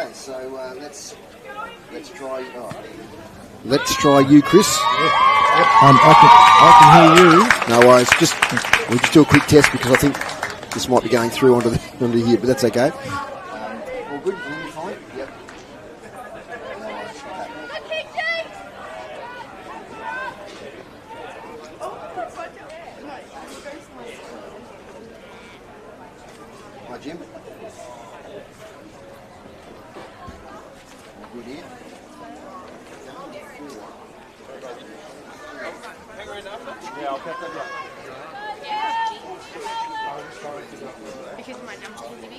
Okay, so let's try. Let's try you, Chris. I can hear you. No worries. We'll just do a quick test because I think this might be going through onto here, but that's okay. All good. You fine? Yep. No worries. Okay. Hi, Jim. All good here. Yeah, I'll catch that up. Because my number is me.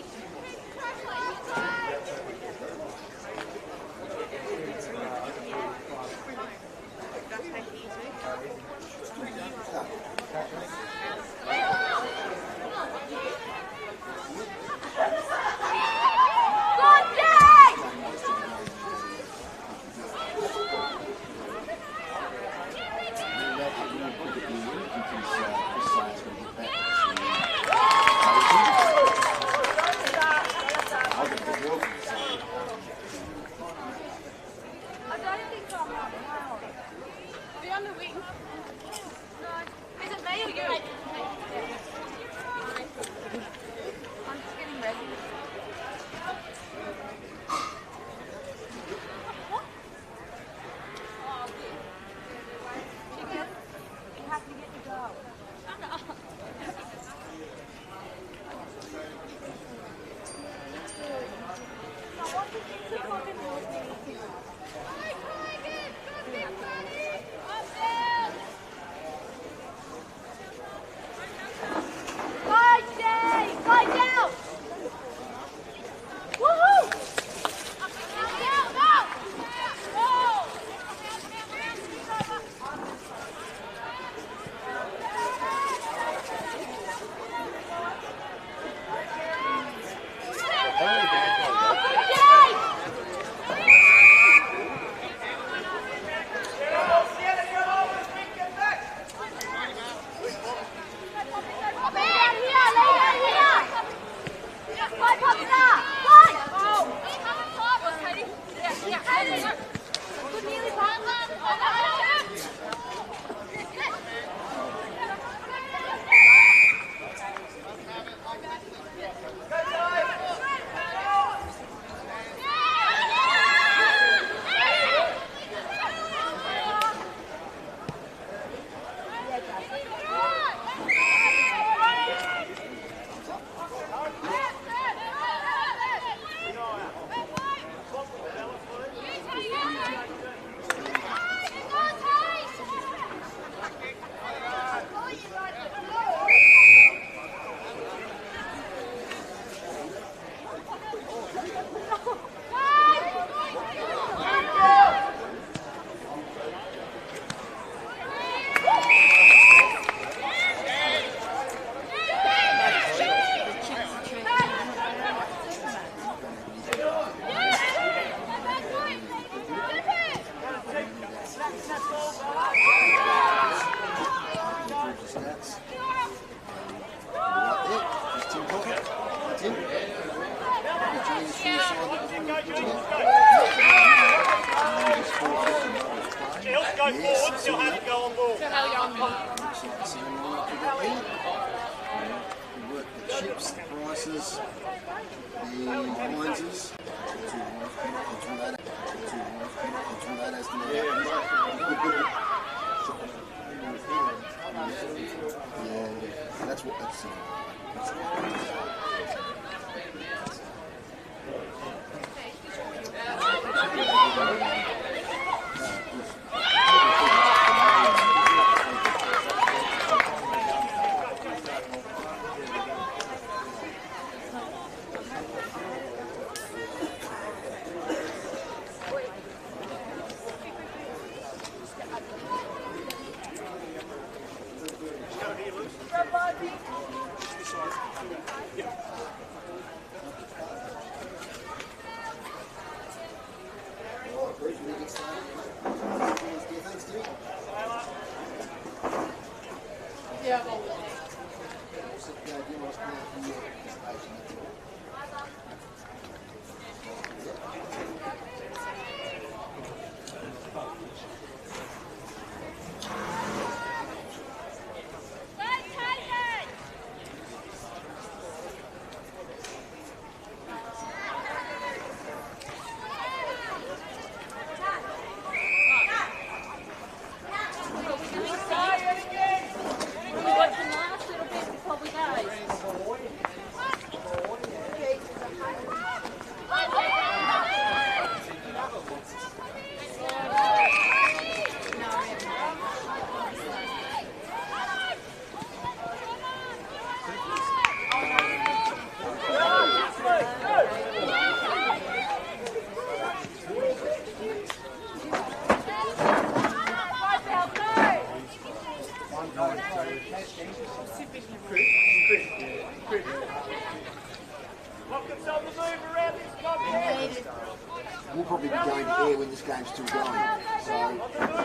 we'll probably be going to air when this game's still going. So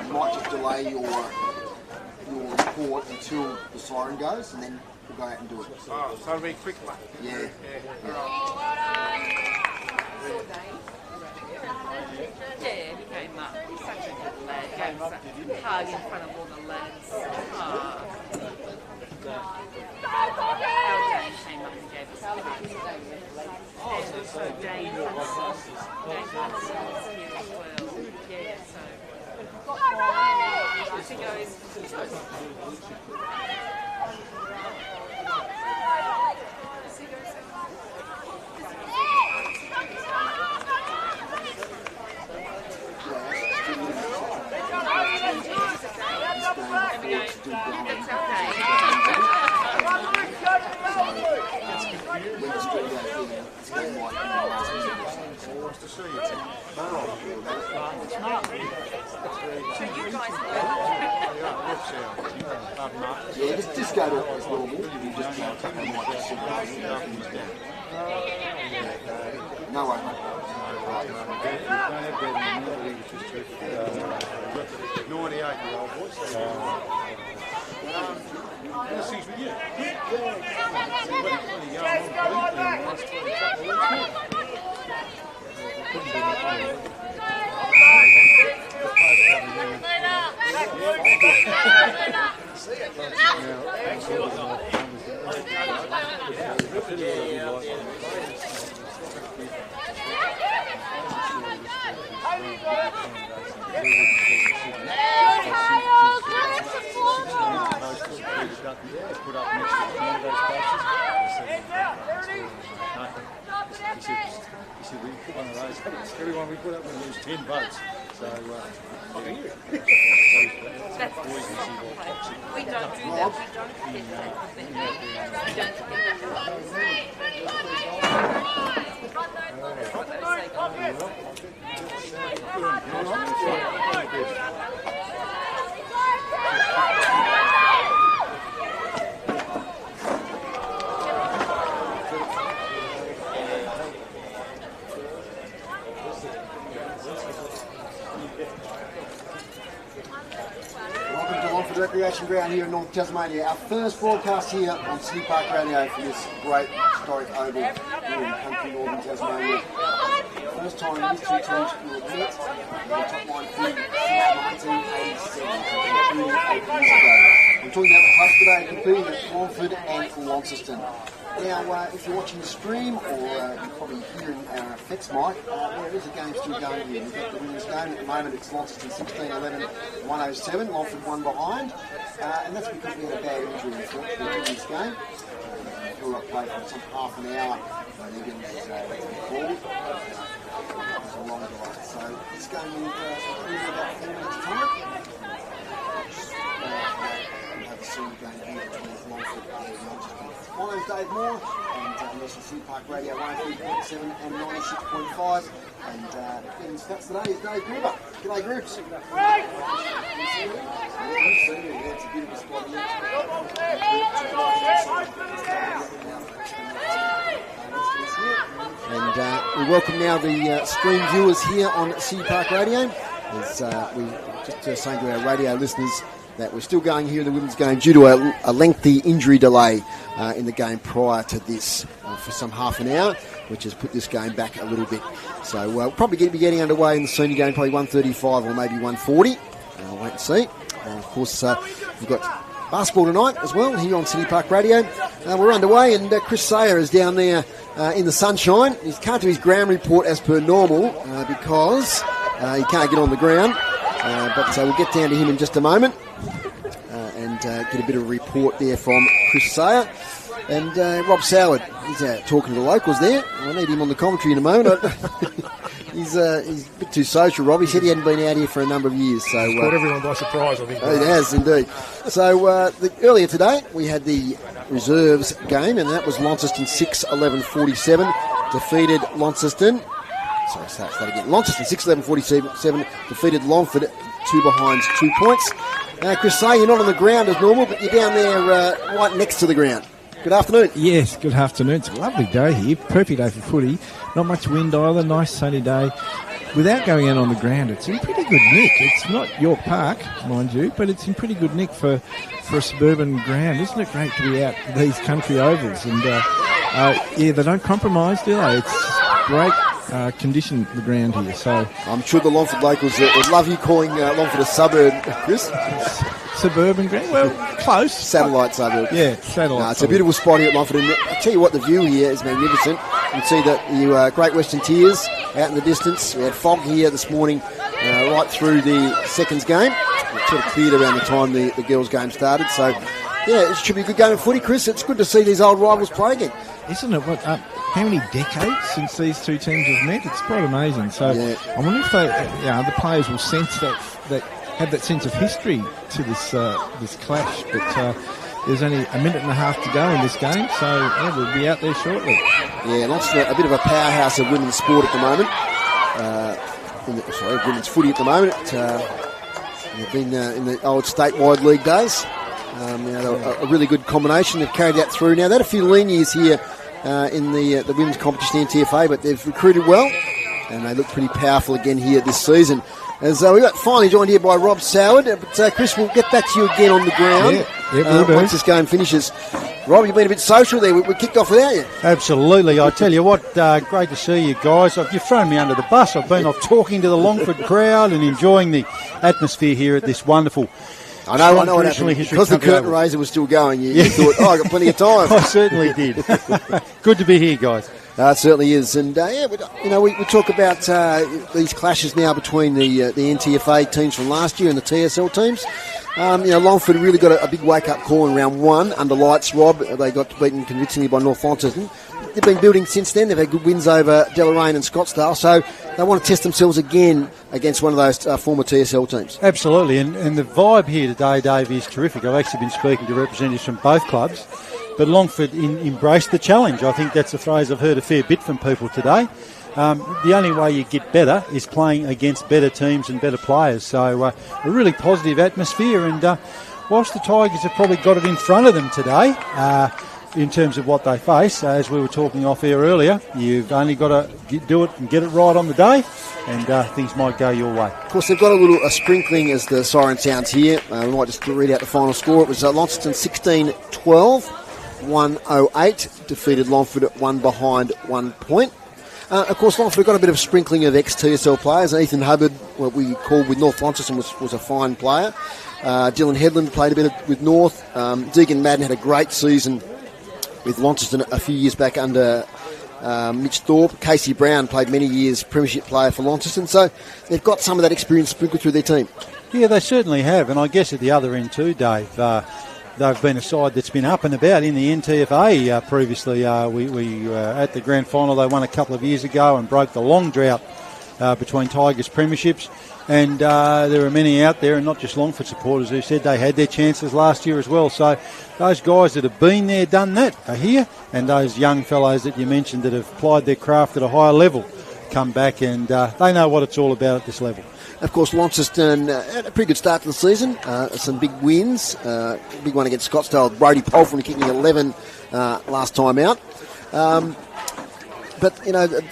you might just delay your report until the siren goes, and then we'll go out and do it. Oh, so it'll be a quick one. Yeah. Yeah, he came up. He's such a good lad. Gave us a hug in front of all the lads. Our Dane came up and gave us a hug. And also Dane Hudson was here as well. Yeah, so. She goes. Yeah, just go to it as normal. You just no way. Everyone we put up with lose 10 votes. So, That's we don't do that. We don't Welcome to Longford Recreation Ground here in North Tasmania. Our first broadcast here on City Park Radio for this great historic oval here in country northern Tasmania. First time these two teams will meet in the top line since 1987, 38 years ago. I'm talking about the clubs today competing at Longford and Launceston. Now, if you're watching the stream, or you're probably hearing our effects mic, there is a game still going here. We've got the women's game at the moment. It's Launceston 16-11-107. Longford one behind, and that's because we had a bad injury unfortunately in this game. We were played for some half an hour. They're getting called. It's a long delay. So this game will be about 4 minutes time. We have a single game here between Longford and Launceston. My name's Dave Moore, and this is City Park Radio 103.7 and 96.5. And getting stats today is Dave Gruber. G'day, Groops. It's a bit of a spot and we welcome now the stream viewers here on City Park Radio. As we just saying to our radio listeners that we're still going here in the women's game due to a lengthy injury delay in the game prior to this for some half an hour, which has put this game back a little bit. So we'll probably be getting underway in the senior game, probably 1:35 or maybe 1:40. I'll wait and see. Of course, we've got basketball tonight as well here on City Park Radio. We're underway, and Chris Sayer is down there in the sunshine. He can't do his ground report as per normal because he can't get on the ground. But we'll get down to him in just a moment and get a bit of a report there from Chris Sayer. And Rob Soward, he's talking to the locals there. I need him on the commentary in a moment. He's a bit too social, Rob. He said he hadn't been out here for a number of years. So caught everyone by surprise, I think. It has, indeed. So earlier today, we had the reserves game, and that was Launceston 6-11-47, defeated Launceston. Sorry, start again. Launceston 6-11-47, defeated Longford 2 behind 2 points. Chris Say, you're not on the ground as normal, but you're down there right next to the ground. Good afternoon. Yes, good afternoon. It's a lovely day here. Perfect day for footy. Not much wind either. Nice sunny day. without going out on the ground, it's in pretty good nick. It's not York Park, mind you, but it's in pretty good nick for a suburban ground. Isn't it great to be out these country ovals? And they don't compromise, do they? It's great condition, the ground here. So I'm sure the Longford locals would love you calling Longford a suburb, Chris. Suburban ground? Well, close. Satellite suburb. Yeah, satellite. No, it's a beautiful spot here at Longford. And I tell you what, the view here is magnificent. You can see the Great Western Tiers out in the distance. We had fog here this morning right through the seconds game. It sort of cleared around the time the girls' game started. So, yeah, it should be a good game of footy, Chris. It's good to see these old rivals play again. Isn't it? How many decades since these two teams have met? It's quite amazing. So I wonder if the players will sense that have that sense of history to this clash. But there's only a minute and a half to go in this game, so we'll be out there shortly. Yeah, Launceston, a bit of a powerhouse of women's sport at the moment. Women's footy at the moment. They've been in the old statewide league days. A really good combination. They've carried that through. Now, they had a few lean years here in the women's competition, NTFA, but they've recruited well, and they look pretty powerful again here this season. As we got finally joined here by Rob Soward, but Chris, we'll get back to you again on the ground once this game finishes. Rob, you've been a bit social there. We kicked off without you. Absolutely. I tell you what, great to see you guys. You've thrown me under the bus. I've been off talking to the Longford crowd and enjoying the atmosphere here at this wonderful. I know what happened. Because the curtain raiser was still going, you thought, I got plenty of time. I certainly did. Good to be here, guys. It certainly is. And, we talk about these clashes now between the NTFA teams from last year and the TSL teams. Longford really got a big wake-up call in round one under lights, Rob. They got beaten convincingly by North Launceston. They've been building since then. They've had good wins over Deloraine and Scottsdale, so they want to test themselves again against one of those former TSL teams. Absolutely, and the vibe here today, Dave, is terrific. I've actually been speaking to representatives from both clubs, but Longford embraced the challenge. I think that's a phrase I've heard a fair bit from people today. The only way you get better is playing against better teams and better players. So a really positive atmosphere, and whilst the Tigers have probably got it in front of them today, in terms of what they face, as we were talking off air earlier, you've only got to do it and get it right on the day, and things might go your way. Of course, they've got a sprinkling as the siren sounds here. We might just read out the final score. It was Launceston 16-12, 108, defeated Longford at one behind 1 point. Of course, Longford got a bit of a sprinkling of ex-TSL players. Ethan Hubbard, what we called with North Launceston, was a fine player. Dylan Headland played a bit with North. Deegan Madden had a great season with Launceston a few years back under Mitch Thorpe. Casey Brown played many years premiership player for Launceston, so they've got some of that experience sprinkled through their team. Yeah, they certainly have, and I guess at the other end too, Dave, they've been a side that's been up and about in the NTFA previously. We at the grand final, they won a couple of years ago and broke the long drought between Tigers premierships. And there are many out there, and not just Longford supporters, who said they had their chances last year as well. So those guys that have been there, done that, are here. And those young fellows that you mentioned that have applied their craft at a higher level come back, and they know what it's all about at this level. Of course, Launceston had a pretty good start to the season. Some big wins. Big one against Scottsdale. Brody Polfran kicking 11 last time out. But,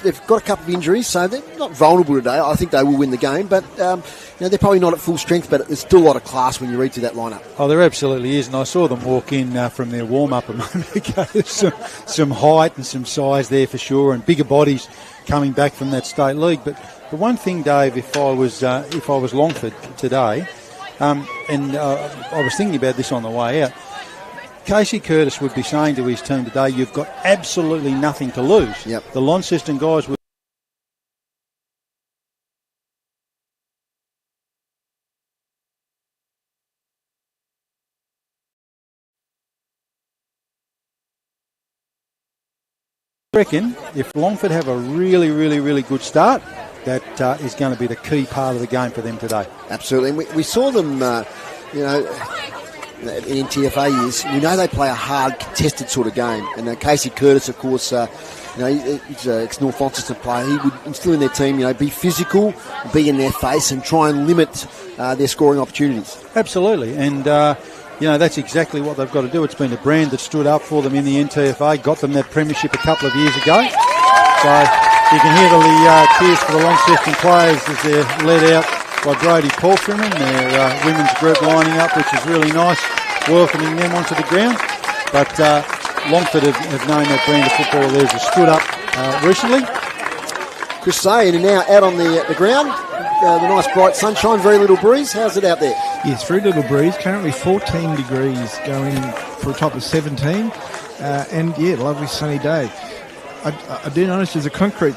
they've got a couple of injuries, so they're not vulnerable today. I think they will win the game, but, they're probably not at full strength, but there's still a lot of class when you read through that lineup. Oh, there absolutely is, and I saw them walk in from their warm-up a moment ago. There's some height and some size there for sure, and bigger bodies coming back from that state league. But the one thing, Dave, if I was Longford today, I was thinking about this on the way out, Casey Curtis would be saying to his team today, you've got absolutely nothing to lose. Yep. The Launceston guys would reckon if Longford have a really, really, really good start, that is going to be the key part of the game for them today. Absolutely. And we saw them, in NTFA years, we know they play a hard, contested sort of game. And Casey Curtis, of course, he's an ex-North Launceston player. He would instill in their team, be physical, be in their face, and try and limit their scoring opportunities. Absolutely. And, that's exactly what they've got to do. It's been a brand that stood up for them in the NTFA, got them that premiership a couple of years ago. So You can hear the cheers for the Launceston players as they're led out by Brody Palfreman, their women's group lining up, which is really nice, welcoming them onto the ground. But Longford have known that brand of football of theirs has stood up recently. Chris Say, and now out on the ground. The nice bright sunshine, very little breeze. How's it out there? Yes, very little breeze. Currently 14 degrees, going for a top of 17. And yeah, lovely sunny day. I do notice there's a concrete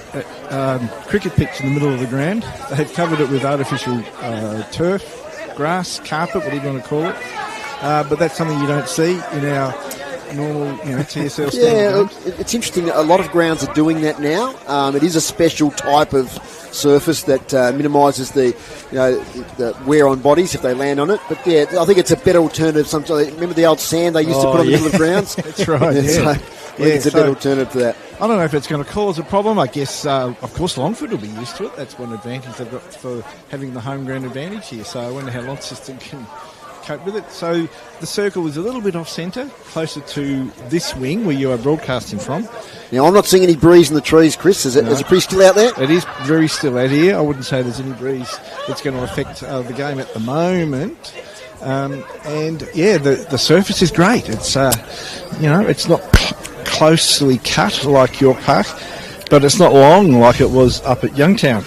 cricket pitch in the middle of the ground. They've covered it with artificial turf, grass, carpet, whatever you want to call it. But that's something you don't see in our normal, TSL standard games. It's interesting. A lot of grounds are doing that now. It is a special type of surface that minimises the wear on bodies if they land on it. But yeah, I think it's a better alternative. Remember the old sand they used to put on the middle of grounds? That's right. Yeah. So, I think it's a better alternative to that. I don't know if it's going to cause a problem. I guess, of course, Longford will be used to it. That's one advantage they've got for having the home ground advantage here. So I wonder how Launceston can cope with it. So the circle is a little bit off centre, closer to this wing where you are broadcasting from. Now, I'm not seeing any breeze in the trees, Chris. Is it pretty still out there? It is very still out here. I wouldn't say there's any breeze that's going to affect the game at the moment. And yeah, the surface is great. It's it's not closely cut like York Park, but it's not long like it was up at Youngtown.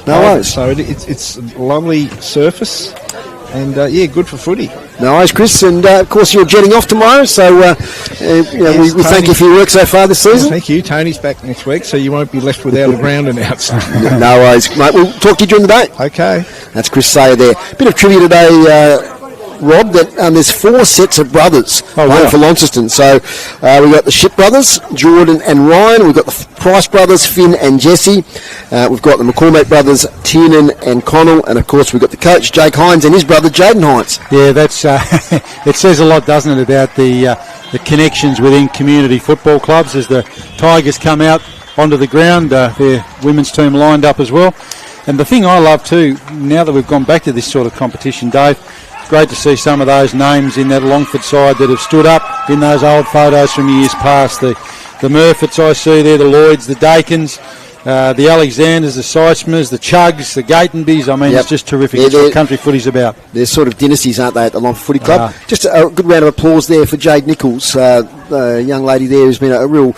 No worries. So it's a lovely surface, and good for footy. No worries, Chris. And of course, you're jetting off tomorrow, so we thank you for your work so far this season. Thank you. Tony's back next week, so you won't be left without a ground announce. No worries, mate. We'll talk to you during the day. Okay. That's Chris Sayer there. Bit of trivia today, Rob, that there's 4 sets of brothers playing for Launceston. So we've got the Ship brothers, Jordan and Ryan. We've got the Price brothers, Finn and Jesse. We've got the McCormack brothers, Tiernan and Connell. And, of course, we've got the coach, Jake Hines, and his brother, Jaden Hines. Yeah, that's it says a lot, doesn't it, about the connections within community football clubs as the Tigers come out onto the ground. Their women's team lined up as well. And the thing I love, too, now that we've gone back to this sort of competition, Dave, great to see some of those names in that Longford side that have stood up in those old photos from years past. The Murfitts I see there, the Lloyds, the Dakins, the Alexanders, the Seismers, the Chugs, the Gatenbys. I mean, It's just terrific. It's what country footy's about. They're sort of dynasties, aren't they, at the Longford Footy Club? Just a good round of applause there for Jade Nichols, the young lady there who's been a real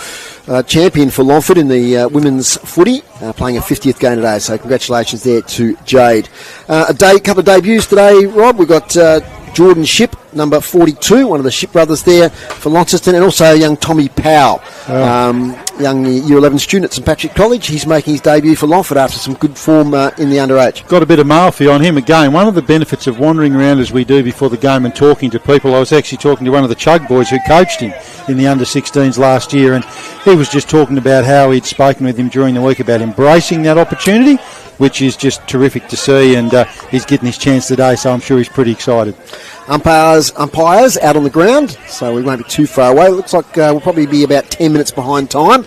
champion for Longford in the women's footy, playing a 50th game today. So congratulations there to Jade. A couple of debuts today, Rob. We've got Jordan Ship, number 42, one of the Ship brothers there for Launceston, and also young Tommy Powell, young Year 11 student at St Patrick College. He's making his debut for Longford after some good form in the underage. Got a bit of male feel on him again. One of the benefits of wandering around as we do before the game and talking to people, I was actually talking to one of the Chug boys who coached him in the under-16s last year, and he was just talking about how he'd spoken with him during the week about embracing that opportunity, which is just terrific to see, and he's getting his chance today, so I'm sure he's pretty excited. Umpires out on the ground, so we won't be too far away. It looks like we'll probably be about 10 minutes behind time.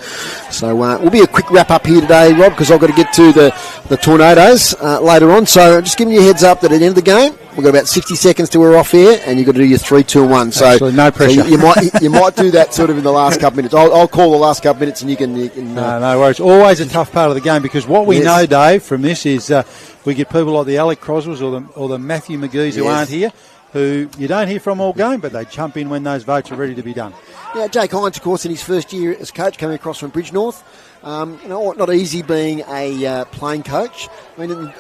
So we'll be a quick wrap-up here today, Rob, because I've got to get to the Tornadoes later on. So just giving you a heads up that at the end of the game, we've got about 60 seconds till we're off here, and you've got to do your 3, 2, 1. So absolutely, no pressure. So you might do that sort of in the last couple of minutes. I'll call the last couple of minutes, and you can no worries. Always a tough part of the game, because what we know, Dave, from this is we get people like the Alec Croswells or the Matthew McGee's who aren't here, who you don't hear from all game, but they jump in when those votes are ready to be done. Yeah, Jake Hines, of course, in his first year as coach, coming across from Bridgenorth. Not easy being a playing coach. I mean,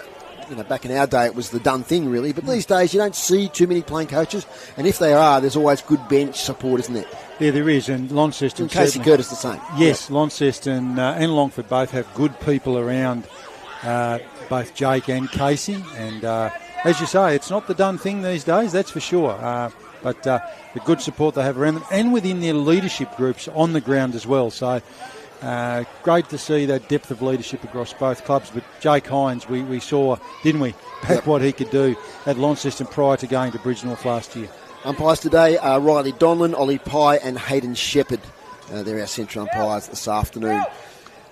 back in our day, it was the done thing, really. But these days, you don't see too many playing coaches. And if they are, there's always good bench support, isn't there? Yeah, there is. And Launceston... And Casey Curtis the same. Yes, Launceston and Longford both have good people around both Jake and Casey. And as you say, it's not the done thing these days, that's for sure. But the good support they have around them and within their leadership groups on the ground as well. So... great to see that depth of leadership across both clubs. But Jake Hines, we saw, didn't we, what he could do at Launceston prior to going to Bridgenorth last year. Umpires today are Riley Donlan, Ollie Pye and Hayden Shepherd. They're our central umpires this afternoon.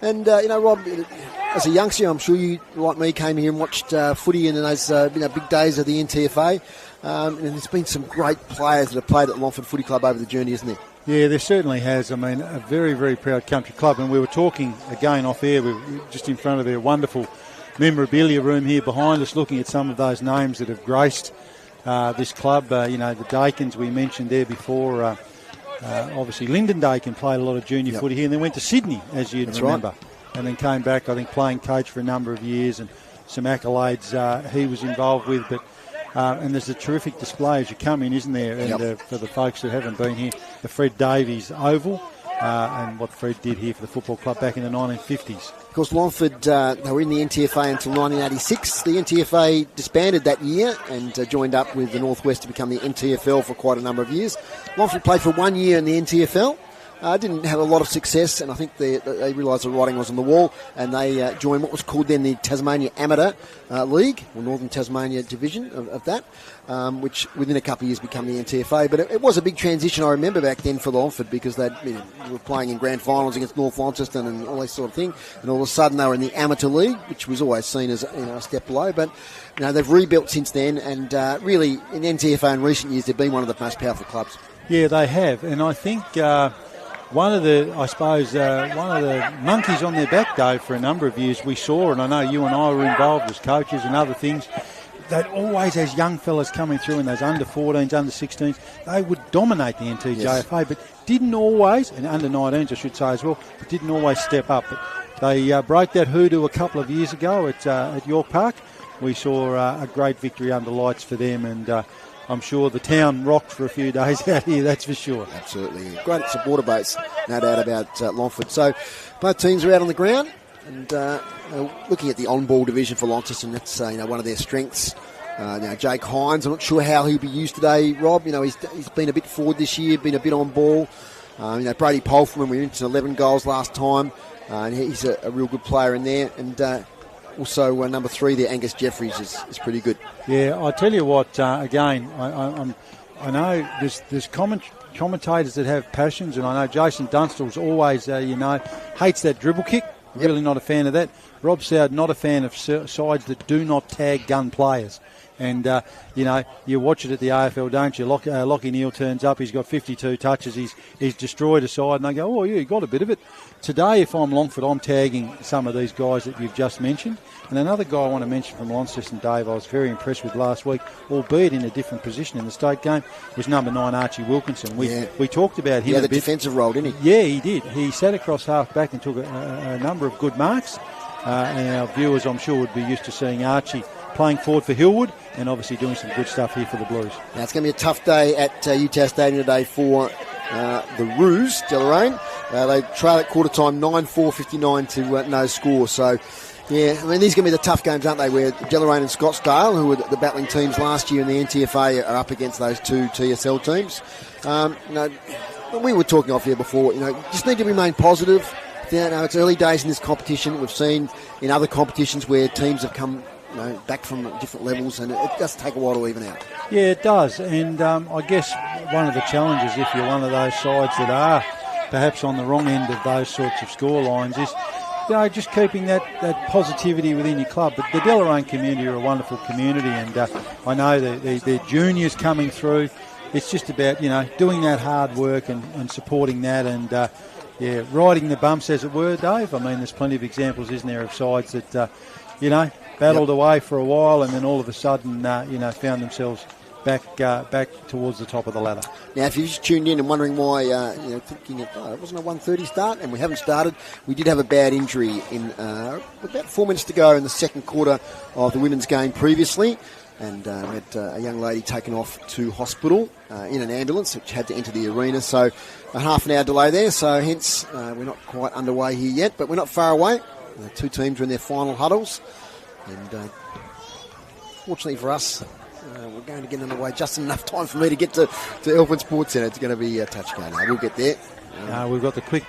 And, Rob, as a youngster, I'm sure you, like me, came here and watched footy in those big days of the NTFA. And there's been some great players that have played at Longford Footy Club over the journey, isn't there? Yeah, there certainly has. I mean, a very, very proud country club. And we were talking again off air, we were just in front of their wonderful memorabilia room here behind us, looking at some of those names that have graced this club. The Dakins we mentioned there before. Obviously, Lyndon Dakin played a lot of junior footy here and then went to Sydney, as you'd remember. Right. And then came back, I think, playing coach for a number of years and some accolades he was involved with. But and there's a terrific display as you come in, isn't there? And for the folks who haven't been here, the Fred Davies Oval and what Fred did here for the football club back in the 1950s. Of course, Longford, they were in the NTFA until 1986. The NTFA disbanded that year and joined up with the Northwest to become the NTFL for quite a number of years. Longford played for 1 year in the NTFL. Didn't have a lot of success, and I think they realised the writing was on the wall, and they joined what was called then the Tasmania Amateur League, or Northern Tasmania Division of that, which within a couple of years became the NTFA. But it was a big transition, I remember, back then for Longford, because they were playing in grand finals against North Launceston and all that sort of thing, and all of a sudden they were in the Amateur League, which was always seen as a step below. But they've rebuilt since then, and really in NTFA in recent years they've been one of the most powerful clubs. Yeah, they have, and I think one of the monkeys on their back, Dave, for a number of years we saw, and I know you and I were involved as coaches and other things, that always as young fellas coming through in those under-14s, under-16s, they would dominate the NTJFA, but didn't always, and under-19s I should say as well, but didn't always step up. But they broke that hoodoo a couple of years ago at York Park. We saw a great victory under lights for them, and I'm sure the town rocked for a few days out here, that's for sure. Absolutely. Great supporter base, no doubt about Longford. So both teams are out on the ground, and looking at the on-ball division for Launceston, that's one of their strengths. Jake Hines, I'm not sure how he'll be used today, Rob. He's been a bit forward this year, been a bit on ball. Brady Polfman, we were into 11 goals last time, and he's a real good player in there. And also, number 3 there, Angus Jeffries, is pretty good. Yeah, I tell you what, again, I know there's commentators that have passions, and I know Jason Dunstall's always, hates that dribble kick. Really not a fan of that. Rob Sowd, not a fan of sides that do not tag gun players. And, you watch it at the AFL, don't you? Lockie Neal turns up, he's got 52 touches, he's destroyed a side, and they go, oh, yeah, you got a bit of it. Today, if I'm Longford, I'm tagging some of these guys that you've just mentioned. And another guy I want to mention from Launceston, Dave, I was very impressed with last week, albeit in a different position in the state game, was number 9, Archie Wilkinson. We talked about him a bit. He had a defensive role, didn't he? Yeah, he did. He sat across half back and took a number of good marks. And our viewers, I'm sure, would be used to seeing Archie playing forward for Hillwood and obviously doing some good stuff here for the Blues. Now, it's going to be a tough day at Utah Stadium today for the Roos, Deloraine. They trail at quarter time 9-4-59 to no score. So, yeah, I mean, these are going to be the tough games, aren't they, where Deloraine and Scottsdale, who were the battling teams last year in the NTFA, are up against those two TSL teams. We were talking off here before, just need to remain positive. It's early days in this competition. We've seen in other competitions where teams have come back from different levels, and it does take a while to even out. Yeah, it does. And I guess one of the challenges, if you're one of those sides that are perhaps on the wrong end of those sorts of score lines, is just keeping that positivity within your club. But the Deloraine community are a wonderful community, and I know their juniors coming through. It's just about, doing that hard work and supporting that, and riding the bumps, as it were, Dave. I mean, there's plenty of examples, isn't there, of sides that, battled away for a while and then all of a sudden, found themselves back towards the top of the ladder. Now, if you just tuned in and wondering why, thinking it wasn't a 1:30 start, and we haven't started, we did have a bad injury in about 4 minutes to go in the second quarter of the women's game previously. And we had a young lady taken off to hospital in an ambulance, which had to enter the arena. So a half an hour delay there. So hence, we're not quite underway here yet, but we're not far away. The two teams are in their final huddles. And fortunately for us, we're going to get underway just enough time for me to get to Elfin Sports Centre. It's going to be a touch go now. We'll get there. We've got the quick...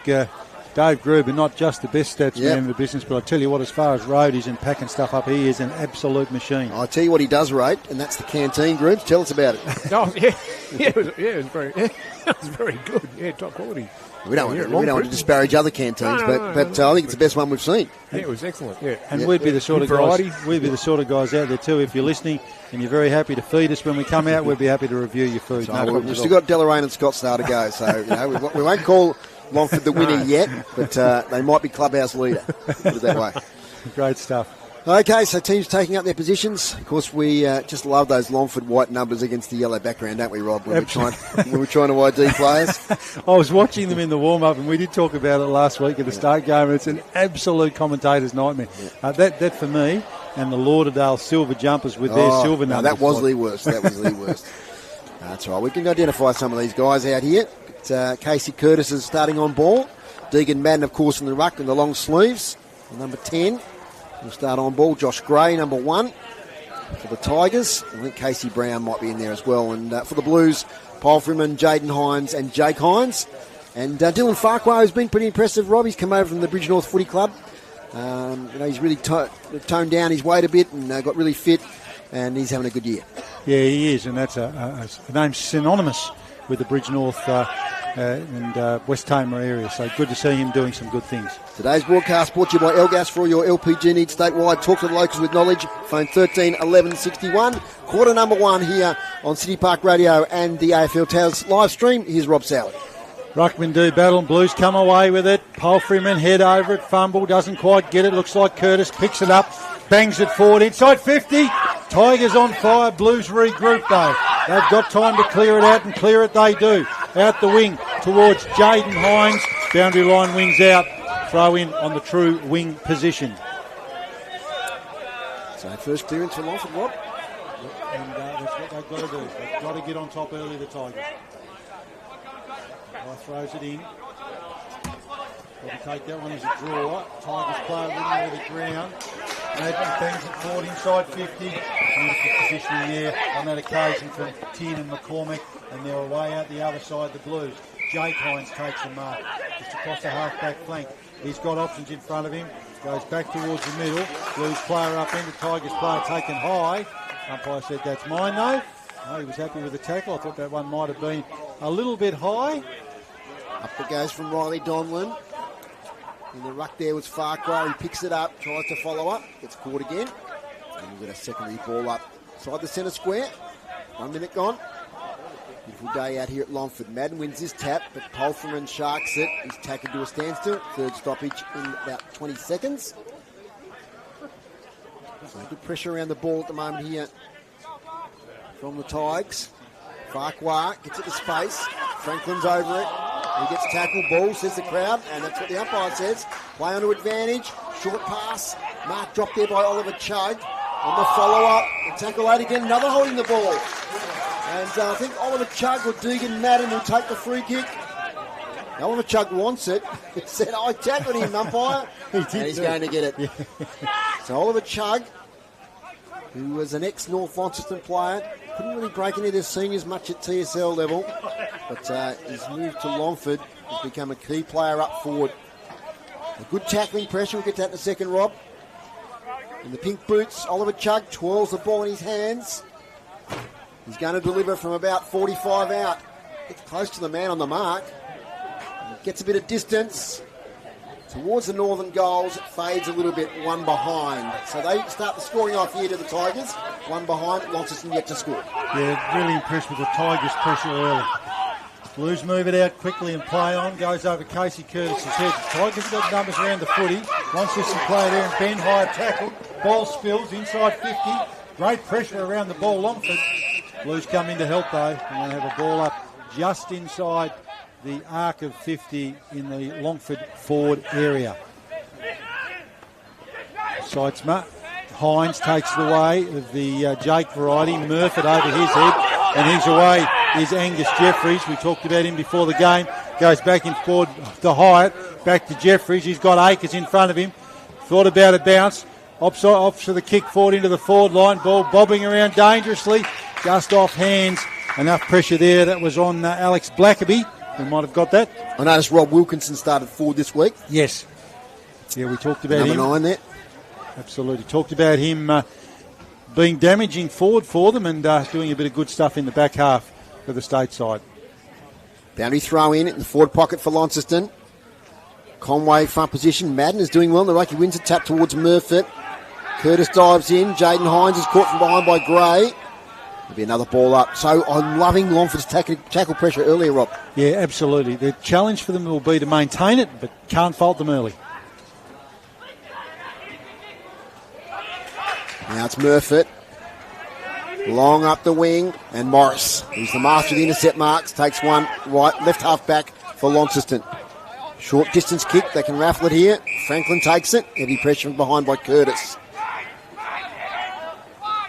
Dave Gruber, not just the best stats man in the business, but I tell you what, as far as roadies and packing stuff up, he is an absolute machine. I'll tell you what he does rate, and that's the canteen groups. Tell us about it. It was very good. Yeah, top quality. We don't want to disparage other canteens, but I think it's the best one we've seen. Yeah, it was excellent. Yeah, And we'd be the sort of variety. guys. We'd be the sort of guys out there too. If you're listening and you're very happy to feed us when we come out, we'd be happy to review your food. So we've still got Deloraine and Scottsdale to go, so we won't call Longford the winner yet, but they might be clubhouse leader. Put it that way. Great stuff. Okay, so teams taking up their positions. Of course, we just love those Longford white numbers against the yellow background, don't we, Rob? When we're trying to ID players. I was watching them in the warm-up, and we did talk about it last week at the state game, and it's an absolute commentator's nightmare. That for me, and the Lauderdale silver jumpers with their silver numbers. That was the worst. That's right. We can identify some of these guys out here. But, Casey Curtis is starting on ball. Deegan Madden, of course, in the ruck and the long sleeves. Number 10. We'll start on ball. Josh Gray, number 1 for the Tigers. I think Casey Brown might be in there as well. And for the Blues, Paul Freeman, Jaden Hines and Jake Hines. And Dylan Farquhar has been pretty impressive, Rob. He's come over from the Bridge North Footy Club. He's really toned down his weight a bit and got really fit, and he's having a good year. Yeah, he is, and that's a name synonymous with the Bridge North and West Tamar area. So good to see him doing some good things. Today's broadcast brought to you by Elgas for all your LPG needs statewide. Talk to the locals with knowledge. Phone 13 11 61. Quarter number 1 here on City Park Radio and the AFL Towers live stream. Here's Rob Soward. Ruckman do battle, and Blues come away with it. Paul Freeman head over it, fumble, doesn't quite get it. Looks like Curtis picks it up, bangs it forward inside 50. Tigers on fire, Blues regroup though. They've got time to clear it out, and clear it they do. Out the wing towards Jaden Hines. Boundary line wings out. Throw in on the true wing position. So first clearance for Longford, Rob. And that's what they've got to do. They've got to get on top early, the Tigers. Throws it in. Probably take that one as a draw. Tigers play it into the ground. Madden bangs it forward inside 50. Beautiful positioning there on that occasion from Tin and McCormick. And they're away out the other side, the Blues. Jake Hines takes a mark just across the half-back flank. He's got options in front of him. Goes back towards the middle. Blues player up in. The Tigers player taken high. Umpire said that's mine though. No, he was happy with the tackle. I thought that one might have been a little bit high. Up it goes from Riley Donlan. In the ruck there was Farquhar. He picks it up, tries to follow up. Gets caught again. And we've got a secondary ball up inside the centre square. 1 minute gone. Beautiful day out here at Longford. Madden wins this tap, but Polferman sharks it. He's tackled to a standstill. Third stoppage in about 20 seconds. So good pressure around the ball at the moment here from the Tigers. Farquhar gets it to space. Franklin's over it. He gets tackled, ball, says the crowd, and that's what the umpire says. Play onto advantage, short pass. Mark dropped there by Oliver Chugg. On the follow-up, the tackle out again, another holding the ball. And I think Oliver Chugg or Deegan Madden will take the free kick. Oliver Chugg wants it. He said, I tackled him, umpire. And he's going to get it. Yeah. So Oliver Chugg, who was an ex-North Launceston player, couldn't really break into the seniors much at TSL level, but he's moved to Longford. He's become a key player up forward. A good tackling pressure. We'll get to that in a second, Rob. In the pink boots, Oliver Chugg twirls the ball in his hands. He's going to deliver from about 45 out. Gets close to the man on the mark. Gets a bit of distance towards the northern goals. It fades a little bit, one behind. So they start the scoring off here to the Tigers. One behind, Launceston yet to score. Yeah, really impressed with the Tigers' pressure early. Blues move it out quickly and play on. Goes over Casey Curtis' head. The Tigers got numbers around the footy. Launceston play there and Ben High tackled. Ball spills inside 50. Great pressure around the ball, Longford. Blues come in to help though. And they have a ball up just inside the arc of 50 in the Longford forward area. Sidesma. Hines takes it away of the Jake variety. Murphy over his head. And he's away is Angus Jeffries. We talked about him before the game. Goes back and forward to Hyatt. Back to Jeffries. He's got Akers in front of him. Thought about a bounce. Off to the kick forward into the forward line. Ball bobbing around dangerously. Just off hands. Enough pressure there. That was on Alex Blackaby. We might have got that. I noticed Rob Wilkinson started forward this week. Yes. Yeah, we talked about him. Number 9 there. Absolutely. Talked about him being damaging forward for them and doing a bit of good stuff in the back half of the state side. Boundary throw in the forward pocket for Launceston. Conway front position. Madden is doing well. Naraki wins a tap towards Murfitt. Curtis dives in. Jaden Hines is caught from behind by Gray. There'll be another ball up. So I'm loving Longford's tackle pressure earlier, Rob. Yeah, absolutely. The challenge for them will be to maintain it, but can't fault them early. Now it's Murfitt. Long up the wing, and Morris, who's the master of the intercept marks, takes one right, left half back for Launceston. Short distance kick, they can raffle it here. Franklin takes it, heavy pressure from behind by Curtis.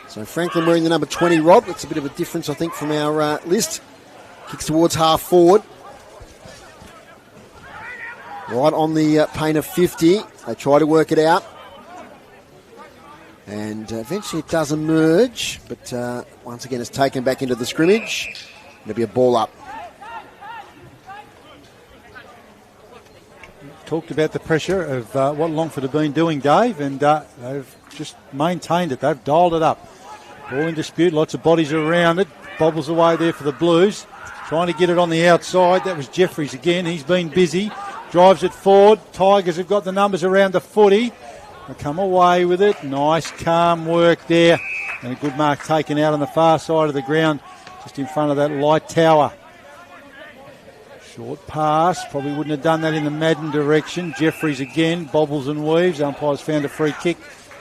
So Franklin wearing the number 20, Rob. That's a bit of a difference, I think, from our list. Kicks towards half forward. Right on the paint of 50. They try to work it out. And eventually it does emerge, but once again it's taken back into the scrimmage. There'll be a ball up. Talked about the pressure of what Longford have been doing, Dave, and they've just maintained it. They've dialed it up. Ball in dispute, lots of bodies around it. Bobbles away there for the Blues. Trying to get it on the outside. That was Jeffries again. He's been busy. Drives it forward. Tigers have got the numbers around the footy. They come away with it. Nice, calm work there. And a good mark taken out on the far side of the ground, just in front of that light tower. Short pass. Probably wouldn't have done that in the Madden direction. Jeffries again. Bobbles and weaves. Umpires found a free kick.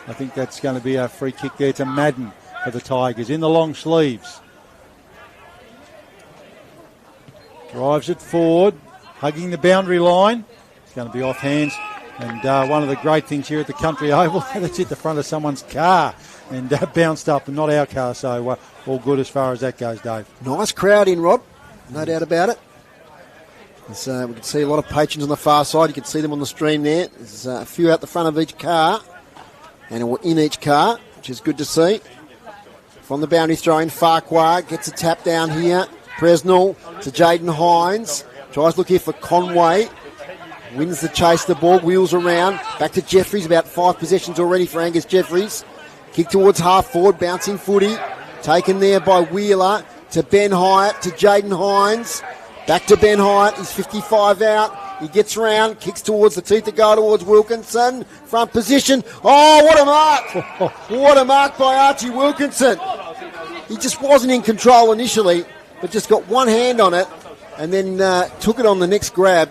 I think that's going to be a free kick there to Madden for the Tigers in the long sleeves. Drives it forward. Hugging the boundary line. It's going to be off hands. And one of the great things here at the Country Oval, that's hit the front of someone's car and bounced up, and not our car, so all good as far as that goes, Dave. Nice crowd in, Rob. No doubt about it. We can see a lot of patrons on the far side. You can see them on the stream there. There's a few out the front of each car and in each car, which is good to see. From the boundary throw in, Farquhar gets a tap down here. Presnell to Jaden Hines. Tries to look here for Conway. Wins the chase, the ball, wheels around. Back to Jeffries, about 5 possessions already for Angus Jeffries. Kick towards half forward, bouncing footy. Taken there by Wheeler to Ben Hyatt, to Jaden Hines. Back to Ben Hyatt, he's 55 out. He gets round, kicks towards the teeth of goal towards Wilkinson. Front position. Oh, what a mark! What a mark by Archie Wilkinson. He just wasn't in control initially, but just got one hand on it and then took it on the next grab.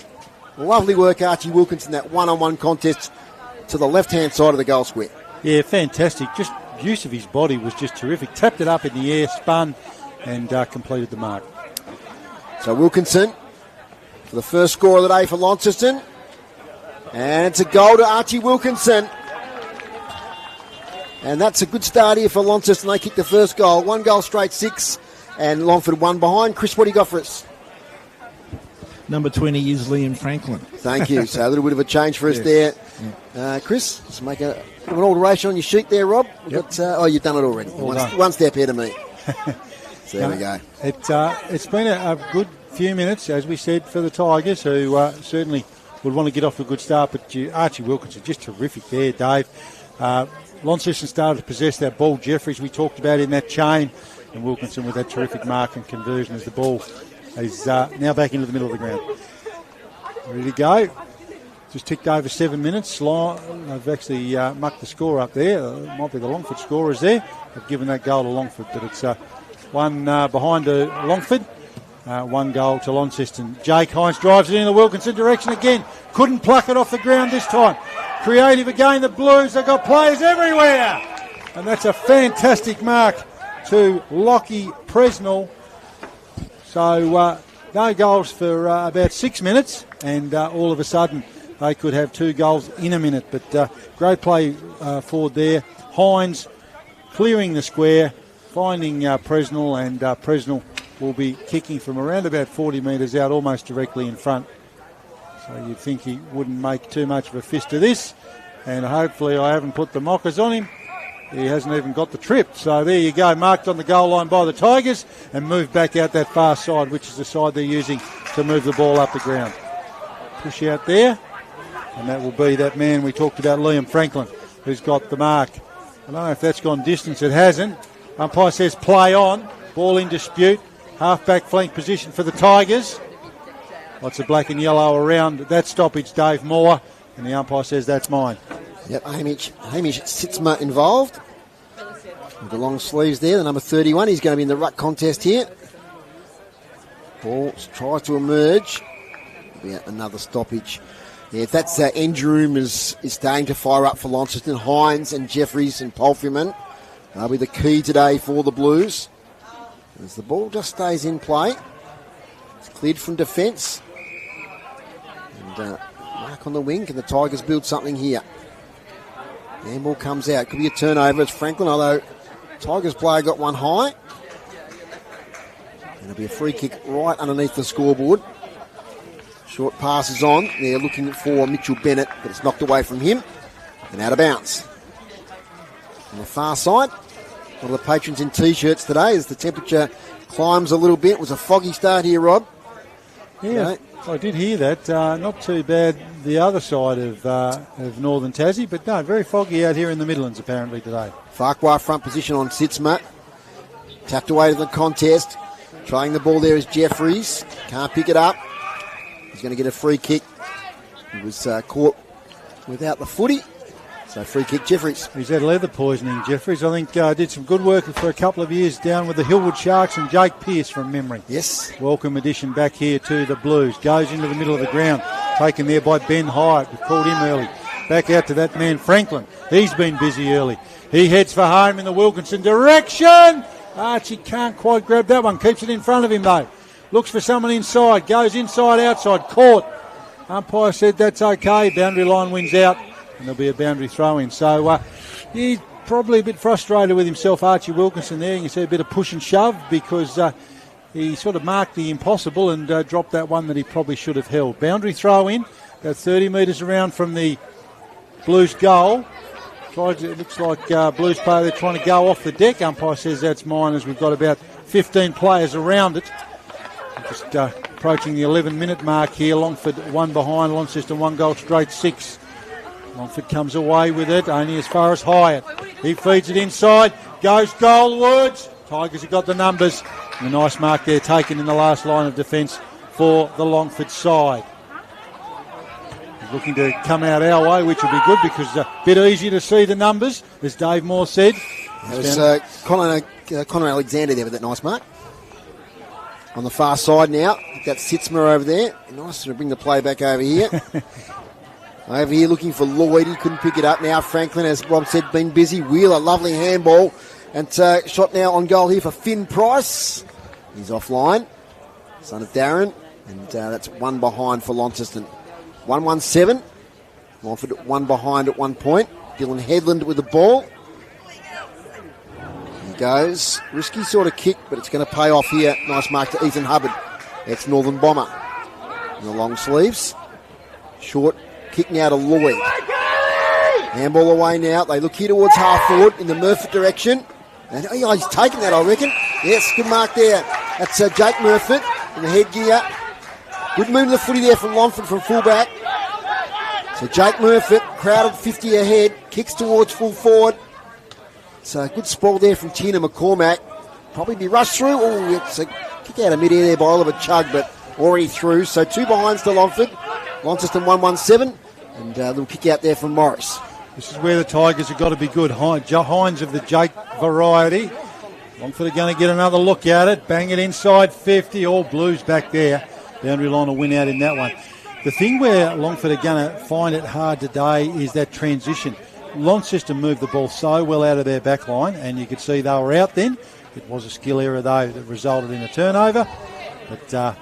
Lovely work, Archie Wilkinson, that one-on-one contest to the left-hand side of the goal square. Yeah, fantastic. Just use of his body was just terrific. Tapped it up in the air, spun, and completed the mark. So Wilkinson for the first score of the day for Launceston. And it's a goal to Archie Wilkinson. And that's a good start here for Launceston. They kick the first goal. 1 goal straight 6. And Longford 1 behind. Chris, what do you got for us? Number 20 is Liam Franklin. Thank you. So a little bit of a change for us there. Chris, let's make an alteration on your sheet there, Rob. Yep. You've done it already. One step ahead of me. So there we go. It's been a good few minutes, as we said, for the Tigers, who certainly would want to get off to a good start. But Archie Wilkinson, just terrific there, Dave. Launceston started to possess that ball. Jeffries, we talked about in that chain. And Wilkinson with that terrific mark and conversion as the ball is now back into the middle of the ground. Ready to go. Just ticked over 7 minutes. They've actually mucked the score up there. Might be the Longford scorers there. They've given that goal to Longford, but it's one behind to Longford. 1 goal to Launceston. Jake Hines drives it in the Wilkinson direction again. Couldn't pluck it off the ground this time. Creative again, the Blues. They've got players everywhere. And that's a fantastic mark to Lockie Presnell. So no goals for about 6 minutes, and all of a sudden they could have 2 goals in a minute. But great play forward there. Hines clearing the square, finding Presnell, and Presnell will be kicking from around about 40 metres out, almost directly in front. So you'd think he wouldn't make too much of a fist of this, and hopefully I haven't put the mockers on him. He hasn't even got the trip. So there you go, marked on the goal line by the Tigers and moved back out that far side, which is the side they're using to move the ball up the ground. Push out there, and that will be that man we talked about, Liam Franklin, who's got the mark. I don't know if that's gone distance. It hasn't. Umpire says play on. Ball in dispute. Half-back flank position for the Tigers. Lots of black and yellow around that stoppage, Dave Moore, and the umpire says that's mine. Yep, Hamish Sitzma involved. With the long sleeves there, the number 31. He's going to be in the ruck contest here. Ball tries to emerge. Yeah, another stoppage. Yeah, if that's engine room is starting to fire up for Launceston. Hines and Jeffries and Polfyman. They'll be the key today for the Blues. As the ball just stays in play. It's cleared from defence. And mark on the wing. Can the Tigers build something here? Handball comes out. Could be a turnover. It's Franklin, although Tigers player got one high. And it'll be a free kick right underneath the scoreboard. Short pass is on. They're looking for Mitchell Bennett, but it's knocked away from him and out of bounds. On the far side, one of the patrons in T-shirts today as the temperature climbs a little bit. It was a foggy start here, Rob. Yeah, I did hear that. Not too bad the other side of northern Tassie, but no, very foggy out here in the Midlands apparently today. Farquhar front position on Sitzma. Tapped away to the contest. Trying the ball there is Jeffries. Can't pick it up. He's going to get a free kick. He was caught without the footy. So free kick Jeffries. He's had leather poisoning, Jeffries. I think did some good work for a couple of years down with the Hillwood Sharks and Jake Pearce from memory. Yes. Welcome addition back here to the Blues. Goes into the middle of the ground. Taken there by Ben Hyatt. We called him early. Back out to that man Franklin. He's been busy early. He heads for home in the Wilkinson direction. Archie can't quite grab that one. Keeps it in front of him though. Looks for someone inside. Goes inside, outside. Caught. Umpire said that's okay. Boundary line wins out. And there'll be a boundary throw in. So he's probably a bit frustrated with himself, Archie Wilkinson there. You can see a bit of push and shove because he sort of marked the impossible and dropped that one that he probably should have held. Boundary throw in. About 30 metres around from the Blues goal. It looks like Blues player they're trying to go off the deck. Umpire says that's mine as we've got about 15 players around it. Just approaching the 11-minute mark here. Longford one behind, Launceston 1 goal straight 6. Longford comes away with it, only as far as Hyatt. He feeds it inside, goes goalwards. Tigers have got the numbers. And a nice mark there taken in the last line of defence for the Longford side. He's looking to come out our way, which will be good because it's a bit easier to see the numbers, as Dave Moore said. It was Connor Alexander there with that nice mark. On the far side now, that's Sitzma over there. Nice to bring the play back over here. Over here looking for Lloyd. He couldn't pick it up. Now Franklin, as Rob said, been busy. Wheeler, lovely handball. And shot now on goal here for Finn Price. He's offline. Son of Darren. And that's one behind for Launceston. 1-1-7. Longford one behind at one point. Dylan Headland with the ball. Goes. Risky sort of kick, but it's going to pay off here. Nice mark to Ethan Hubbard. It's Northern Bomber. In the long sleeves. Short kick now to Lloyd. Handball away now. They look here towards half forward in the Murphy direction. And he's taken that, I reckon. Yes, good mark there. That's Jake Murphy in the headgear. Good move of the footy there from Longford from fullback. So Jake Murphy, crowded 50 ahead, kicks towards full forward. So a good sprawl there from Tina McCormack. Probably be rushed through. Oh, it's a kick out of mid-air there by Oliver Chugg, but already through. So two behinds to Longford. Launceston 1-1-7. And a little kick out there from Morris. This is where the Tigers have got to be good. Hines of the Jake variety. Longford are going to get another look at it. Bang it inside 50. All Blues back there. Boundary line will win out in that one. The thing where Longford are going to find it hard today is that transition. Launceston moved the ball so well out of their back line, and you could see they were out then. It was a skill error, though, that resulted in a turnover. But I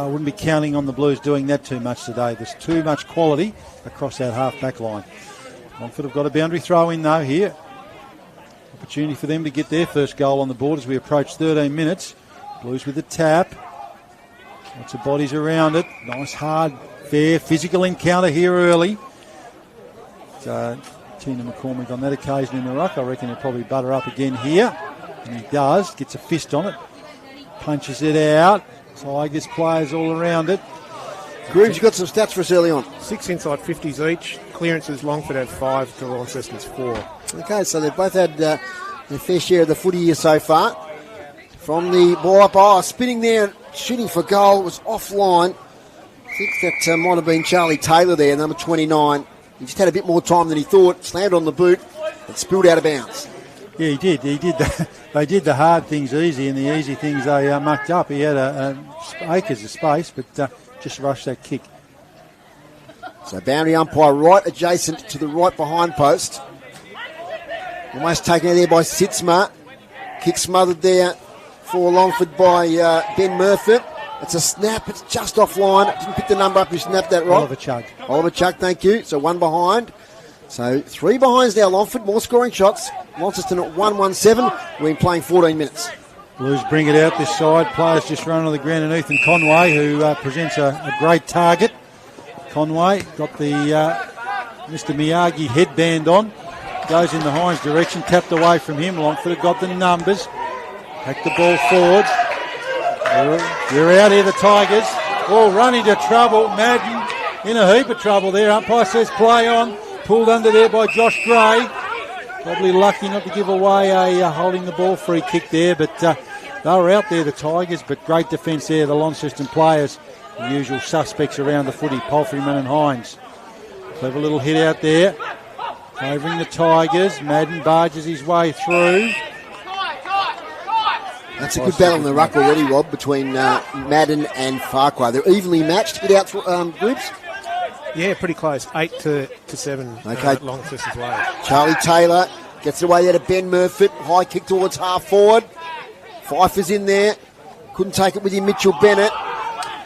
wouldn't be counting on the Blues doing that too much today. There's too much quality across that half-back line. Longford have got a boundary throw in, though, here. Opportunity for them to get their first goal on the board as we approach 13 minutes. Blues with the tap. Lots of bodies around it. Nice, hard, fair, physical encounter here early. Tina McCormick on that occasion in the ruck. I reckon he'll probably butter up again here. And he does. Gets a fist on it. Punches it out. Tigers players all around it. Grooves, you got some stats for us early on. 6 inside 50s each. Clearances, Longford had 5 to Launceston's 4. Okay, so they've both had their fair share of the footy here so far. From the ball up, spinning there, shooting for goal. It was offline. I think that might have been Charlie Taylor there, number 29. He just had a bit more time than he thought. Slammed on the boot and spilled out of bounds. Yeah, he did. They did the hard things easy, and the easy things they mucked up. He had acres of space, but just rushed that kick. So boundary umpire right adjacent to the right behind post. Almost taken out there by Sitzma. Kick smothered there for Longford by Ben Murphy. It's a snap. It's just offline. Didn't pick the number up. Who snapped that right? Oliver Chug, thank you. So one behind. So 3 behinds now, Longford. More scoring shots. Launceston at 1-1-7. We've been playing 14 minutes. Blues bring it out this side. Players just run on the ground, and Ethan Conway, who presents a great target. Conway got the Mr. Miyagi headband on. Goes in the Hines direction. Tapped away from him. Longford have got the numbers. Back the ball forward. They're out here, the Tigers. All run into trouble. Madden in a heap of trouble there. Umpire says play on. Pulled under there by Josh Gray. Probably lucky not to give away a holding the ball free kick there, but they were out there, the Tigers, but great defence there, the Launceston players. The usual suspects around the footy, Palfreyman and Hines. Clever little hit out there. Favouring the Tigers. Madden barges his way through. That's a good battle in the ruck already, Rob, between Madden and Farquhar. They're evenly matched. Hit out groups. Yeah, pretty close. 8-7. Okay. Launceston's way. Charlie Taylor gets it away there to Ben Murphy. High kick towards half forward. Pfeiffer's in there. Couldn't take it with him, Mitchell Bennett.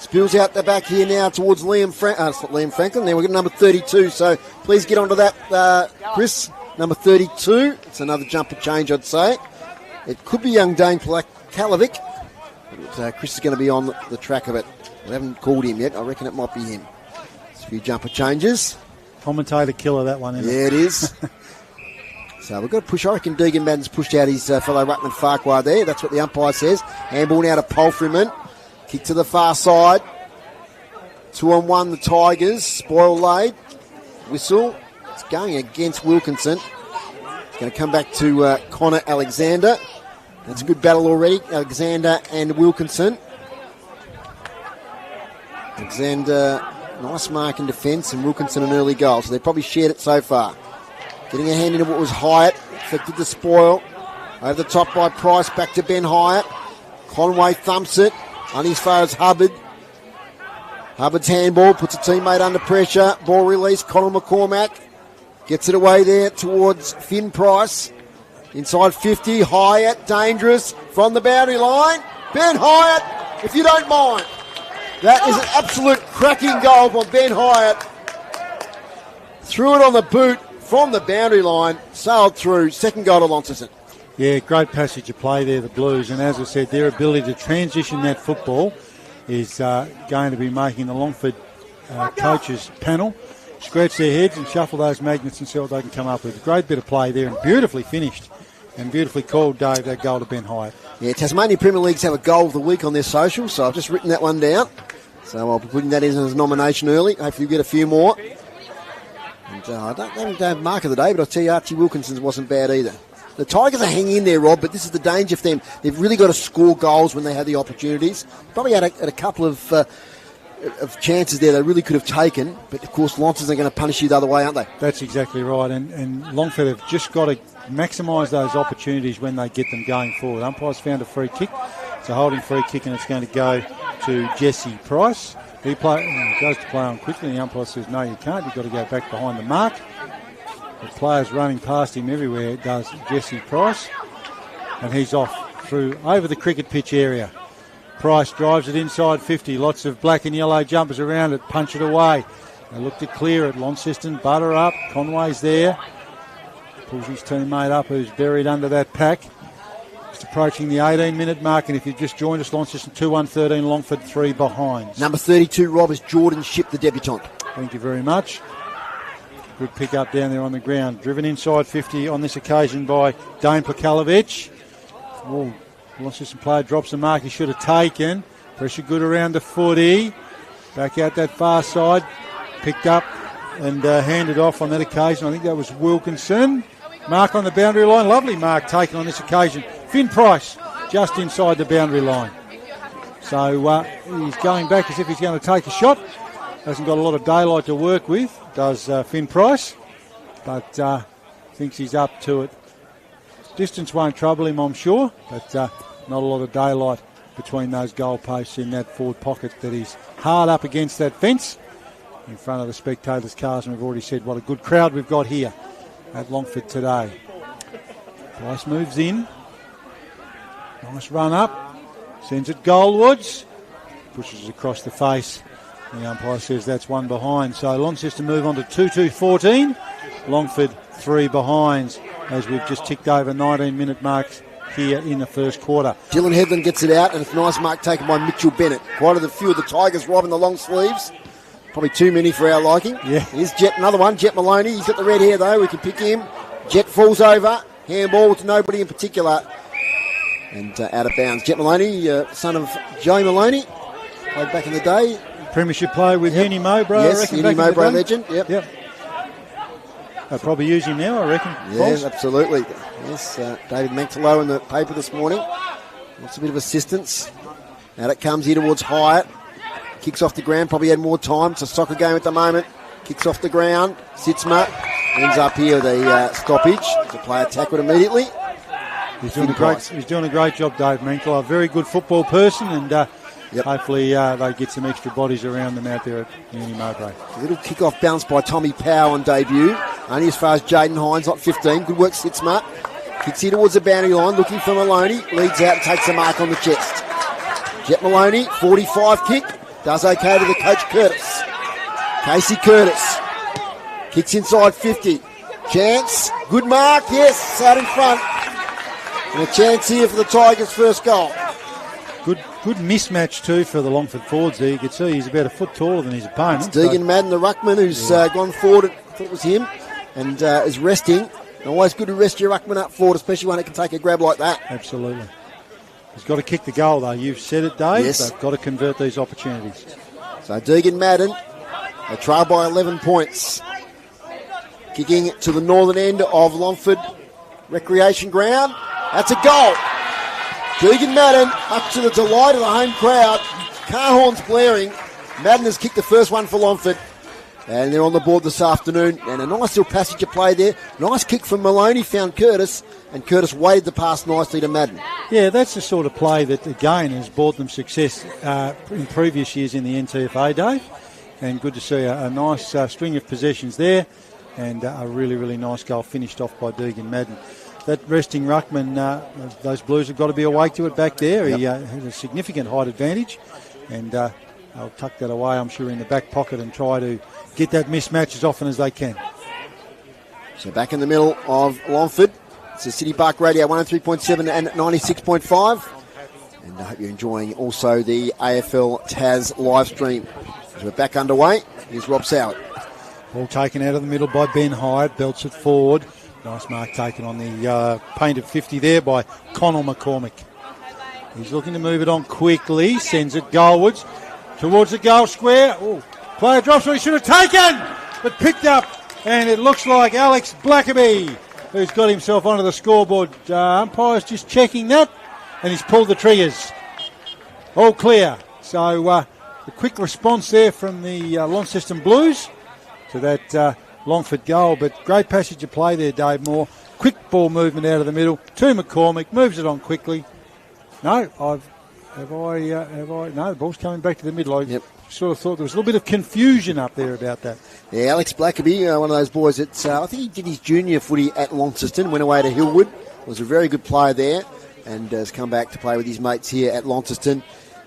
Spills out the back here now towards it's not Liam Franklin. There we've got number 32. So please get onto that, Chris. Number 32. It's another jumper change, I'd say. It could be young Dane Kalovic. But Chris is going to be on the track of it. We haven't called him yet. I reckon it might be him. A few jumper changes. Commentator killer, that one, isn't it? Yeah, it is. So we've got to push. I reckon Deegan Madden's pushed out his fellow ruckman Farquhar there. That's what the umpire says. Handball now to Palfreyman. Kick to the far side. 2-on-1 the Tigers. Spoil laid. Whistle. It's going against Wilkinson. It's going to come back to Connor Alexander. That's a good battle already. Alexander and Wilkinson. Alexander, nice mark in defence, and Wilkinson an early goal. So they've probably shared it so far. Getting a hand into what was Hyatt. Affected the spoil. Over the top by Price. Back to Ben Hyatt. Conway thumps it. Only as far as Hubbard. Hubbard's handball puts a teammate under pressure. Ball release. Conor McCormack gets it away there towards Finn Price. Inside 50. Hyatt, dangerous from the boundary line. Ben Hyatt, if you don't mind. That is an absolute cracking goal from Ben Hyatt. Threw it on the boot from the boundary line. Sailed through. Second goal to Launceston. Yeah, great passage of play there, the Blues. And as I said, their ability to transition that football is going to be making the Longford coaches panel scratch their heads and shuffle those magnets and see what they can come up with. A great bit of play there and beautifully finished and beautifully called, Dave, that goal to Ben Hyatt. Yeah, Tasmania Premier Leagues have a goal of the week on their social, so I've just written that one down. So I'll be putting that in as a nomination early. Hopefully we'll get a few more. And I don't have mark of the day, but I'll tell you, Archie Wilkinson's wasn't bad either. The Tigers are hanging in there, Rob, but this is the danger for them. They've really got to score goals when they have the opportunities. Probably had a couple of chances there they really could have taken, but of course Launceston are going to punish you the other way, aren't they? That's exactly right, and Longford have just got to maximise those opportunities when they get them going forward. Umpire's found a free kick. It's a holding free kick, and it's going to go to Jesse Price. He goes to play on quickly, and the umpire says, no, you can't. You've got to go back behind the mark. The players running past him everywhere. It does Jesse Price, and he's off through over the cricket pitch area. Price drives it inside 50. Lots of black and yellow jumpers around it. Punch it away. They look to clear it. Launceston butter up. Conway's there. Pulls his teammate up who's buried under that pack. Just approaching the 18-minute mark, and if you've just joined us, Launceston 2-1-13, Longford 3 behind. Number 32, Rob, is Jordan Ship, the debutant. Thank you very much. Good pick up down there on the ground. Driven inside 50 on this occasion by Dane Plakalovic. Launceston player drops the mark he should have taken. Pressure good around the footy. Back out that far side. Picked up and handed off on that occasion. I think that was Wilkinson. Mark on the boundary line. Lovely mark taken on this occasion. Finn Price just inside the boundary line. So he's going back as if he's going to take a shot. Hasn't got a lot of daylight to work with, does Finn Price, but thinks he's up to it. Distance won't trouble him, I'm sure, but not a lot of daylight between those goalposts in that forward pocket that is hard up against that fence in front of the spectators' cars, and we've already said what a good crowd we've got here at Longford today. Price moves in. Nice run up. Sends it goalwards. Pushes it across the face. The umpire says that's one behind. So Launceston move on to 2-2-14. Longford 3 behinds as we've just ticked over 19-minute marks here in the first quarter. Dylan Headland gets it out, and it's a nice mark taken by Mitchell Bennett. Quite a few of the Tigers robbing the long sleeves. Probably too many for our liking. Yeah. Here's Jet, another one. Jet Maloney. He's got the red hair, though. We can pick him. Jet falls over. Handball to nobody in particular. And out of bounds. Jet Maloney, son of Joey Maloney. Played back in the day. Premiership player with Uni Mowbray, I yes, reckon. Uni Mowbray legend. Yep. They'll probably use him now, I reckon. Yeah, False. absolutely. Yes, David Manchello in the paper this morning. Wants a bit of assistance. Out it comes here towards Hyatt. Kicks off the ground, probably had more time. It's a soccer game at the moment. Kicks off the ground. Sitzma ends up here with a stoppage. The player tackled immediately. He's doing a great job, Dave Manchello. A very good football person, and hopefully they get some extra bodies around them out there at Uni Mowbray. A little kick-off bounce by Tommy Powell on debut. Only as far as Jaden Hines, not 15. Good work, Sitzma. Kicks here towards the boundary line, looking for Maloney. Leads out and takes a mark on the chest. Jet Maloney, 45 kick. Does okay to the coach Curtis. Casey Curtis. Kicks inside 50. Chance. Good mark. Yes, out in front. And a chance here for the Tigers' first goal. Good mismatch too for the Longford forwards there. You could see he's about a foot taller than his opponent. It's Deegan Madden, the ruckman, who's gone forward. I thought it was him. And is resting. Always good to rest your ruckman up forward, especially one that can take a grab like that. Absolutely. He's got to kick the goal, though. You've said it, Dave. Yes. They've got to convert these opportunities. So Deegan Madden, they trail by 11 points. Kicking to the northern end of Longford Recreation Ground. That's a goal. Deegan Madden, up to the delight of the home crowd. Car horns blaring. Madden has kicked the first one for Longford. And they're on the board this afternoon. And a nice little passage of play there. Nice kick from Maloney, found Curtis. And Curtis weighted the pass nicely to Madden. Yeah, that's the sort of play that, again, has brought them success in previous years in the NTFA, Dave. And good to see a nice string of possessions there. And a really, really nice goal finished off by Deegan Madden. That resting ruckman, those Blues have got to be awake to it back there. Yep. He has a significant height advantage. And they'll tuck that away, I'm sure, in the back pocket and try to get that mismatch as often as they can. So back in the middle of Longford. It's a City Park Radio 103.7 and 96.5. And I hope you're enjoying also the AFL Taz live stream. As we're back underway, here's Rob Soward. Ball taken out of the middle by Ben Hyatt, belts it forward. Nice mark taken on the painted 50 there by Connell McCormick. He's looking to move it on quickly, sends it goalwards towards the goal square. Ooh. Player drops what he should have taken, but picked up, and it looks like Alex Blackaby, who's got himself onto the scoreboard. Umpire's just checking that, and he's pulled the triggers. All clear. So a quick response there from the Launceston Blues to that Longford goal, but great passage of play there, Dave Moore. Quick ball movement out of the middle to McCormick, moves it on quickly. No, no, the ball's coming back to the middle. I sort of thought there was a little bit of confusion up there about that. Yeah, Alex Blackaby, one of those boys that I think he did his junior footy at Launceston, went away to Hillwood, was a very good player there, and has come back to play with his mates here at Launceston.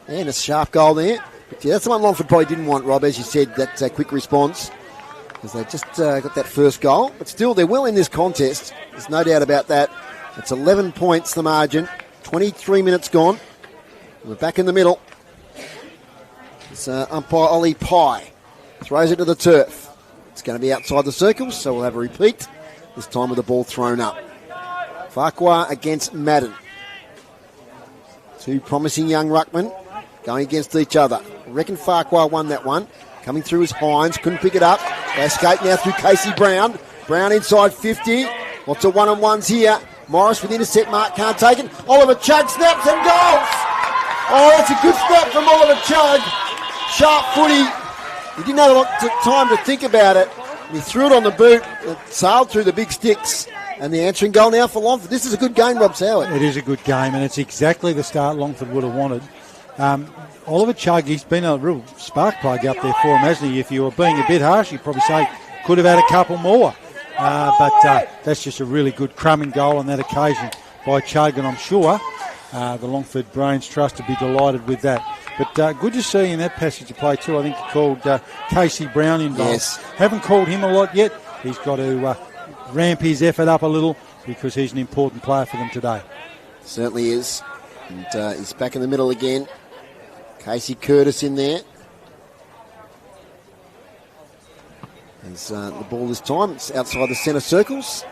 And a sharp goal there. But yeah, that's the one Longford probably didn't want, Rob, as you said, that quick response, because they just got that first goal. But still, they're well in this contest. There's no doubt about that. It's 11 points, the margin. 23 minutes gone. We're back in the middle. It's umpire Ollie Pye. Throws it to the turf. It's going to be outside the circle, so we'll have a repeat. This time with the ball thrown up. Farquhar against Madden. Two promising young ruckmen going against each other. I reckon Farquhar won that one. Coming through is Hines. Couldn't pick it up. They escape now through Casey Brown. Brown inside 50. Lots of one-on-ones here. Morris with intercept mark. Can't take it. Oliver Chug snaps and goals. Oh, that's a good stop from Oliver Chug. Sharp footy. He didn't have a lot of time to think about it. He threw it on the boot. It sailed through the big sticks. And the answering goal now for Longford. This is a good game, Rob Soward. It is a good game, and it's exactly the start Longford would have wanted. Oliver Chug, he's been a real spark plug up there for him, hasn't he? If you were being a bit harsh, you'd probably say could have had a couple more. But that's just a really good crumbing goal on that occasion by Chug, and I'm sure the Longford Brains Trust would be delighted with that. But good to see in that passage of play too. I think he called Casey Brown involved. Yes. Haven't called him a lot yet. He's got to ramp his effort up a little because he's an important player for them today. Certainly is. And he's back in the middle again. Casey Curtis in there. As the ball this time, it's outside the centre circles.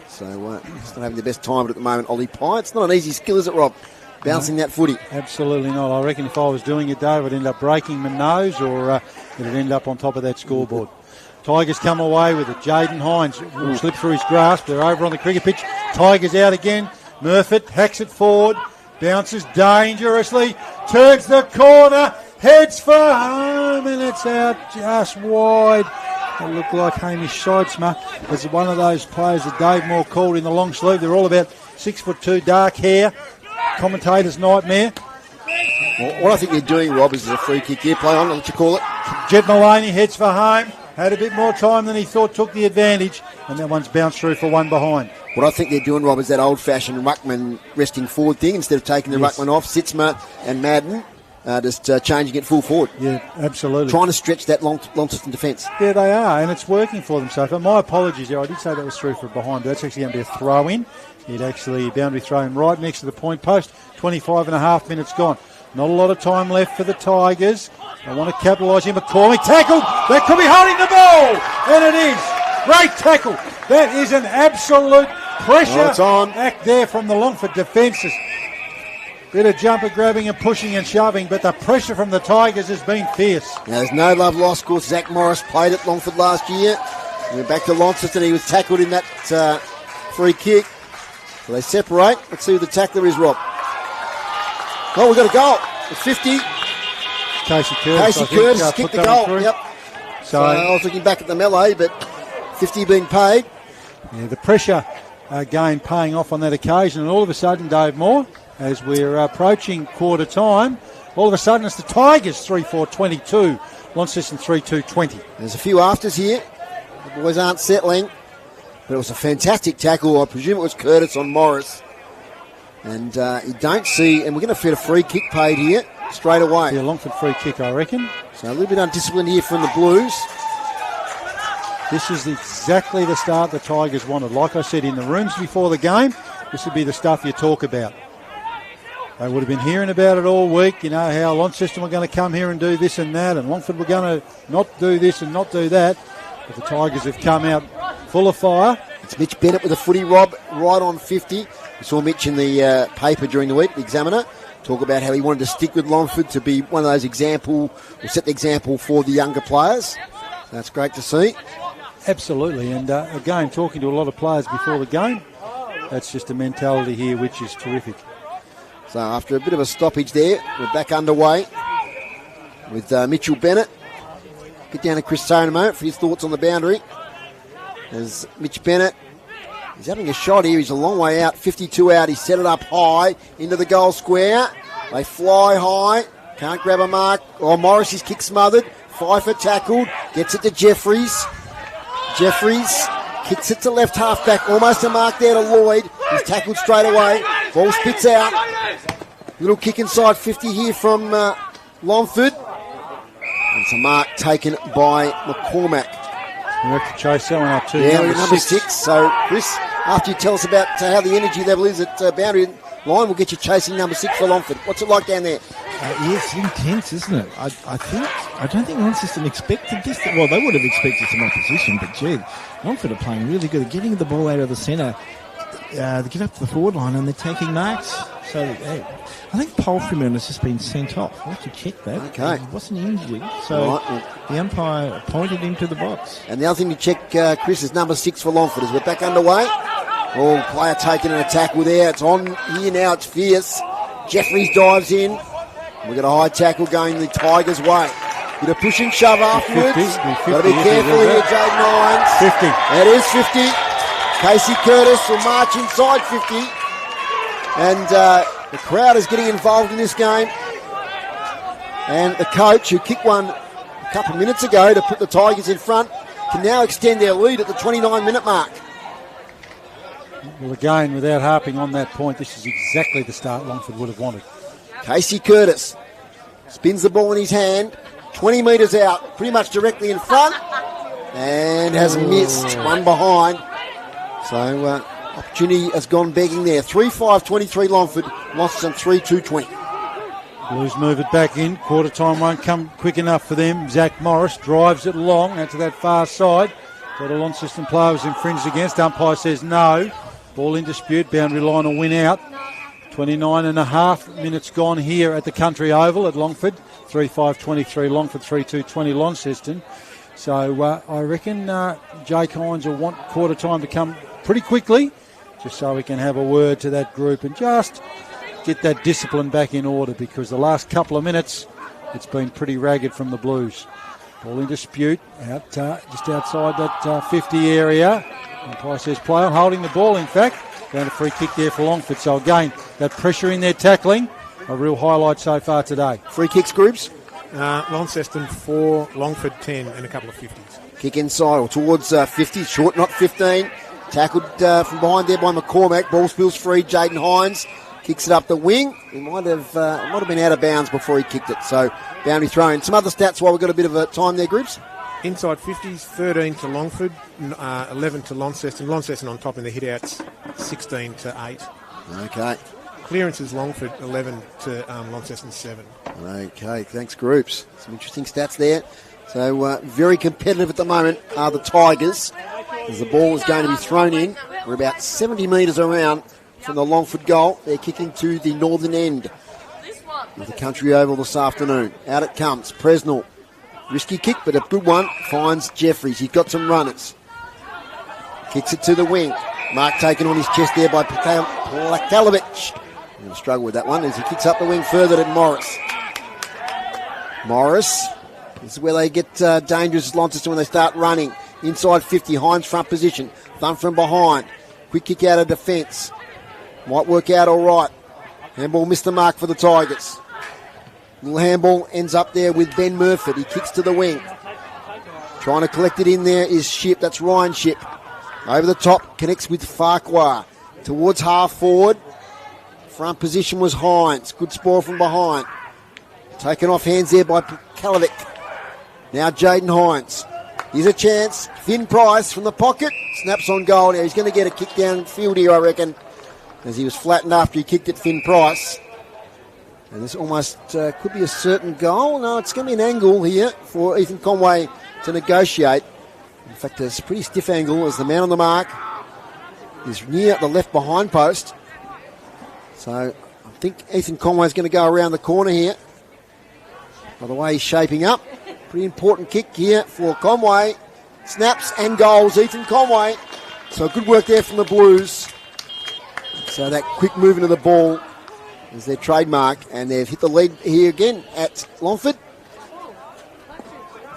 So he's not having the best time at the moment, Ollie Pye. It's not an easy skill, is it, Rob? Bouncing that footy. Absolutely not. I reckon if I was doing it, Dave, I'd end up breaking my nose or it'd end up on top of that scoreboard. Tigers come away with it. Jaden Hines will slip through his grasp. They're over on the cricket pitch. Tigers out again. Murfitt hacks it forward. Bounces dangerously. Turns the corner. Heads for home. And it's out just wide. It looked like Hamish Sidesma was one of those players that Dave Moore called in the long sleeve. They're all about 6'2", dark hair. Commentator's nightmare. Well, what I think they're doing, Rob, is a free kick here. Play on, what you call it. Jed Maloney heads for home. Had a bit more time than he thought, took the advantage, and that one's bounced through for one behind. What I think they're doing, Rob, is that old-fashioned ruckman resting forward thing. Instead of taking the ruckman off, Sitzma and Madden just changing it full forward. Yeah, absolutely. Trying to stretch that Launceston defence. Yeah, they are, and it's working for them so far. My apologies there. I did say that was through for a behind, but that's actually going to be a throw-in. It actually boundary throw in right next to the point post. 25 and a half minutes gone. Not a lot of time left for the Tigers. They want to capitalise here. McCormick tackled. That could be holding the ball. And it is. Great tackle. That is an absolute pressure act there from the Longford defences. Bit of jumper grabbing and pushing and shoving, but the pressure from the Tigers has been fierce. Now, there's no love lost. Of course, Zach Morris played at Longford last year. We're back to Launceston. He was tackled in that free kick. So they separate. Let's see who the tackler is, Rob. Oh, we've got a goal. It's 50. Casey Curtis kicked the goal. Through. Yep. So I was looking back at the melee, but 50 being paid. Yeah, the pressure game paying off on that occasion, and all of a sudden, Dave Moore, as we're approaching quarter time, all of a sudden it's the Tigers 3-4-22, Launceston 3-2-20. There's a few afters here. The boys aren't settling, but it was a fantastic tackle. I presume it was Curtis on Morris. And you don't see, and we're going to fit a free kick paid here straight away. Yeah, Longford free kick, I reckon. So a little bit undisciplined here from the Blues. This is exactly the start the Tigers wanted. Like I said, in the rooms before the game, this would be the stuff you talk about. They would have been hearing about it all week, you know, how Launceston were going to come here and do this and that, and Longford were going to not do this and not do that. But the Tigers have come out full of fire. It's Mitch Bennett with a footy, Rob, right on 50. We saw Mitch in the paper during the week, the Examiner, talk about how he wanted to stick with Longford to be one of those example, or set the example for the younger players. That's great to see. Absolutely, and again, talking to a lot of players before the game, that's just a mentality here which is terrific. So after a bit of a stoppage there, we're back underway with Mitchell Bennett. Get down to Chris Sayer in a moment for his thoughts on the boundary. There's Mitch Bennett. He's having a shot here. He's a long way out, 52 out. He set it up high into the goal square. They fly high. Can't grab a mark. Oh, Morris' kick smothered. Pfeiffer tackled. Gets it to Jeffries. Jeffries kicks it to left half back. Almost a mark there to Lloyd. He's tackled straight away. Ball spits out. Little kick inside 50 here from Longford. And it's a mark taken by McCormack. We have to chase that one up too. Yeah, number 6. So, Chris, after you tell us about how the energy level is at boundary line, we'll get you chasing number 6 for Longford. What's it like down there? Yes, intense, isn't it? I don't think Launceston expected this. Well, they would have expected some opposition, but gee, Longford are playing really good. They're getting the ball out of the centre. They get up to the forward line and they're taking marks. So I think Poultryman has just been sent off. I have to check that. Okay. He wasn't injured, so the umpire pointed him to the box. And the other thing to check, Chris, is number 6 for Longford as we're back underway. Oh, player taking an tackle there. It's on here now. It's fierce. Jeffries dives in. We've got a high tackle going the Tigers' way. Bit of push and shove afterwards. 50, Got to be careful here, Jaden Hines. 50. That is 50. Casey Curtis will march inside 50. And the crowd is getting involved in this game. And the coach, who kicked one a couple of minutes ago to put the Tigers in front, can now extend their lead at the 29-minute mark. Well, again, without harping on that point, this is exactly the start Longford would have wanted. Casey Curtis spins the ball in his hand, 20 metres out, pretty much directly in front, and has missed one behind. So opportunity has gone begging there. 3-5-23 Longford, Launceston 3-2-20. Blues move it back in. Quarter time won't come quick enough for them. Zach Morris drives it long out to that far side. Got a Launceston player was infringed against. Umpire says no. Ball in dispute. Boundary line will win out. 29 and a half minutes gone here at the Country Oval at Longford. 3-5-23 Longford, 3-2-20 Launceston. So I reckon Jake Hines will want quarter time to come pretty quickly, just so we can have a word to that group and just get that discipline back in order, because the last couple of minutes it's been pretty ragged from the Blues. Ball in dispute out just outside that 50 area. Umpire says play on, holding the ball in fact. Down a free kick there for Longford. So again, that pressure in their tackling, a real highlight so far today. Free kicks groups. Launceston 4, Longford 10, and a couple of 50s. Kick inside or towards 50, short, not 15. Tackled from behind there by McCormack. Ball spills free. Jaden Hines kicks it up the wing. He might have been out of bounds before he kicked it. So boundary throw in. Some other stats while we've got a bit of a time there, groups. Inside 50s, 13 to Longford, 11 to Launceston. Launceston on top in the hitouts, 16 to 8. Okay. Clearances Longford, 11 to Launceston, 7. Okay, thanks, groups. Some interesting stats there. So very competitive at the moment are the Tigers, as the ball is going to be thrown in. We're about 70 metres around from the Longford goal. They're kicking to the northern end of the Country Oval this afternoon. Out it comes. Presnell. Risky kick, but a good one. Finds Jeffries. He's got some runners. Kicks it to the wing. Mark taken on his chest there by Plakalovich. I'm going to struggle with that one as he kicks up the wing further to Morris. Morris. This is where they get dangerous as Launceston when they start running. Inside 50. Hines front position. Thumb from behind. Quick kick out of defence. Might work out all right. Handball missed the mark for the Tigers. Little handball ends up there with Ben Murford. He kicks to the wing. Trying to collect it in there is Ship. That's Ryan Ship. Over the top, connects with Farquhar. Towards half forward. Front position was Hines. Good spoil from behind. Taken off hands there by Kalovic. Now Jaden Hines. Here's a chance. Finn Price from the pocket. Snaps on goal. Now he's going to get a kick downfield here, I reckon, as he was flattened after he kicked at Finn Price. And this almost could be a certain goal. No, it's going to be an angle here for Ethan Conway to negotiate. In fact, it's a pretty stiff angle as the man on the mark is near the left behind post. So I think Ethan Conway's going to go around the corner here. By the way, he's shaping up. Pretty important kick here for Conway. Snaps and goals, Ethan Conway. So good work there from the Blues. So that quick movement of the ball is their trademark, and they've hit the lead here again at Longford.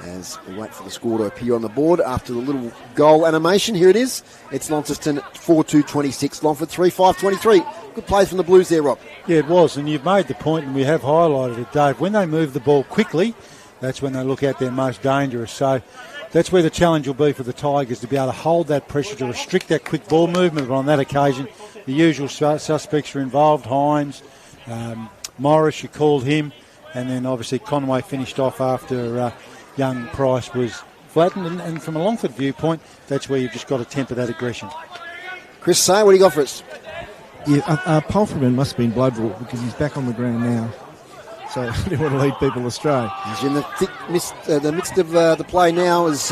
As we wait for the score to appear on the board after the little goal animation. Here it is. It's Launceston 4-2-26, Longford 3-5-23. Good play from the Blues there, Rob. Yeah, it was, and you've made the point, and we have highlighted it, Dave. When they move the ball quickly, that's when they look at their most dangerous. So that's where the challenge will be for the Tigers, to be able to hold that pressure, to restrict that quick ball movement. But on that occasion, the usual suspects are involved. Hines, Morris, you called him, and then obviously Conway finished off after young Price was flattened. And from a Longford viewpoint, that's where you've just got to temper that aggression. Chris Say, what do you got for us? Yeah, Polferman must have been blood raw because he's back on the ground now. So I didn't want to lead people astray. He's in the midst of the play now as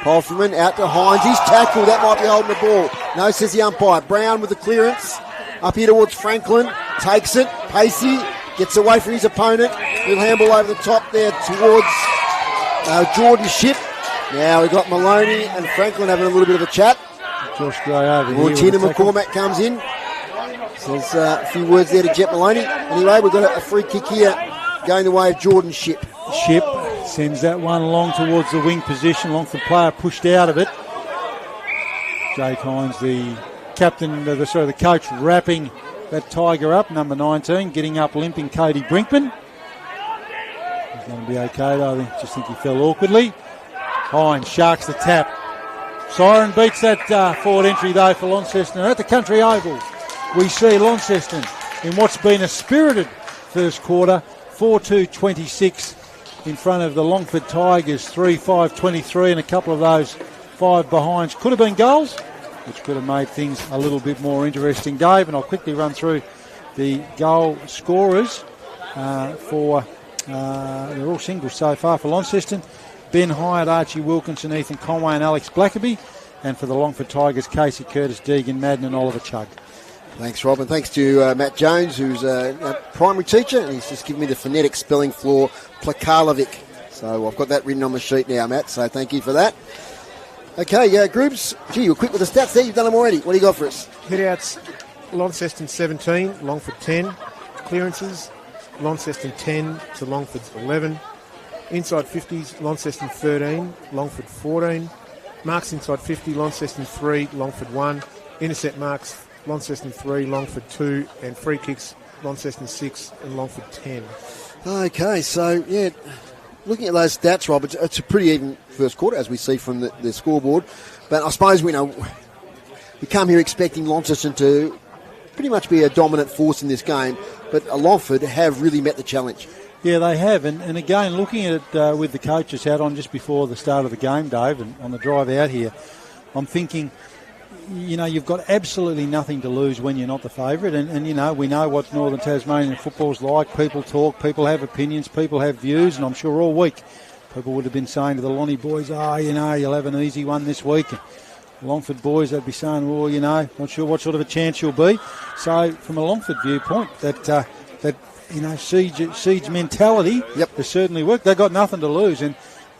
Polferman out to Hines. He's tackled. That might be holding the ball. No, says the umpire. Brown with the clearance. Up here towards Franklin. Takes it. Pacey gets away from his opponent. Little handball over the top there towards Jordan Ship. Now we've got Maloney and Franklin having a little bit of a chat. Josh Gray over here. Tina McCormack comes in. Says a few words there to Jet Maloney. Anyway, we've got a free kick here going the way of Jordan Shipp. Shipp sends that one along towards the wing position. Longford player pushed out of it. Jake Hines, the captain, the coach, wrapping that Tiger up. Number 19, getting up limping, Cody Brinkman. He's going to be okay, though. I just think he fell awkwardly. Hines sharks the tap. Siren beats that forward entry, though, for Launceston. At the Country Oval, we see Launceston in what's been a spirited first quarter, 4-2-26 in front of the Longford Tigers, 3-5-23, and a couple of those 5 behinds could have been goals, which could have made things a little bit more interesting, Dave. And I'll quickly run through the goal scorers for they're all singles so far for Launceston. Ben Hyatt, Archie Wilkinson, Ethan Conway and Alex Blackaby. And for the Longford Tigers, Casey Curtis, Deegan Madden and Oliver Chugg. Thanks, Rob, and thanks to Matt Jones, who's a primary teacher, and he's just given me the phonetic spelling for Plakalovic. So I've got that written on the sheet now, Matt, so thank you for that. Okay, groups. Gee, you were quick with the stats there. You've done them already. What do you got for us? Hit-outs, Launceston 17, Longford 10. Clearances, Launceston 10 to Longford's 11. Inside 50s, Launceston 13, Longford 14. Marks inside 50, Launceston 3, Longford 1. Intercept marks, Launceston 3, Longford 2. And free kicks, Launceston 6 and Longford 10. Okay, so, yeah, looking at those stats, Rob, it's a pretty even first quarter, as we see from the scoreboard. But I suppose we come here expecting Launceston to pretty much be a dominant force in this game. But Longford have really met the challenge. Yeah, they have. And again, looking at it with the coach's hat on just before the start of the game, Dave, and on the drive out here, I'm thinking, you've got absolutely nothing to lose when you're not the favourite. And we know what Northern Tasmanian football's like. People talk, people have opinions, people have views, and I'm sure all week people would have been saying to the Lonnie boys, you'll have an easy one this week. And Longford boys, they'd be saying, not sure what sort of a chance you'll be. So from a Longford viewpoint, that siege mentality has certainly worked. They've got nothing to lose. And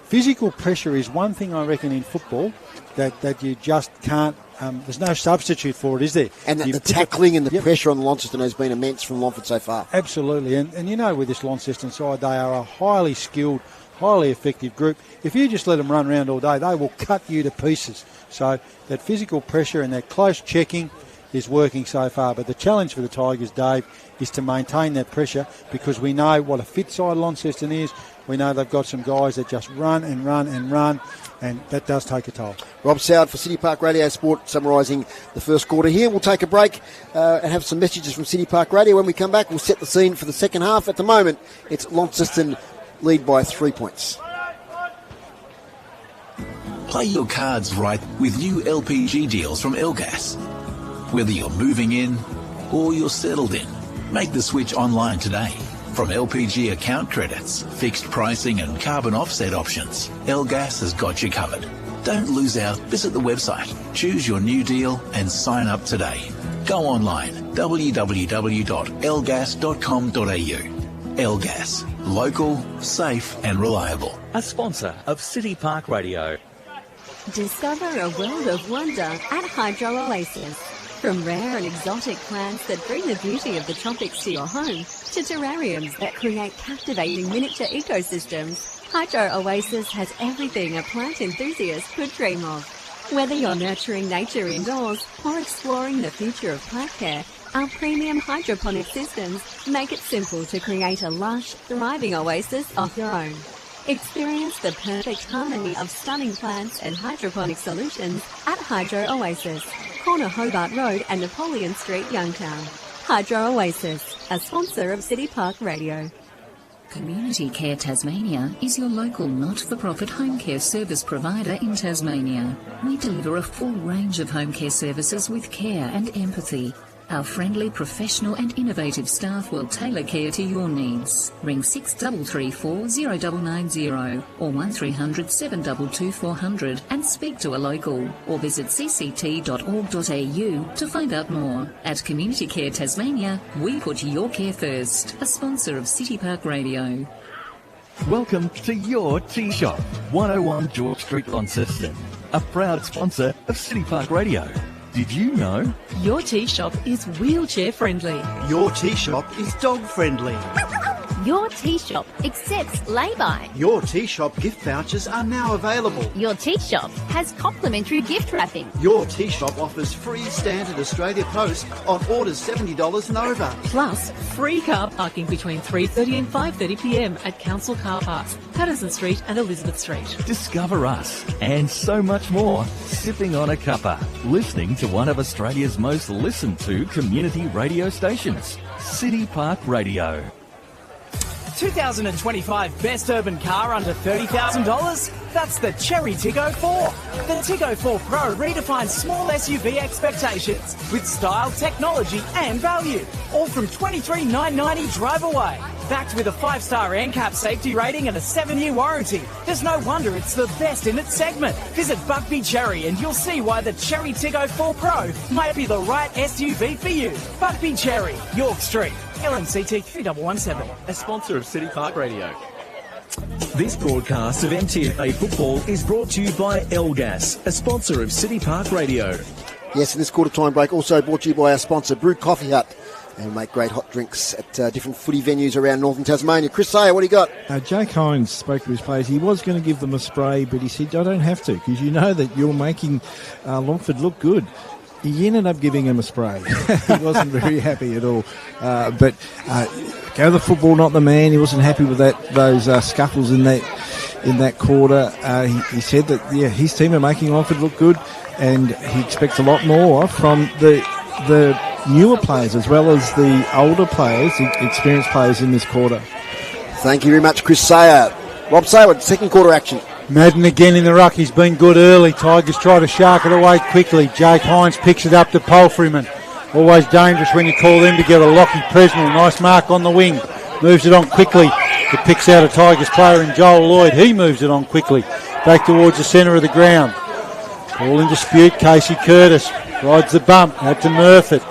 physical pressure is one thing, I reckon, in football that you just can't, there's no substitute for it, is there? And the tackling and the pressure on Launceston has been immense from Longford so far. Absolutely. And with this Launceston side, they are a highly skilled, highly effective group. If you just let them run around all day, they will cut you to pieces. So that physical pressure and that close checking is working so far. But the challenge for the Tigers, Dave, is to maintain that pressure, because we know what a fit side Launceston is. We know they've got some guys that just run and run and run, and that does take a toll. Rob Soward for City Park Radio Sport summarising the first quarter here. We'll take a break and have some messages from City Park Radio. When we come back, we'll set the scene for the second half. At the moment, it's Launceston lead by 3 points. Play your cards right with new LPG deals from Elgas. Whether you're moving in or you're settled in, make the switch online today. From LPG account credits, fixed pricing and carbon offset options, Elgas has got you covered. Don't lose out. Visit the website, choose your new deal and sign up today. Go online, www.elgas.com.au. Elgas, local, safe and reliable. A sponsor of City Park Radio. Discover a world of wonder at Hydro Oasis. From rare and exotic plants that bring the beauty of the tropics to your home, to terrariums that create captivating miniature ecosystems, Hydro Oasis has everything a plant enthusiast could dream of. Whether you're nurturing nature indoors or exploring the future of plant care, our premium hydroponic systems make it simple to create a lush, thriving oasis of your own. Experience the perfect harmony of stunning plants and hydroponic solutions at Hydro Oasis, corner Hobart Road and Napoleon Street, Youngtown. Hydro Oasis, a sponsor of City Park Radio. Community Care Tasmania is your local not-for-profit home care service provider in Tasmania. We deliver a full range of home care services with care and empathy. Our friendly, professional and innovative staff will tailor care to your needs. Ring 6334 0990 or 1300 722 400 and speak to a local, or visit cct.org.au to find out more. At Community Care Tasmania, we put your care first. A sponsor of City Park Radio. Welcome to your tea shop, 101 George Street, Launceston. A proud sponsor of City Park Radio. Did you know? Your tea shop is wheelchair friendly. Your tea shop is dog friendly. Your tea shop accepts lay-by. Your tea shop gift vouchers are now available. Your tea shop has complimentary gift wrapping. Your tea shop offers free standard Australia Post on orders $70 and over. Plus, free car parking between 3:30 and 5:30pm at Council Car Parks, Patterson Street and Elizabeth Street. Discover us and so much more. Sipping on a cuppa, listening to one of Australia's most listened to community radio stations, City Park Radio. 2025 best urban car under $30,000? That's the Cherry Tiggo 4. The Tiggo 4 Pro redefines small SUV expectations with style, technology and value. All from $23,990 drive away. Backed with a 5-star NCAP safety rating and a 7-year warranty. There's no wonder it's the best in its segment. Visit Buckby Cherry and you'll see why the Cherry Tiggo 4 Pro might be the right SUV for you. Buckby Cherry, York Street. LMCT 3117, a sponsor of City Park Radio. This broadcast of NTFA football is brought to you by Elgas, a sponsor of City Park Radio. Yes, and this quarter-time break also brought to you by our sponsor, Brew Coffee Hut. And we make great hot drinks at different footy venues around northern Tasmania. Chris Sayer, what do you got? Jake Hines spoke to his players. He was going to give them a spray, but he said, I don't have to, because you know that you're making Longford look good. He ended up giving him a spray. He wasn't very happy at all. But go the football, not the man. He wasn't happy with those scuffles in that quarter. He said that his team are making Longford look good, and he expects a lot more from the newer players as well as the older players, the experienced players in this quarter. Thank you very much, Chris Sayer. Rob Sayer, second quarter action. Madden again in the ruck. He's been good early. Tigers try to shark it away quickly. Jake Hines picks it up to Palfreyman. Always dangerous when you call them together. Lockie Presnell, nice mark on the wing. Moves it on quickly. It picks out a Tigers player in Joel Lloyd. He moves it on quickly. Back towards the centre of the ground. All in dispute. Casey Curtis rides the bump. Out to Murfitt.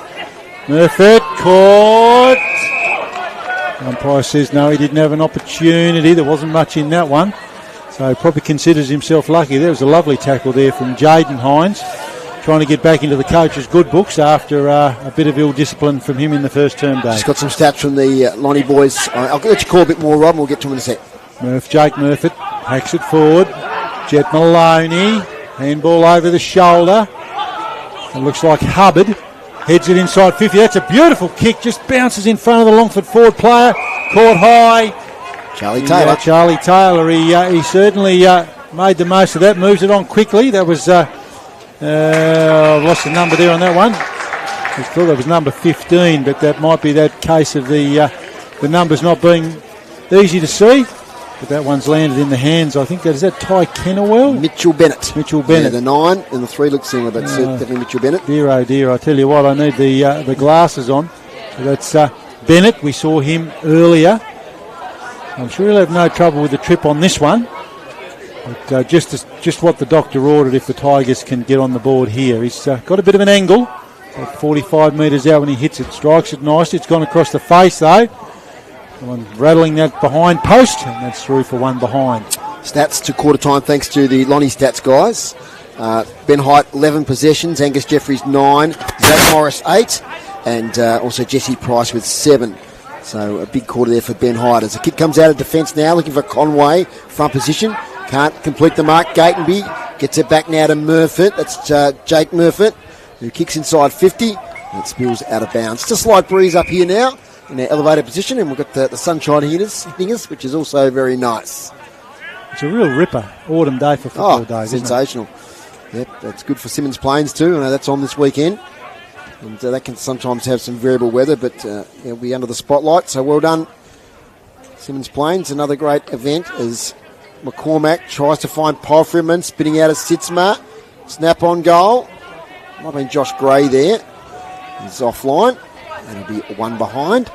Murfitt caught. Umpire says no, he didn't have an opportunity. There wasn't much in that one. So he probably considers himself lucky. There was a lovely tackle there from Jaden Hines, trying to get back into the coach's good books after a bit of ill discipline from him in the first term day. Just got some stats from the Lonnie boys. I'll let you call a bit more, Rob, and we'll get to him in a sec. Jake Murfitt hacks it forward. Jet Maloney, handball over the shoulder. It looks like Hubbard heads it inside 50. That's a beautiful kick, just bounces in front of the Longford forward player. Caught high. Charlie Taylor. Charlie Taylor, he certainly made the most of that, moves it on quickly. That was, I've lost the number there on that one. I thought that was number 15, but that might be that case of the numbers not being easy to see. But that one's landed in the hands, I think. Is that Ty Kennewell? Mitchell Bennett. Yeah, the 9 and the 3 looks similar, but definitely Mitchell Bennett. Dear, oh dear, I tell you what, I need the glasses on. So that's Bennett. We saw him earlier. I'm sure he'll have no trouble with the trip on this one. But just what the doctor ordered if the Tigers can get on the board here. He's got a bit of an angle. About 45 metres out when he hits it. Strikes it nicely. It's gone across the face though. One rattling that behind post, and that's through for one behind. Stats to quarter time thanks to the Lonnie Stats guys. Ben Height 11 possessions, Angus Jeffries 9, Zach Morris 8, and also Jesse Price with 7. So a big quarter there for Ben Hyde. As the kick comes out of defence now, looking for Conway, front position. Can't complete the mark. Gatenby gets it back now to Murfitt. That's Jake Murfitt, who kicks inside 50. And it spills out of bounds. Just a slight breeze up here now in our elevated position, and we've got the sunshine hitting us, which is also very nice. It's a real ripper autumn day for football days. Sensational. Yep, that's good for Simmons Plains too. I know that's on this weekend. And that can sometimes have some variable weather, but it'll be under the spotlight. So well done, Simmons Plains. Another great event as McCormack tries to find Palfreyman, spitting out of Sitzma. Snap on goal. Might have been Josh Gray there. He's offline. And it'll be one behind.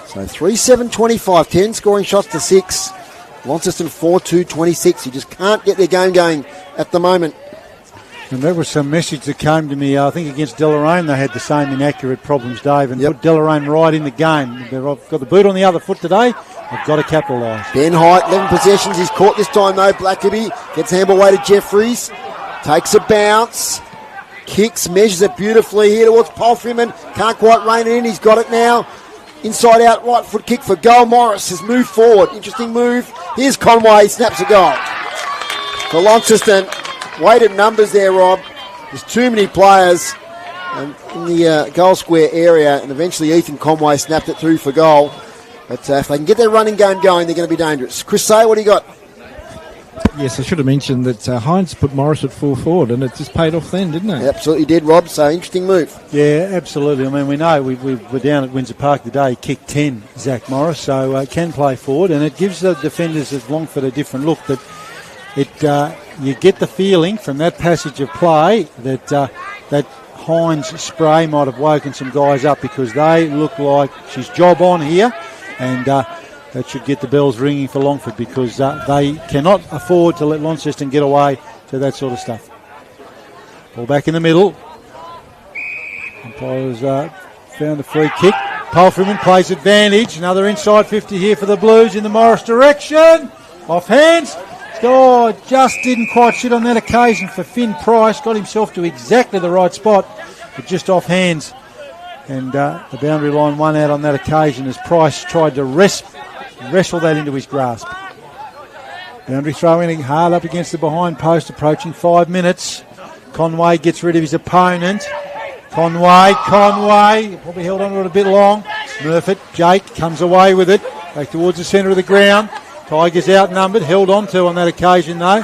So 3-7-25, 10 scoring shots to 6. Launceston 4-2-26. You just can't get their game going at the moment. And there was some message that came to me, I think against Deloraine they had the same inaccurate problems, Dave, and put Deloraine right in the game. They've got the boot on the other foot today. They've got to capitalise. Ben Height, 11 possessions. He's caught this time though. Blackaby gets handball away to Jeffries. Takes a bounce. Kicks, measures it beautifully here towards Palfreyman. Can't quite rein it in. He's got it now. Inside out, right foot kick for goal. Morris has moved forward. Interesting move. Here's Conway, snaps a goal. For Launceston, weighted numbers there, Rob. There's too many players in the goal square area, and eventually Ethan Conway snapped it through for goal. But if they can get their running game going, they're going to be dangerous. Chris Say, what do you got? Yes, I should have mentioned that Hines put Morris at full forward, and it just paid off then, didn't it? Absolutely did, Rob. So, interesting move. Yeah, absolutely. I mean, we know we were down at Windsor Park today, kicked 10, Zach Morris, so can play forward, and it gives the defenders of Longford a different look. But you get the feeling from that passage of play that that Hines spray might have woken some guys up, because they look like she's job on here, and that should get the bells ringing for Longford, because they cannot afford to let Launceston get away to that sort of stuff. Ball back in the middle. Umpires found a free kick. Palfreyman plays advantage. Another inside 50 here for the Blues in the Morris direction. Off hands. Oh, just didn't quite sit on that occasion for Finn Price. Got himself to exactly the right spot, but just off hands. And the boundary line won out on that occasion as Price tried to wrestle that into his grasp. Boundary throw in hard up against the behind post, approaching 5 minutes. Conway gets rid of his opponent. Conway, probably held on to it a bit long. Murphy, Jake comes away with it, back towards the centre of the ground. Tigers outnumbered, held on to on that occasion though.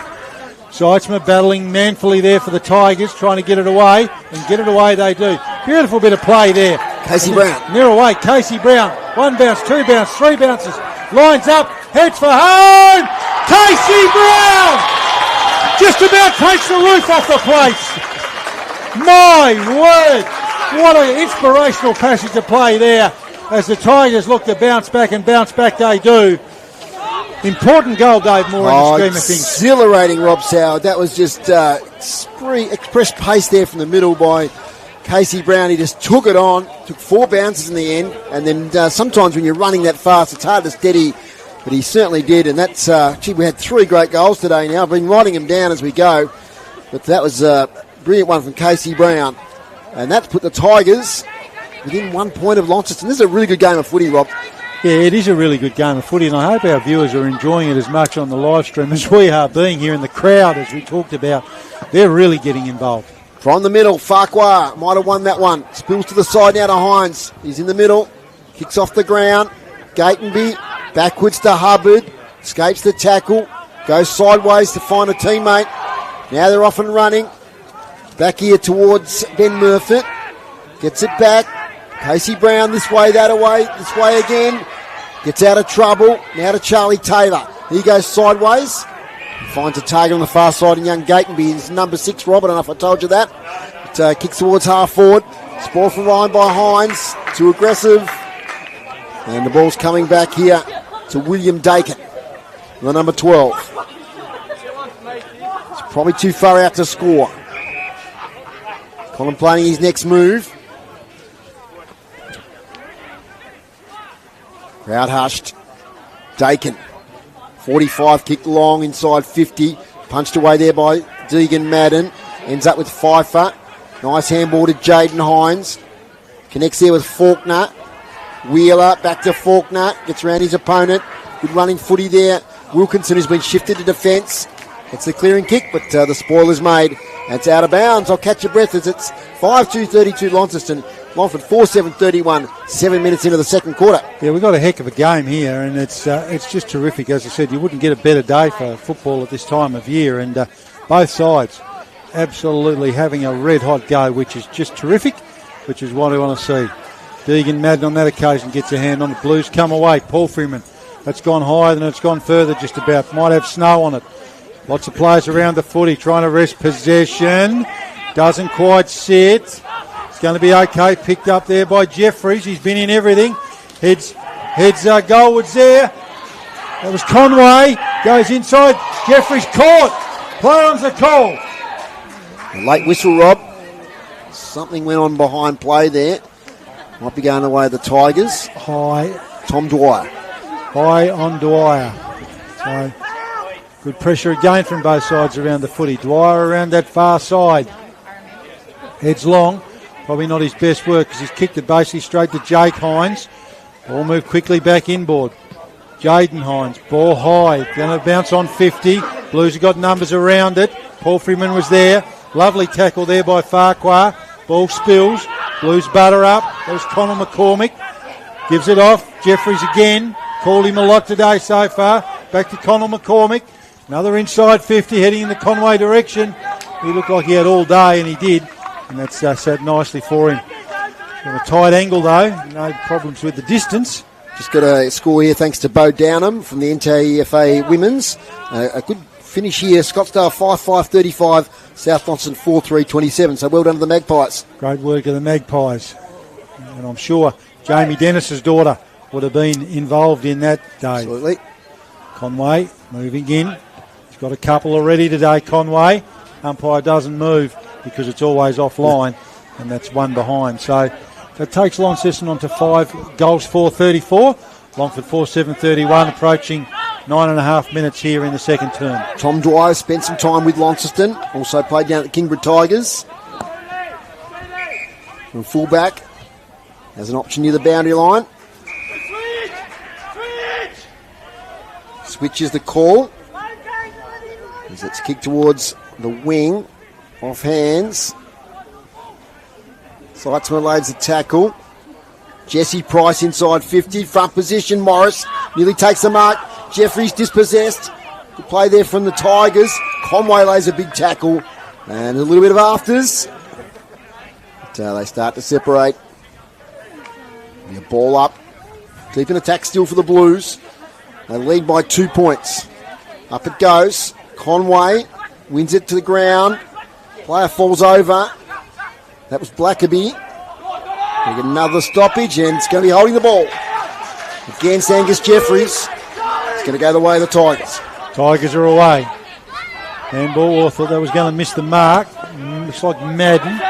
Seitzma battling manfully there for the Tigers, trying to get it away, and get it away they do. Beautiful bit of play there. Casey Brown. Near away, Casey Brown. 1 bounce, 2 bounce, 3 bounces. Lines up, heads for home. Casey Brown! Just about takes the roof off the place. My word! What an inspirational passage of play there as the Tigers look to bounce back, and bounce back they do. Important goal, Dave Moore, in the scheme of things. Exhilarating, Rob Soward. That was just express pace there from the middle by Casey Brown. He just took it on, took 4 bounces in the end, and then sometimes when you're running that fast, it's hard to steady, but he certainly did, and that's, we had 3 great goals today now. I've been writing them down as we go, but that was a brilliant one from Casey Brown, and that's put the Tigers within 1 point of Launceston. This is a really good game of footy, Rob. Yeah, it is a really good game of footy, and I hope our viewers are enjoying it as much on the live stream as we are being here in the crowd, as we talked about. They're really getting involved. From the middle, Farquhar might have won that one. Spills to the side now to Hines. He's in the middle. Kicks off the ground. Gatenby backwards to Hubbard. Escapes the tackle. Goes sideways to find a teammate. Now they're off and running. Back here towards Ben Murphy. Gets it back. Casey Brown this way, that away, this way again. Gets out of trouble. Now to Charlie Taylor. He goes sideways. Finds a target on the far side in young Gatenby. He's number 6, Rob. I don't know if I told you that. But, kicks towards half forward. Spoil from behind by Hines. Too aggressive. And the ball's coming back here to William Dakin, the number 12. It's probably too far out to score. Contemplating his next move. Crowd hushed. Dakin. 45 kicked long inside 50. Punched away there by Deegan Madden. Ends up with Pfeiffer. Nice handball to Jaden Hines. Connects there with Faulkner. Wheeler back to Faulkner. Gets around his opponent. Good running footy there. Wilkinson has been shifted to defence. It's the clearing kick, but the spoil is made. It's out of bounds. I'll catch your breath as it's 5-2-32 Launceston. Longford 4-7-31, 7 minutes into the second quarter. Yeah, we've got a heck of a game here, and it's just terrific. As I said, you wouldn't get a better day for football at this time of year, and both sides absolutely having a red-hot go, which is just terrific, which is what I want to see. Deegan Madden on that occasion gets a hand on the Blues. Come away, Paul Freeman. That's gone higher than it's gone further just about. Might have snow on it. Lots of players around the footy trying to wrest possession. Doesn't quite sit. It's going to be okay. Picked up there by Jeffries. He's been in everything. Heads goalwards there. That was Conway. Goes inside. Jeffries caught. Play on's a call. A late whistle, Rob. Something went on behind play there. Might be going the way of the Tigers. High. Tom Dwyer. High on Dwyer. So good pressure again from both sides around the footy. Dwyer around that far side. Heads long. Probably not his best work because he's kicked it basically straight to Jake Hines. All move quickly back inboard. Jaden Hines, ball high, going to bounce on 50. Blues have got numbers around it. Paul Freeman was there. Lovely tackle there by Farquhar. Ball spills. Blues butter up. There's Connell McCormick. Gives it off. Jeffries again. Called him a lot today so far. Back to Connell McCormick. Another inside 50 heading in the Conway direction. He looked like he had all day, and he did. And that's sat nicely for him. On a tight angle though. No problems with the distance. Just got a score here thanks to Bo Downham from the NTFA Women's. A good finish here. Scottsdale 5-5-35, South Launceston 4-3-27. So well done to the Magpies. Great work of the Magpies. And I'm sure Jamie Dennis's daughter would have been involved in that day. Absolutely. Conway moving in. He's got a couple already today, Conway. Umpire doesn't move because it's always offline, and that's one behind. So that takes Launceston on to 5 goals, 4-34. Longford 4-7-31, approaching 9.5 minutes here in the second term. Tom Dwyer spent some time with Launceston, also played down at the Kingborough Tigers. From fullback, has an option near the boundary line. Switch is the call. As it's kicked towards the wing, off hands. Seitzman lays the tackle. Jesse Price inside 50, front position. Morris nearly takes the mark. Jeffries dispossessed. Good play there from the Tigers. Conway lays a big tackle. And a little bit of afters. But, they start to separate. The ball up. Keeping attack still for the Blues. They lead by 2 points. Up it goes. Conway wins it to the ground. Player falls over. That was Blackaby. We get another stoppage, and it's going to be holding the ball against Angus Jeffries. It's going to go the way of the Tigers. Tigers are away. Handball, I thought that was going to miss the mark. Looks like Madden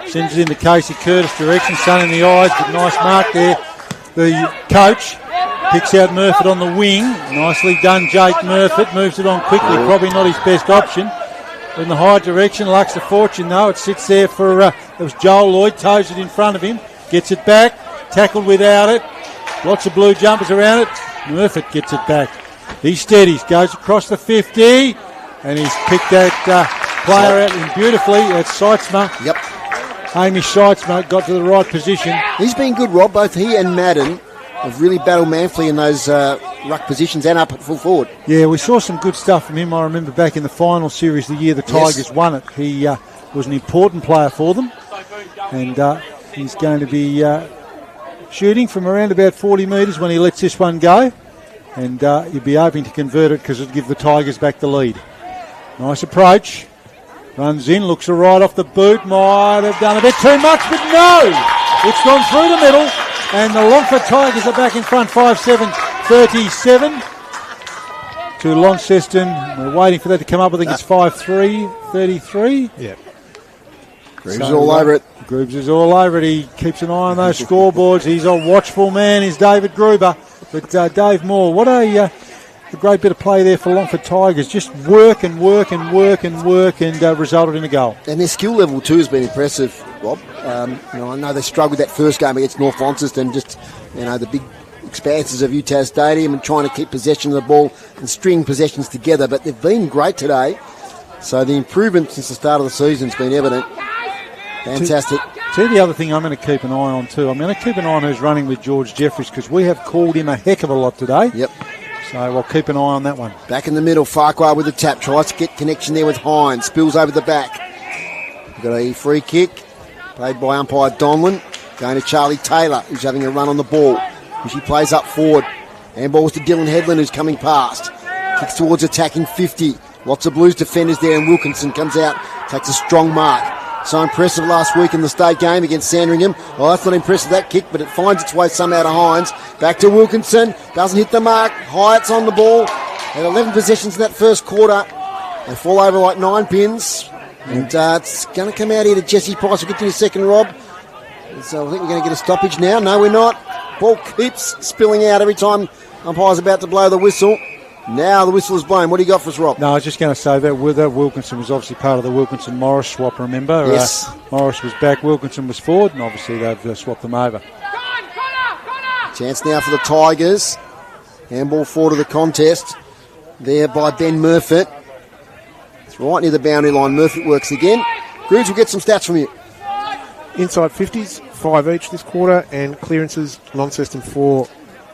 sends it into Casey Curtis direction. Sun in the eyes, but nice mark there. The coach picks out Murfitt on the wing. Nicely done, Jake Murfitt. Moves it on quickly. Probably not his best option. In the high direction, Lux a fortune though. It sits there for, it was Joel Lloyd, toes it in front of him. Gets it back, tackled without it. Lots of blue jumpers around it. Murfitt gets it back. He steadies, goes across the 50, and he's picked that player out in beautifully. That's Seitzman. Yep. Hamish Seitzman got to the right position. He's been good, Rob. Both he and Madden have really battled manfully in those ruck positions and up at full forward. Yeah, we saw some good stuff from him. I remember back in the final series the year the Tigers won it. He was an important player for them, and he's going to be shooting from around about 40 metres when he lets this one go, and he'll be hoping to convert it because it'll give the Tigers back the lead. Nice approach. Runs in, looks right off the boot. Might have done a bit too much, but no! It's gone through the middle, and the Longford Tigers are back in front, 5-7-37 to Launceston. We're waiting for that to come up. I think it's 5-3-33. Yeah. Grooves is all over it. Grooves is all over it. He keeps an eye on those scoreboards. He's a watchful man, is David Gruber. But Dave Moore, what a great bit of play there for Longford Tigers. Just work and resulted in a goal. And their skill level too has been impressive, Rob. I know they struggled that first game against North Launceston, just the big expanses of UTAS Stadium and trying to keep possession of the ball and string possessions together. But they've been great today. So the improvement since the start of the season has been evident. Fantastic. See the other thing I'm going to keep an eye on too. I'm going to keep an eye on who's running with George Jeffries because we have called him a heck of a lot today. Yep. So I'll keep an eye on that one. Back in the middle, Farquhar with the tap. Tries to get connection there with Hines. Spills over the back. We've got a free kick. Played by umpire Donlan. Going to Charlie Taylor, who's having a run on the ball. And she plays up forward. Handballs to Dylan Headland, who's coming past. Kicks towards attacking 50. Lots of Blues defenders there, and Wilkinson comes out. Takes a strong mark. So impressive last week in the state game against Sandringham. Well, that's not impressive, that kick, but it finds its way somehow to Hines. Back to Wilkinson. Doesn't hit the mark. Hyatt's on the ball. Had 11 possessions in that first quarter. They fall over like 9 pins. And it's going to come out here to Jesse Price. We'll get to your second, Rob. So I think we're going to get a stoppage now. No, we're not. Ball keeps spilling out every time umpire's about to blow the whistle. Now the whistle is blown. What do you got for us, Rob? No, I was just going to say that Wilkinson was obviously part of the Wilkinson-Morris swap, remember? Yes. Morris was back, Wilkinson was forward, and obviously they've swapped them over. Chance now for the Tigers. Handball forward of the contest. There by Ben Murfitt. It's right near the boundary line. Murfitt works again. Grooves will get some stats from you. Inside 50s, 5 each this quarter, and clearances, Launceston 4,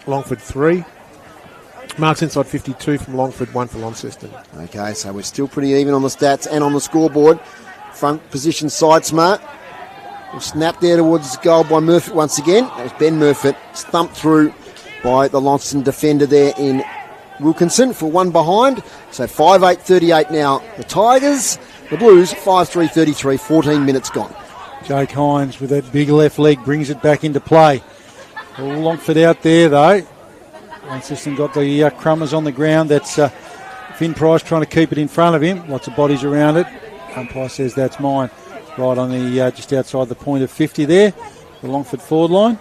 Longford 3. Marks inside 52 from Longford, 1 for Launceston. Okay, so we're still pretty even on the stats and on the scoreboard. Front position side smart. We'll snap there towards goal by Murfitt once again. That was Ben Murfitt, stumped through by the Launceston defender there in Wilkinson for one behind. So 5-8-38 now. The Tigers, the Blues, 5-3-33, 14 minutes gone. Jake Hines with that big left leg brings it back into play. Longford out there though. Launceston got the crummers on the ground. That's Finn Price trying to keep it in front of him. Lots of bodies around it. Umpire says that's mine. Right on the just outside the point of 50 there, the Longford forward line.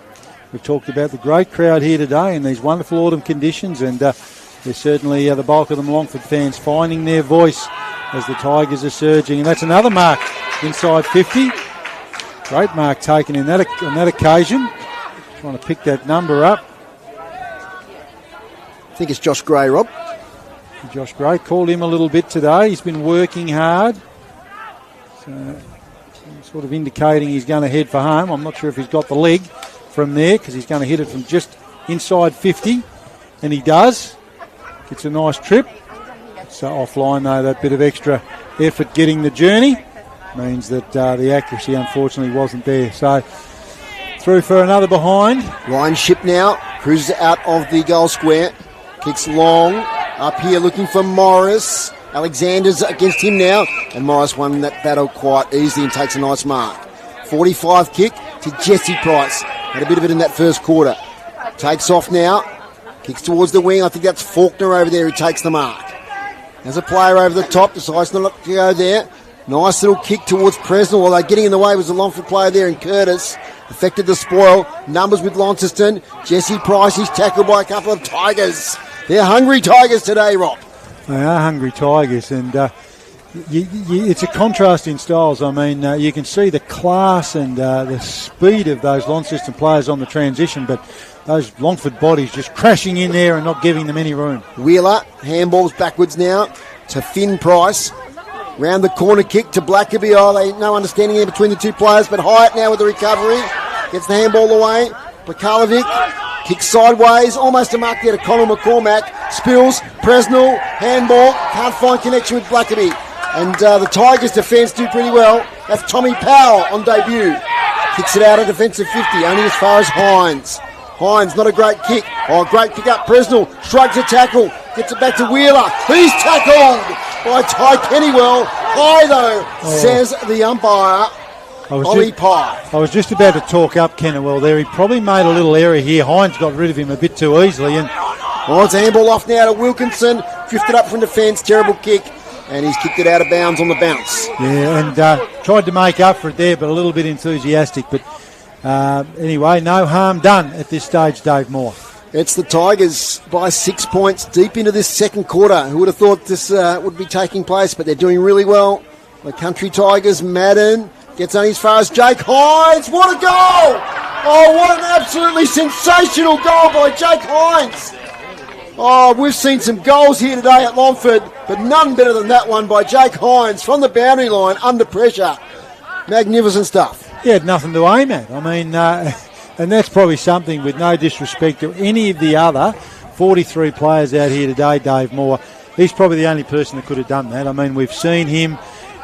We've talked about the great crowd here today in these wonderful autumn conditions, and there's certainly the bulk of them Longford fans finding their voice as the Tigers are surging. And that's another mark inside 50. Great mark taken on that occasion. Trying to pick that number up. I think it's Josh Gray, Rob. Josh Gray called him a little bit today. He's been working hard. So, sort of indicating he's going to head for home. I'm not sure if he's got the leg from there because he's going to hit it from just inside 50. And he does. Gets a nice trip. So offline though, that bit of extra effort getting the journey means that the accuracy unfortunately wasn't there. So through for another behind. Ryan Ship now cruises out of the goal square. Kicks long. Up here looking for Morris. Alexander's against him now. And Morris won that battle quite easily and takes a nice mark. 45 kick to Jesse Price. Had a bit of it in that first quarter. Takes off now. Kicks towards the wing. I think that's Faulkner over there who takes the mark. There's a player over the top. Decides not to go there. Nice little kick towards Presnell. Although getting in the way was the Longford player there in Curtis. Affected the spoil. Numbers with Launceston. Jesse Price is tackled by a couple of Tigers. They're hungry Tigers today, Rob. They are hungry Tigers, and it's a contrast in styles. I mean, you can see the class and the speed of those Launceston players on the transition, but those Longford bodies just crashing in there and not giving them any room. Wheeler, handballs backwards now to Finn Price. Round the corner kick to Blackaby. Oh, no understanding there between the two players, but Hyatt now with the recovery. Gets the handball away. Bukalovic kicks sideways. Almost a mark there to Conor McCormack. Spills. Presnell. Handball. Can't find connection with Blackaby. And the Tigers defence do pretty well. That's Tommy Powell on debut. Kicks it out of defensive 50. Only as far as Hines. Hines, not a great kick. Oh, great pick up. Presnell shrugs a tackle. Gets it back to Wheeler. He's tackled by Ty Kennywell. High though, says the umpire. Ollie Pye. I was just about to talk up Kennywell there. He probably made a little error here. Hines got rid of him a bit too easily. And it's a handball off now to Wilkinson. Drifted up from defence. Terrible kick. And he's kicked it out of bounds on the bounce. Yeah, and tried to make up for it there, but a little bit enthusiastic. But anyway, no harm done at this stage, Dave Moore. It's the Tigers by 6 points deep into this second quarter. Who would have thought this would be taking place, but they're doing really well. The Country Tigers, Madden, gets only as far as Jake Hines. What a goal! Oh, what an absolutely sensational goal by Jake Hines. Oh, we've seen some goals here today at Longford, but none better than that one by Jake Hines from the boundary line under pressure. Magnificent stuff. He had nothing to aim at. I mean, and that's probably something, with no disrespect to any of the other 43 players out here today, Dave Moore. He's probably the only person that could have done that. I mean, we've seen him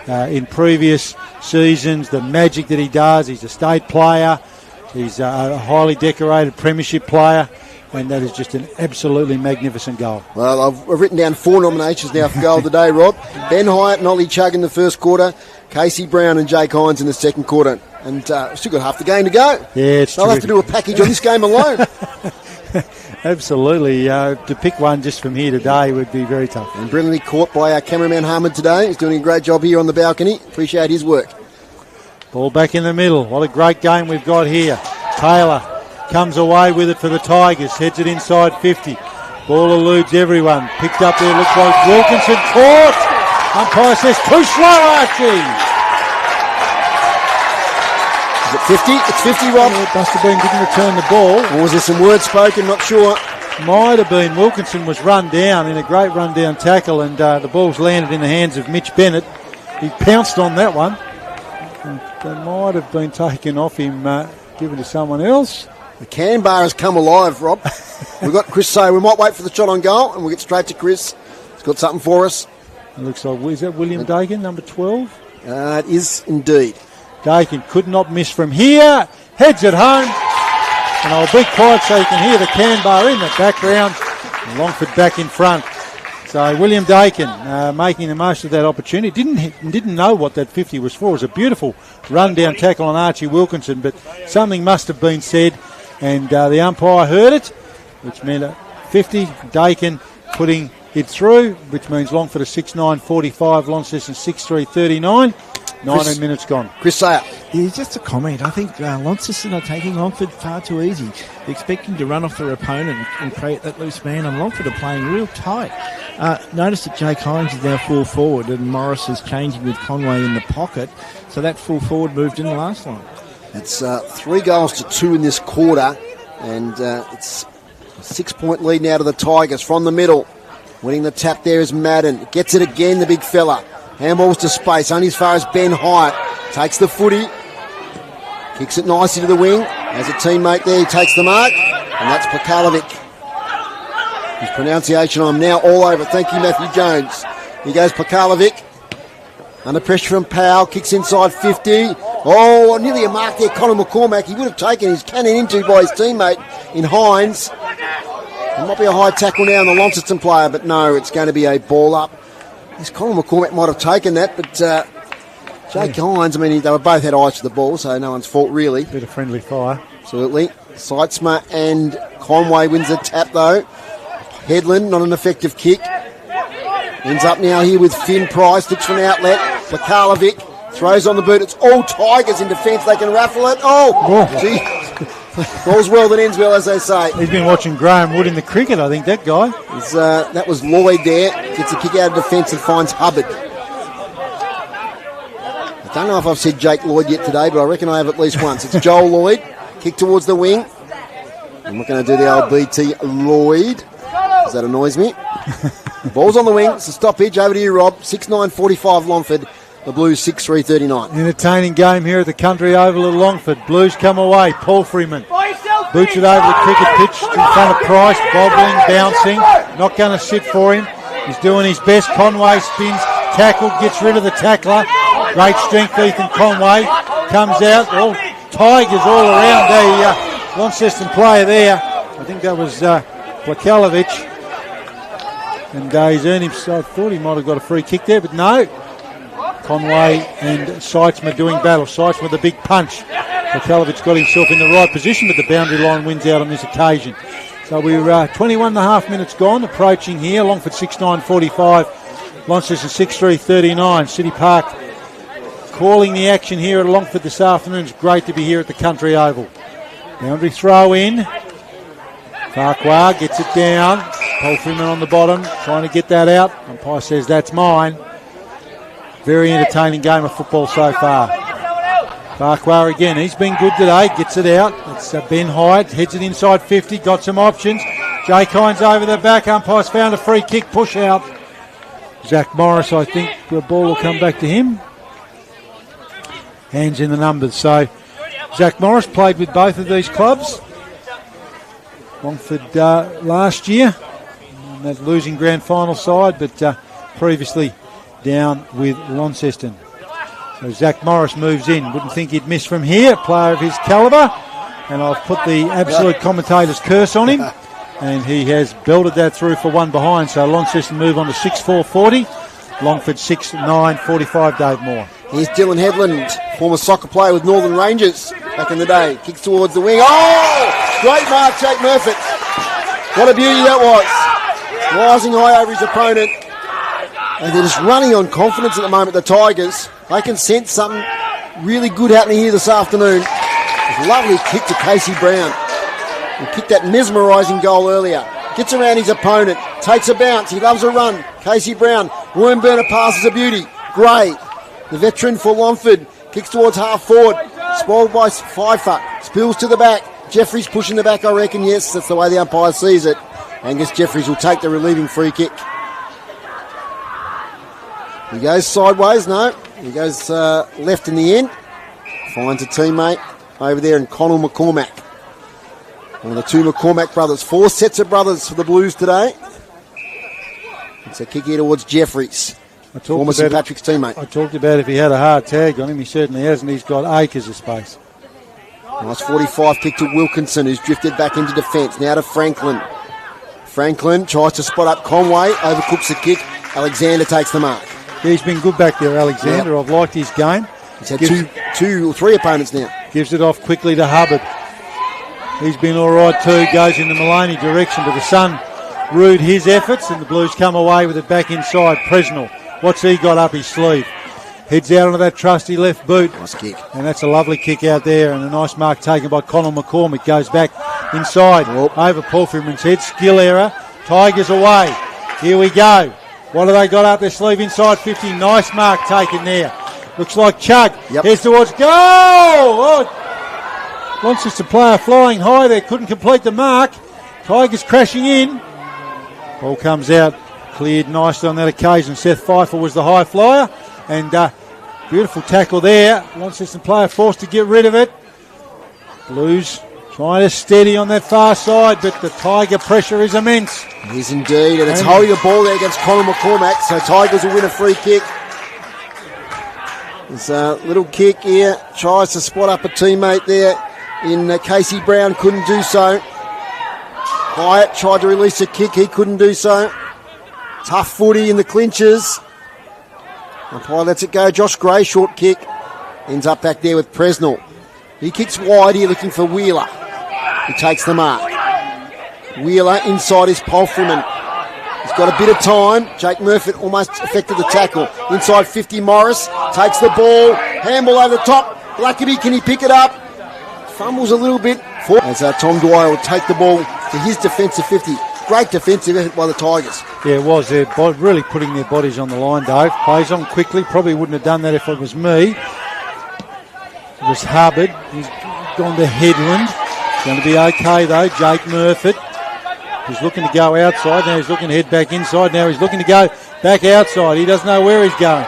in previous seasons, the magic that he does. He's a state player. He's a highly decorated premiership player. And that is just an absolutely magnificent goal. Well, I've written down 4 nominations now for goal today, Rob. Ben Hyatt and Ollie Chugg in the first quarter. Casey Brown and Jake Hines in the second quarter. And still got half the game to go. Yeah, it's They'll have to do a package on this game alone. Absolutely. To pick one just from here today would be very tough. And brilliantly caught by our cameraman Hamid today. He's doing a great job here on the balcony. Appreciate his work. Ball back in the middle. What a great game we've got here. Taylor comes away with it for the Tigers. Heads it inside 50. Ball eludes everyone. Picked up there, looks like Wilkinson. Caught. Umpire says too slow, Archie. Is it 50? It's 50, Rob. Yeah, it must have been, didn't return the ball. Or was there some words spoken? Not sure. Might have been. Wilkinson was run down in a great run-down tackle, and the ball's landed in the hands of Mitch Bennett. He pounced on that one. They might have been taken off him, given to someone else. The can bar has come alive, Rob. We've got Chris say we might wait for the shot on goal, and we'll get straight to Chris. He's got something for us. It looks like, is that William Dakin, number 12? It is indeed. Dakin could not miss from here. Heads it home. And I'll be quiet so you can hear the can bar in the background. Longford back in front. So William Dakin making the most of that opportunity. Didn't know what that 50 was for. It was a beautiful run-down tackle on Archie Wilkinson, but something must have been said, and the umpire heard it, which meant a 50. Dakin putting it through, which means Longford a 6-9-45, Launceston 6-3-39. 19 minutes gone. Chris Sayer. Yeah, just a comment. I think Launceston are taking Longford far too easy. They're expecting to run off their opponent and create that loose man, and Longford are playing real tight. Notice that Jake Hines is now full forward, and Morris is changing with Conway in the pocket, so that full forward moved in the last line. It's 3-2 in this quarter, and it's a 6-point lead now to the Tigers from the middle. Winning the tap there is Madden. Gets it again, the big fella. Handballs to space, only as far as Ben Hyatt. Takes the footy. Kicks it nicely to the wing. Has a teammate there, he takes the mark. And that's Plakalovic. His pronunciation, I'm now all over. Thank you, Matthew Jones. Here goes Plakalovic. Under pressure from Powell. Kicks inside 50. Oh, nearly a mark there, Conor McCormack. He would have taken his cannon into by his teammate in Hines. It might be a high tackle now on the Launceston player, but no, it's going to be a ball up. Yes, Colin McCormack might have taken that, but Jake Hines, I mean, they were both had eyes to the ball, so no one's fault really. Bit of friendly fire. Absolutely. Seitzma and Conway wins the tap though. Headland, not an effective kick. Ends up now here with Finn Price, looks for an outlet. Plakalovic throws on the boot. It's all Tigers in defence, they can raffle it. Oh, gee. All's well that ends well, as they say. He's been watching Graham Wood in the cricket, I think, that guy. That was Lloyd there. Gets a kick out of defence and finds Hubbard. I don't know if I've said Jake Lloyd yet today, but I reckon I have at least once. It's Joel Lloyd. Kick towards the wing. I'm not going to do the old BT Lloyd, because that annoys me. Ball's on the wing. It's a stoppage. Over to you, Rob. 6-9-45 Longford. The Blues 6-3-39. Entertaining game here at the Country Oval at Longford. Blues come away. Paul Freeman boots it over the cricket pitch in front of Price. Bobbling, bouncing. Not going to sit for him. He's doing his best. Conway spins. Tackled. Gets rid of the tackler. Great strength, Ethan Conway. Comes out. All Tigers all around the Launceston player there. I think that was Plakalovic. And he's earned himself. I thought he might have got a free kick there, but no. Conway and Seitzma doing battle. Seitzma with a big punch. Plakalovic got himself in the right position, but the boundary line wins out on this occasion. So we're 21 and a half minutes gone, approaching here. Longford 6-9-45. Launceston 6-3-39. City Park calling the action here at Longford this afternoon. It's great to be here at the Country Oval. Boundary throw in. Farquhar gets it down. Paul Freeman on the bottom, trying to get that out. Umpire says that's mine. Very entertaining game of football so far. Farquhar again, he's been good today, gets it out. It's Ben Hyatt, heads it inside 50, got some options. Jake Hines over the back, umpire's found a free kick, push out. Zach Morris, I think the ball will come back to him. Hands in the numbers. So Zach Morris played with both of these clubs. Longford last year, that losing grand final side, but previously down with Launceston. So Zach Morris moves in. Wouldn't think he'd miss from here. Player of his calibre. And I've put the absolute commentator's curse on him. And he has belted that through for one behind. So Launceston move on to 6-4-40. Longford 6-9-45, Dave Moore. Here's Dylan Headland, former soccer player with Northern Rangers back in the day. Kicks towards the wing. Oh! Great mark, Jake Murphy. What a beauty that was. Rising high over his opponent. And they're just running on confidence at the moment, the Tigers. They can sense something really good happening here this afternoon. It's a lovely kick to Casey Brown. He kicked that mesmerising goal earlier. Gets around his opponent. Takes a bounce. He loves a run. Casey Brown. Wormburner passes a beauty. Gray, the veteran for Longford, kicks towards half forward. Spoiled by Pfeiffer. Spills to the back. Jeffries pushing the back, I reckon. Yes, that's the way the umpire sees it. Angus Jeffries will take the relieving free kick. He goes sideways. No. He goes left in the end. Finds a teammate over there in Connell McCormack. One of the two McCormack brothers. 4 sets of brothers for the Blues today. It's a kick here towards Jeffries. Former St Patrick's teammate. I talked about if he had a hard tag on him. He certainly hasn't. He's got acres of space. Nice 45 kick to Wilkinson, who's drifted back into defence. Now to Franklin. Franklin tries to spot up Conway. Overcooks the kick. Alexander takes the mark. Yeah, he's been good back there, Alexander. Yep. I've liked his game. He's had two or three opponents now. Gives it off quickly to Hubbard. He's been all right too. Goes in the Maloney direction, but the Sun rued his efforts, and the Blues come away with it back inside. Presnell. What's he got up his sleeve? Heads out onto that trusty left boot. Nice kick. And that's a lovely kick out there, and a nice mark taken by Conor McCormick. Goes back inside. Over Paul Freeman's head. Skill error. Tigers away. Here we go. What have they got up their sleeve inside 50? Nice mark taken there. Looks like Chug. Yep. Heads towards goal. Oh, Launceston player flying high there. Couldn't complete the mark. Tigers crashing in. Ball comes out. Cleared nicely on that occasion. Seth Pfeiffer was the high flyer. And beautiful tackle there. Launceston player forced to get rid of it. Blues trying to steady on that far side, but the Tiger pressure is immense. It is indeed, and it's holding the ball there against Conor McCormack, so Tigers will win a free kick. There's a little kick here. Tries to spot up a teammate there in Casey Brown. Couldn't do so. Hyatt tried to release a kick. He couldn't do so. Tough footy in the clinches. Umpire lets it go. Josh Gray, short kick. Ends up back there with Presnell. He kicks wide here looking for Wheeler. He takes the mark. Wheeler inside is Paul Freeman. He's got a bit of time. Jake Murphy almost effected the tackle. Inside 50, Morris takes the ball. Handball over the top. Blackaby, can he pick it up? Fumbles a little bit. As Tom Dwyer will take the ball to his defensive 50. Great defensive effort by the Tigers. Yeah, it was. They're really putting their bodies on the line, Dave. Plays on quickly. Probably wouldn't have done that if it was me. It was Hubbard. He's gone to Headland. Going to be okay, though. Jake Murphy. He's looking to go outside. Now he's looking to head back inside. Now he's looking to go back outside. He doesn't know where he's going.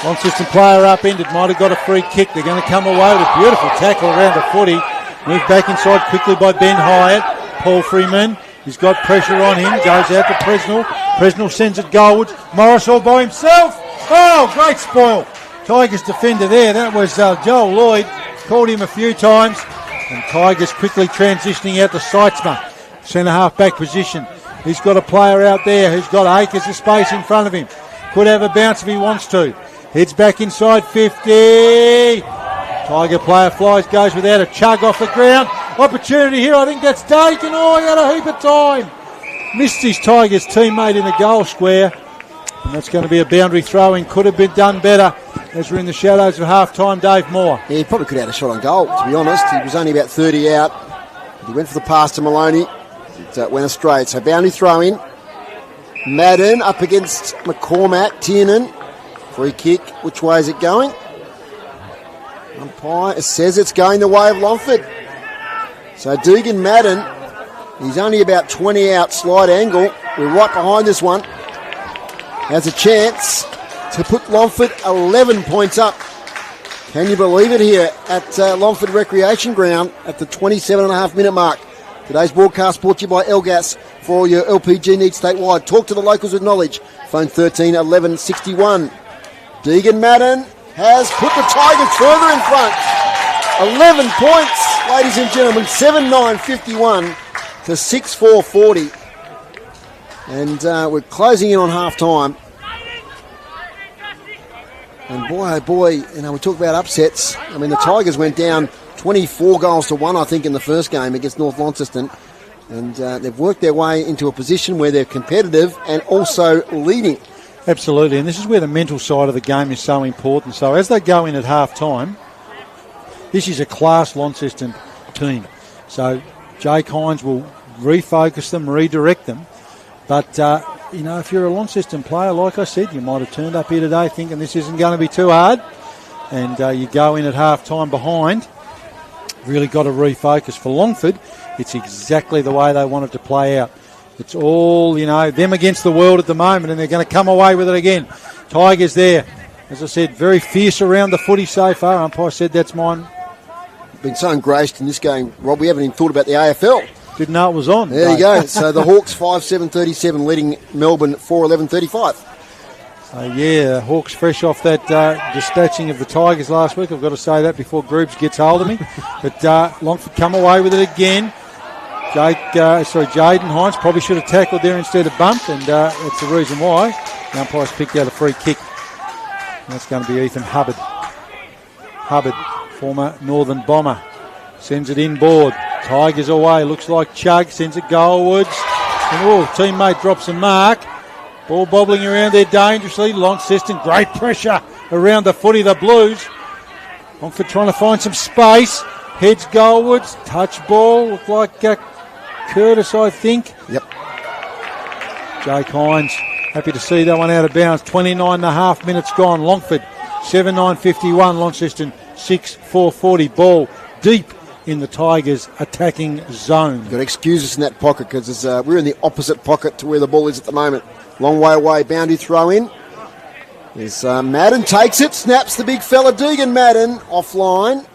Launceston player upended. Might have got a free kick. They're going to come away with a beautiful tackle around the footy. Moved back inside quickly by Ben Hyatt. Paul Freeman. He's got pressure on him. Goes out to Presnell. Presnell sends it goalwards. Morris all by himself. Oh, great spoil. Tigers defender there. That was Joel Lloyd. Called him a few times. And Tigers quickly transitioning out to Seitzma. Centre half back position. He's got a player out there who's got acres of space in front of him. Could have a bounce if he wants to. Heads back inside 50. Tiger player flies, goes without a chug off the ground. Opportunity here, I think that's Dakin. Oh, he had a heap of time. Missed his Tigers teammate in the goal square. And that's going to be a boundary throw-in. Could have been done better as we're in the shadows of half-time. Dave Moore. Yeah, he probably could have had a shot on goal, to be honest. He was only about 30 out. He went for the pass to Maloney. It went astray. So boundary throw-in. Madden up against McCormack. Tiernan. Free kick. Which way is it going? Umpire says it's going the way of Longford. So Deegan Madden, he's only about 20 out, slight angle. We're right behind this one. Has a chance to put Longford 11 points up. Can you believe it here at Longford Recreation Ground at the 27.5 minute mark? Today's broadcast brought to you by Elgas for all your LPG needs statewide. Talk to the locals with knowledge. Phone 13 11 61. Deegan Madden has put the Tigers further in front. 11 points, ladies and gentlemen. 7-9-51 to 6-4-40. And we're closing in on half-time. And boy, oh boy, you know, we talk about upsets. I mean, the Tigers went down 24 goals to 1, I think, in the first game against North Launceston. And they've worked their way into a position where they're competitive and also leading. Absolutely, and this is where the mental side of the game is so important. So as they go in at half-time, this is a class Launceston team. So Jake Hines will refocus them, redirect them. But, you know, if you're a Launceston player, like I said, you might have turned up here today thinking this isn't going to be too hard. and you go in at half-time behind, really got to refocus. For Longford, it's exactly the way they wanted to play out. It's all, them against the world at the moment, and they're going to come away with it again. Tigers there, as I said, very fierce around the footy so far. Umpire said that's mine. Been so engrossed in this game, Rob, we haven't even thought about the AFL. Didn't know it was on. There you go. So the Hawks 5-7-37 leading Melbourne 4-11-35. So Hawks fresh off that dispatching of the Tigers last week. I've got to say that before Groobs gets hold of me. But Longford come away with it again. Jaden Hines probably should have tackled there instead of bumped, and that's the reason why the umpire's picked out a free kick. And that's going to be Ethan Hubbard. Hubbard, former Northern Bomber, sends it inboard. Tigers away, looks like Chug, sends it goalwards. And teammate drops a mark. Ball bobbling around there dangerously. Launceston, great pressure around the footy, the Blues. Longford trying to find some space. Heads goalwards, touch ball, looked like Curtis, I think. Yep. Jake Hines, happy to see that one out of bounds. 29.5 minutes gone. Longford, 7-9-51. Launceston, 6-4-40. Ball deep in the Tigers' attacking zone. Got to excuse us in that pocket because we're in the opposite pocket to where the ball is at the moment. Long way away, boundary throw in. There's Madden takes it, snaps the big fella, Deegan Madden, offline.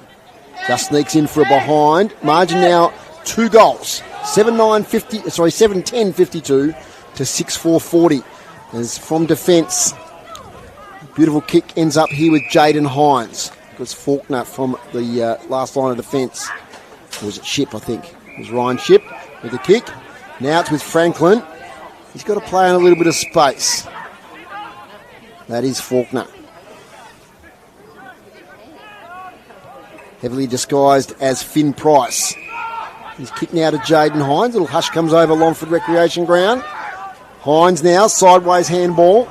Just sneaks in for a behind. Margin now 2 goals. 7-10-52 to 6-4-40. As from defence, beautiful kick ends up here with Jaden Hines. It was Faulkner from the last line of defence. Or was it Ship, I think? It was Ryan Ship with the kick. Now it's with Franklin. He's got to play in a little bit of space. That is Faulkner. Heavily disguised as Finn Price. He's kicked now to Jaden Hines. Little hush comes over Longford Recreation Ground. Hines now, sideways handball.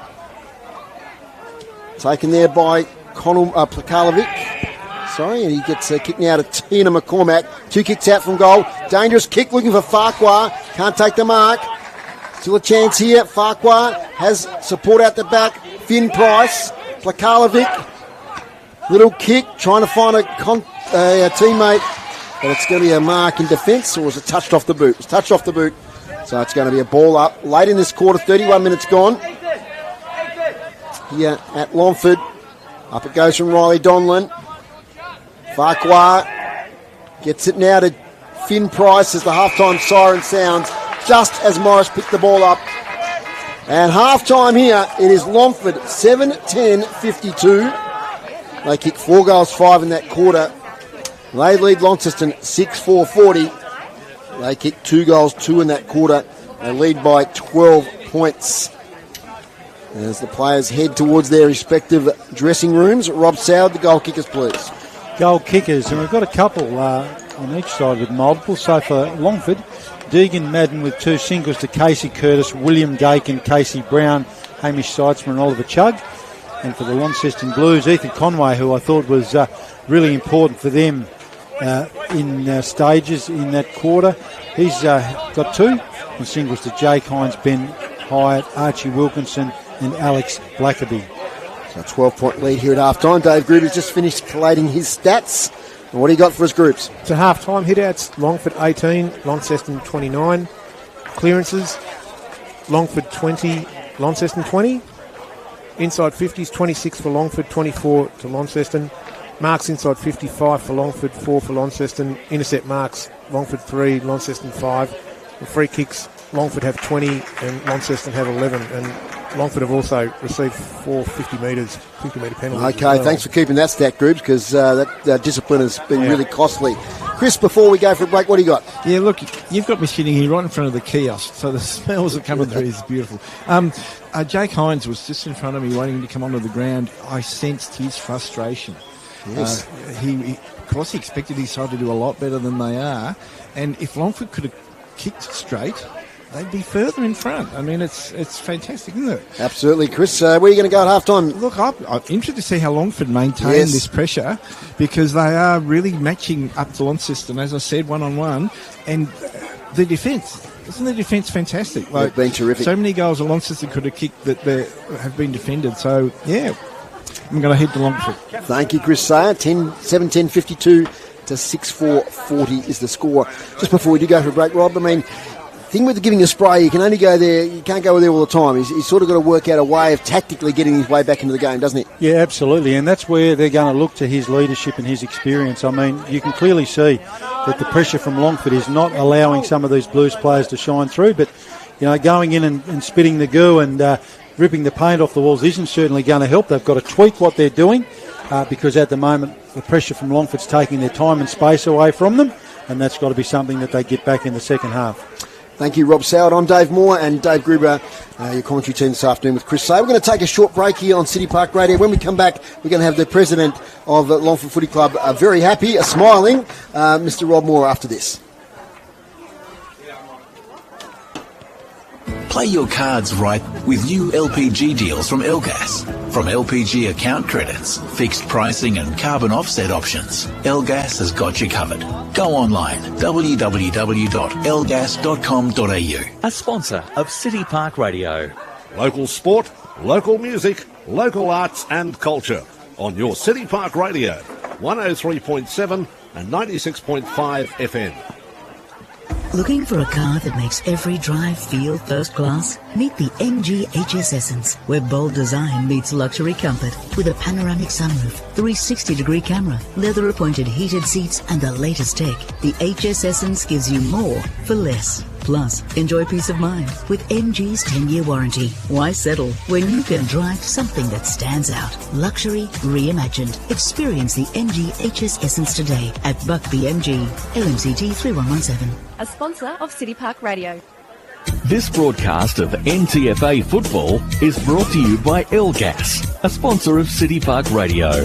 Taken there by Plakalovic. And he gets kicked now to Tina McCormack. 2 kicks out from goal. Dangerous kick looking for Farquhar. Can't take the mark. Still a chance here. Farquhar has support out the back. Finn Price. Plakalovic. Little kick. Trying to find a teammate. But it's going to be a mark in defence, or was it touched off the boot? It was touched off the boot. So it's going to be a ball up. Late in this quarter, 31 minutes gone. Here at Longford. Up it goes from Riley Donlan. Farquhar gets it now to Finn Price as the halftime siren sounds, just as Morris picked the ball up. And halftime here, it is Longford 7-10-52. They kick 4 goals, 5 in that quarter. They lead Launceston 6-4-40. They kick 2 goals, 2 in that quarter. They lead by 12 points. As the players head towards their respective dressing rooms, Rob Soward, the goal kickers, please. Goal kickers, and we've got a couple on each side with multiple. So for Longford, Deegan Madden with 2 singles to Casey Curtis, William Dakin, Casey Brown, Hamish Seitzman and Oliver Chugg. And for the Launceston Blues, Ethan Conway, who I thought was really important for them in stages in that quarter. He's got 2 and singles to Jake Hines, Ben Hyatt, Archie Wilkinson and Alex Blackaby. So a 12-point lead here at half-time. Dave Gruber's just finished collating his stats. And what do you got for his groups? To half-time hit-outs, Longford 18, Launceston 29. Clearances, Longford 20, Launceston 20. Inside 50s, 26 for Longford, 24 to Launceston. Marks inside 55 for Longford, 4 for Launceston. Intercept marks, Longford 3, Launceston 5. The free kicks, Longford have 20 and Launceston have 11. And Longford have also received 4 50-metre penalties. Okay, thanks for keeping that stat, Groups, because that discipline has been really costly. Chris, before we go for a break, what do you got? Yeah, look, you've got me sitting here right in front of the kiosk, so the smells are coming through is beautiful. Jake Hines was just in front of me waiting to come onto the ground. I sensed his frustration. Yes. Of course, he expected his side to do a lot better than they are, and if Longford could have kicked straight, they'd be further in front. I mean, it's fantastic, isn't it? Absolutely. Chris, where are you going to go at half-time? Look, I'm interested to see how Longford maintain this pressure, because they are really matching up to Launceston, as I said, one-on-one. And the defence, isn't the defence fantastic? They've been terrific. So many goals that Launceston could have kicked that have been defended. So, yeah. I'm going to head to Longford. Thank you, Chris Sayer. 7-10-52 to 6-4-40 is the score. Just before we do go for a break, Rob, I mean, thing with giving a spray, you can only go there, you can't go there all the time. He's sort of got to work out a way of tactically getting his way back into the game, doesn't he? Yeah, absolutely, and that's where they're going to look to his leadership and his experience. I mean, you can clearly see that the pressure from Longford is not allowing some of these Blues players to shine through, but, you know, going in and spitting the goo and ripping the paint off the walls isn't certainly going to help. They've got to tweak what they're doing because at the moment the pressure from Longford's taking their time and space away from them, and that's got to be something that they get back in the second half. Thank you, Rob Soward. I'm Dave Moore and Dave Gruber, your commentary team this afternoon with Chris Say. We're going to take a short break here on City Park Radio. When we come back, we're going to have the president of Longford Footy Club very happy, smiling, Mr. Rob Moore after this. Play your cards right with new LPG deals from Elgas. From LPG account credits, fixed pricing and carbon offset options, Elgas has got you covered. Go online, www.elgas.com.au. A sponsor of City Park Radio. Local sport, local music, local arts and culture. On your City Park Radio, 103.7 and 96.5 FM. Looking for a car that makes every drive feel first class? Meet the MG HS Essence, where bold design meets luxury comfort. With a panoramic sunroof, 360-degree camera, leather-appointed heated seats, and the latest tech, the HS Essence gives you more for less. Plus, enjoy peace of mind with MG's 10-year warranty. Why settle when you can drive something that stands out? Luxury reimagined. Experience the MG HS Essence today at Buckby MG, LMCT 3117. A sponsor of City Park Radio. This broadcast of NTFA football is brought to you by Elgas, a sponsor of City Park Radio.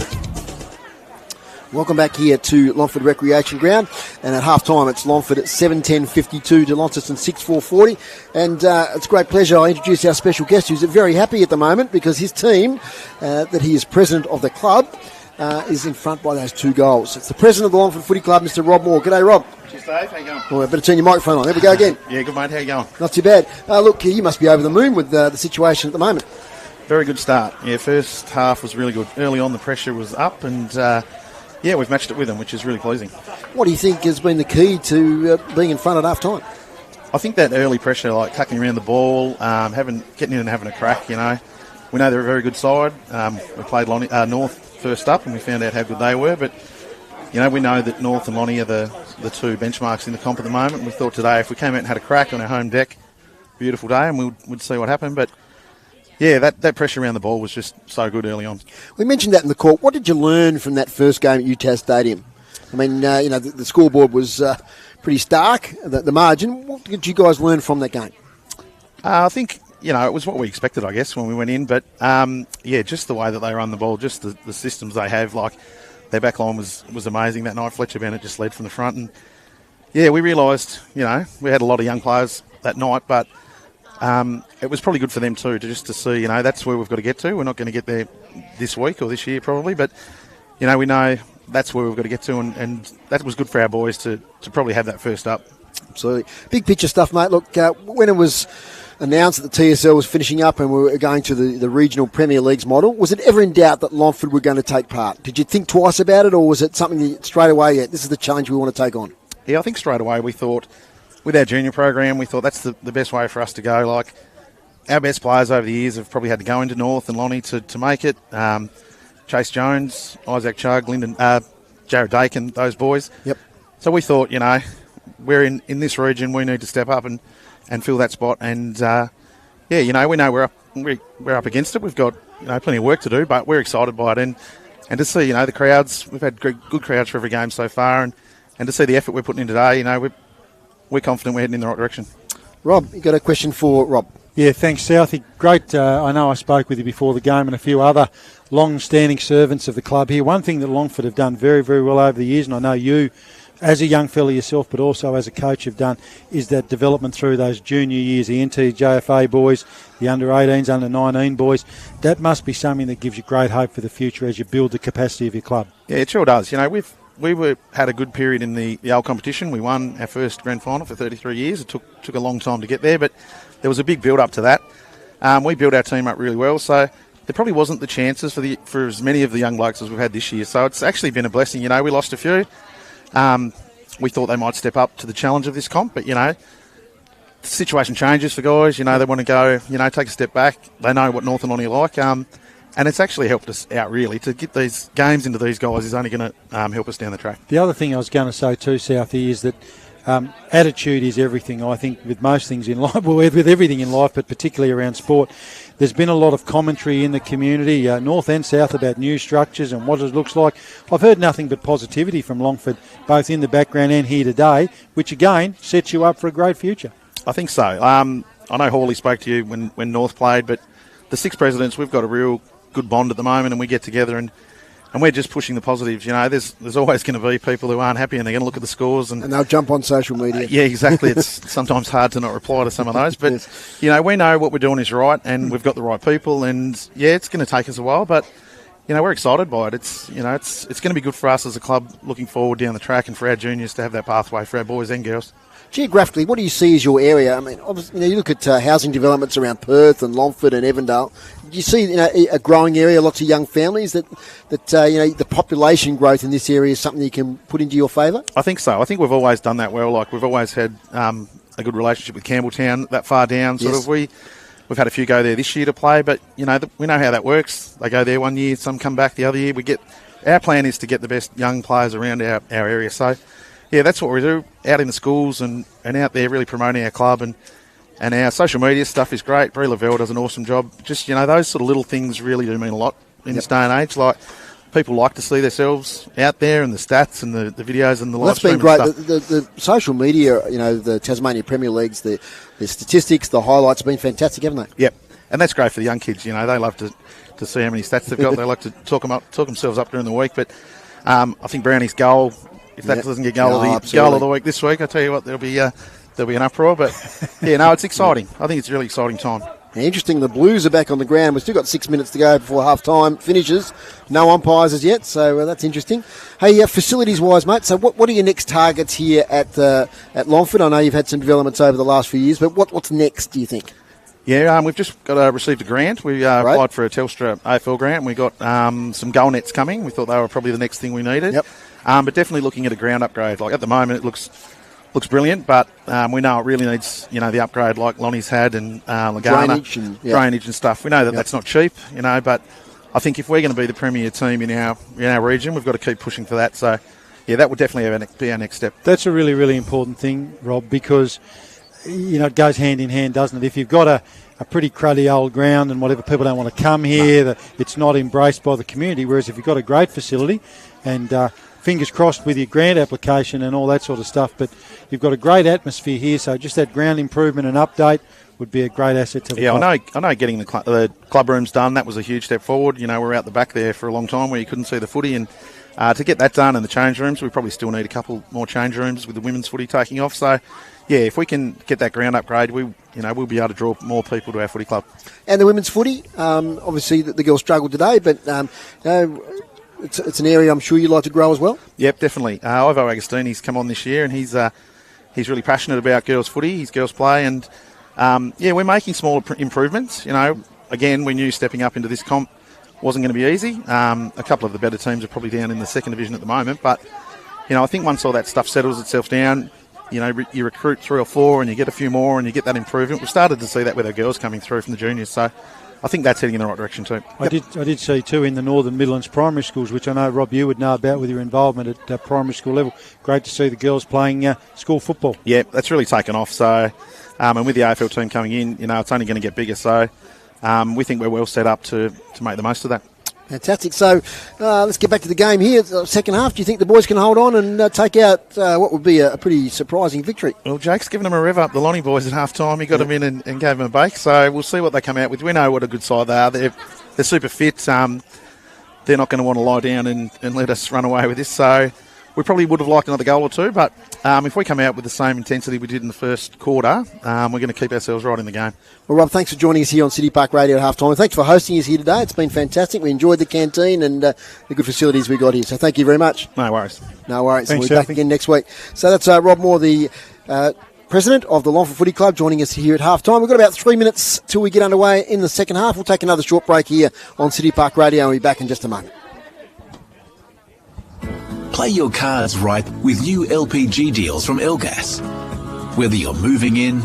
Welcome back here to Longford Recreation Ground, and at half-time it's Longford at 7-10-52 to Launceston 6-4-40, and it's a great pleasure. I introduce our special guest who's very happy at the moment because his team, that he is president of the club, is in front by those 2 goals. It's the president of the Longford Footy Club, Mr. Rob Moore. G'day, Rob. Cheers, Dave. How you going? Oh, I better turn your microphone on. There we go again. Yeah, good, mate. How you going? Not too bad. Look, you must be over the moon with the situation at the moment. Very good start. Yeah, first half was really good. Early on, the pressure was up, and yeah, we've matched it with them, which is really pleasing. What do you think has been the key to being in front at half time? I think that early pressure, like tucking around the ball, getting in and having a crack, you know. We know they're a very good side. We played North first up, and we found out how good they were, but you know, we know that North and Lonnie are the 2 benchmarks in the comp at the moment. We thought today if we came out and had a crack on our home deck, beautiful day, and we'd see what happened. But yeah, that pressure around the ball was just so good early on. We mentioned that in the court. What did you learn from that first game at UTAS Stadium? I mean, you know, the scoreboard was pretty stark, the margin. What did you guys learn from that game? I think, you know, it was what we expected, I guess, when we went in. But, yeah, just the way that they run the ball, just the systems they have. Like, their back line was amazing that night. Fletcher Bennett just led from the front. And, yeah, we realised, you know, we had a lot of young players that night, but it was probably good for them too, to see, you know, that's where we've got to get to. We're not going to get there this week or this year probably, but, you know, we know that's where we've got to get to, and that was good for our boys to probably have that first up. Absolutely. Big picture stuff, mate. Look, when it was announced that the TSL was finishing up and we were going to the regional Premier Leagues model, was it ever in doubt that Longford were going to take part? Did you think twice about it, or was it something that straight away, yeah, this is the challenge we want to take on? Yeah, I think straight away we thought, with our junior program, we thought that's the best way for us to go. Like, our best players over the years have probably had to go into North and Lonnie to make it. Chase Jones, Isaac Chug, Lyndon, Jared Dakin, those boys. Yep. So we thought, you know, we're in this region, we need to step up and fill that spot. And, yeah, you know, we know we're up against it. We've got, you know, plenty of work to do, but we're excited by it. And to see, you know, the crowds, we've had good crowds for every game so far. And to see the effort we're putting in today, you know, we're confident we're heading in the right direction. Rob, you got a question for Rob? Yeah, thanks, Southie. Great. I know I spoke with you before the game and a few other long-standing servants of the club here. One thing that Longford have done very, very well over the years, and I know you, as a young fella yourself, but also as a coach, have done, is that development through those junior years, the NTJFA boys, the under-18s, under-19 boys. That must be something that gives you great hope for the future as you build the capacity of your club. Yeah, it sure does. You know, we had a good period in the old competition. We won our first grand final for 33 years. It took a long time to get there, but there was a big build-up to that. We built our team up really well, so there probably wasn't the chances for as many of the young blokes as we've had this year. So it's actually been a blessing. We lost a few. We thought they might step up to the challenge of this comp, but, the situation changes for guys. They want to go, take a step back. They know what North and Lonnie are like. And it's actually helped us out, really. To get these games into these guys is only going to help us down the track. The other thing I was going to say too, Southie, is that attitude is everything. I think with most things in life, well, with everything in life, but particularly around sport, there's been a lot of commentary in the community, north and south, about new structures and what it looks like. I've heard nothing but positivity from Longford, both in the background and here today, which again sets you up for a great future. I think so. I know Hawley spoke to you when North played, but the 6 presidents, we've got a real good bond at the moment, and we get together and we're just pushing the positives. There's always going to be people who aren't happy, and they're going to look at the scores and they'll jump on social media. Yeah, exactly. It's sometimes hard to not reply to some of those, but yes. We know what we're doing is right, and we've got the right people, and it's going to take us a while, but we're excited by it. It's it's going to be good for us as a club looking forward down the track, and for our juniors to have that pathway for our boys and girls. Geographically, what do you see as your area? I mean, obviously, you look at housing developments around Perth and Longford and Avondale. Do you see a growing area, lots of young families that the population growth in this area is something you can put into your favour? I think so. I think we've always done that well. Like, we've always had a good relationship with Campbelltown that far down. We've had a few go there this year to play, but we know how that works. They go there one year, some come back the other year. Our plan is to get the best young players around our area. So. Yeah, that's what we do, out in the schools and out there really promoting our club. And our social media stuff is great. Brie Lavelle does an awesome job. Just, those sort of little things really do mean a lot in this day and age. Like, people like to see themselves out there and the stats and the videos and the live stream. That's been great. The social media, the Tasmania Premier Leagues, the statistics, the highlights have been fantastic, haven't they? Yep. And that's great for the young kids. They love to see how many stats they've got. They like to talk themselves up during the week. But I think Brownie's goal... If that doesn't get goal of the week this week, I tell you what, there'll be an uproar. But it's exciting. I think it's a really exciting time. Interesting. The Blues are back on the ground. We've still got 6 minutes to go before half time finishes. No umpires as yet, so that's interesting. Hey, facilities wise, mate. So what are your next targets here at Longford? I know you've had some developments over the last few years, but what's next? Do you think? Yeah, we've just received a grant. We applied for a Telstra AFL grant, and we got some goal nets coming. We thought they were probably the next thing we needed. Yep. But definitely looking at a ground upgrade. Like, at the moment, it looks brilliant, but we know it really needs the upgrade like Lonnie's had and Lagana, drainage and stuff. We know that's not cheap, but I think if we're going to be the premier team in our region, we've got to keep pushing for that. So that would definitely be our next step. That's a really, really important thing, Rob, because it goes hand in hand, doesn't it? If you've got a pretty cruddy old ground and whatever, people don't want to come here, it's not embraced by the community. Whereas if you've got a great facility and fingers crossed with your grant application and all that sort of stuff, but you've got a great atmosphere here, so just that ground improvement and update would be a great asset to the club. I know getting the club rooms done, that was a huge step forward. We're out the back there for a long time where you couldn't see the footy, and to get that done and the change rooms, we probably still need a couple more change rooms with the women's footy taking off. So if we can get that ground upgrade, we'll be able to draw more people to our footy club. And the women's footy, obviously the girls struggled today, but it's an area I'm sure you'd like to grow as well. Yep, definitely. Ivo Agostini's come on this year, and he's really passionate about girls' footy, his girls' play, and we're making small improvements. Again, we knew stepping up into this comp wasn't going to be easy. A couple of the better teams are probably down in the second division at the moment, but I think once all that stuff settles itself down, you recruit 3 or 4 and you get a few more and you get that improvement. We've started to see that with our girls coming through from the juniors, so I think that's heading in the right direction too. I did see too in the Northern Midlands primary schools, which I know, Rob, you would know about with your involvement at primary school level. Great to see the girls playing school football. Yeah, that's really taken off. So, and with the AFL team coming in, it's only going to get bigger. So, we think we're well set up to make the most of that. Fantastic. So let's get back to the game here. Second half, do you think the boys can hold on and take out what would be a pretty surprising victory? Well, Jake's given them a rev up, the Lonnie boys, at half time. He got them in and gave them a bake. So we'll see what they come out with. We know what a good side they are. They're super fit. They're not going to want to lie down and let us run away with this. So we probably would have liked another goal or two. But if we come out with the same intensity we did in the first quarter, we're going to keep ourselves right in the game. Well, Rob, thanks for joining us here on City Park Radio at half-time. Thanks for hosting us here today. It's been fantastic. We enjoyed the canteen and the good facilities we got here. So thank you very much. No worries. No worries. Thanks, we'll be back again next week. So that's Rob Moore, the president of the Longford Footy Club, joining us here at halftime. We've got about 3 minutes till we get underway in the second half. We'll take another short break here on City Park Radio and we'll be back in just a moment. Play your cards right with new LPG deals from Elgas. Whether you're moving in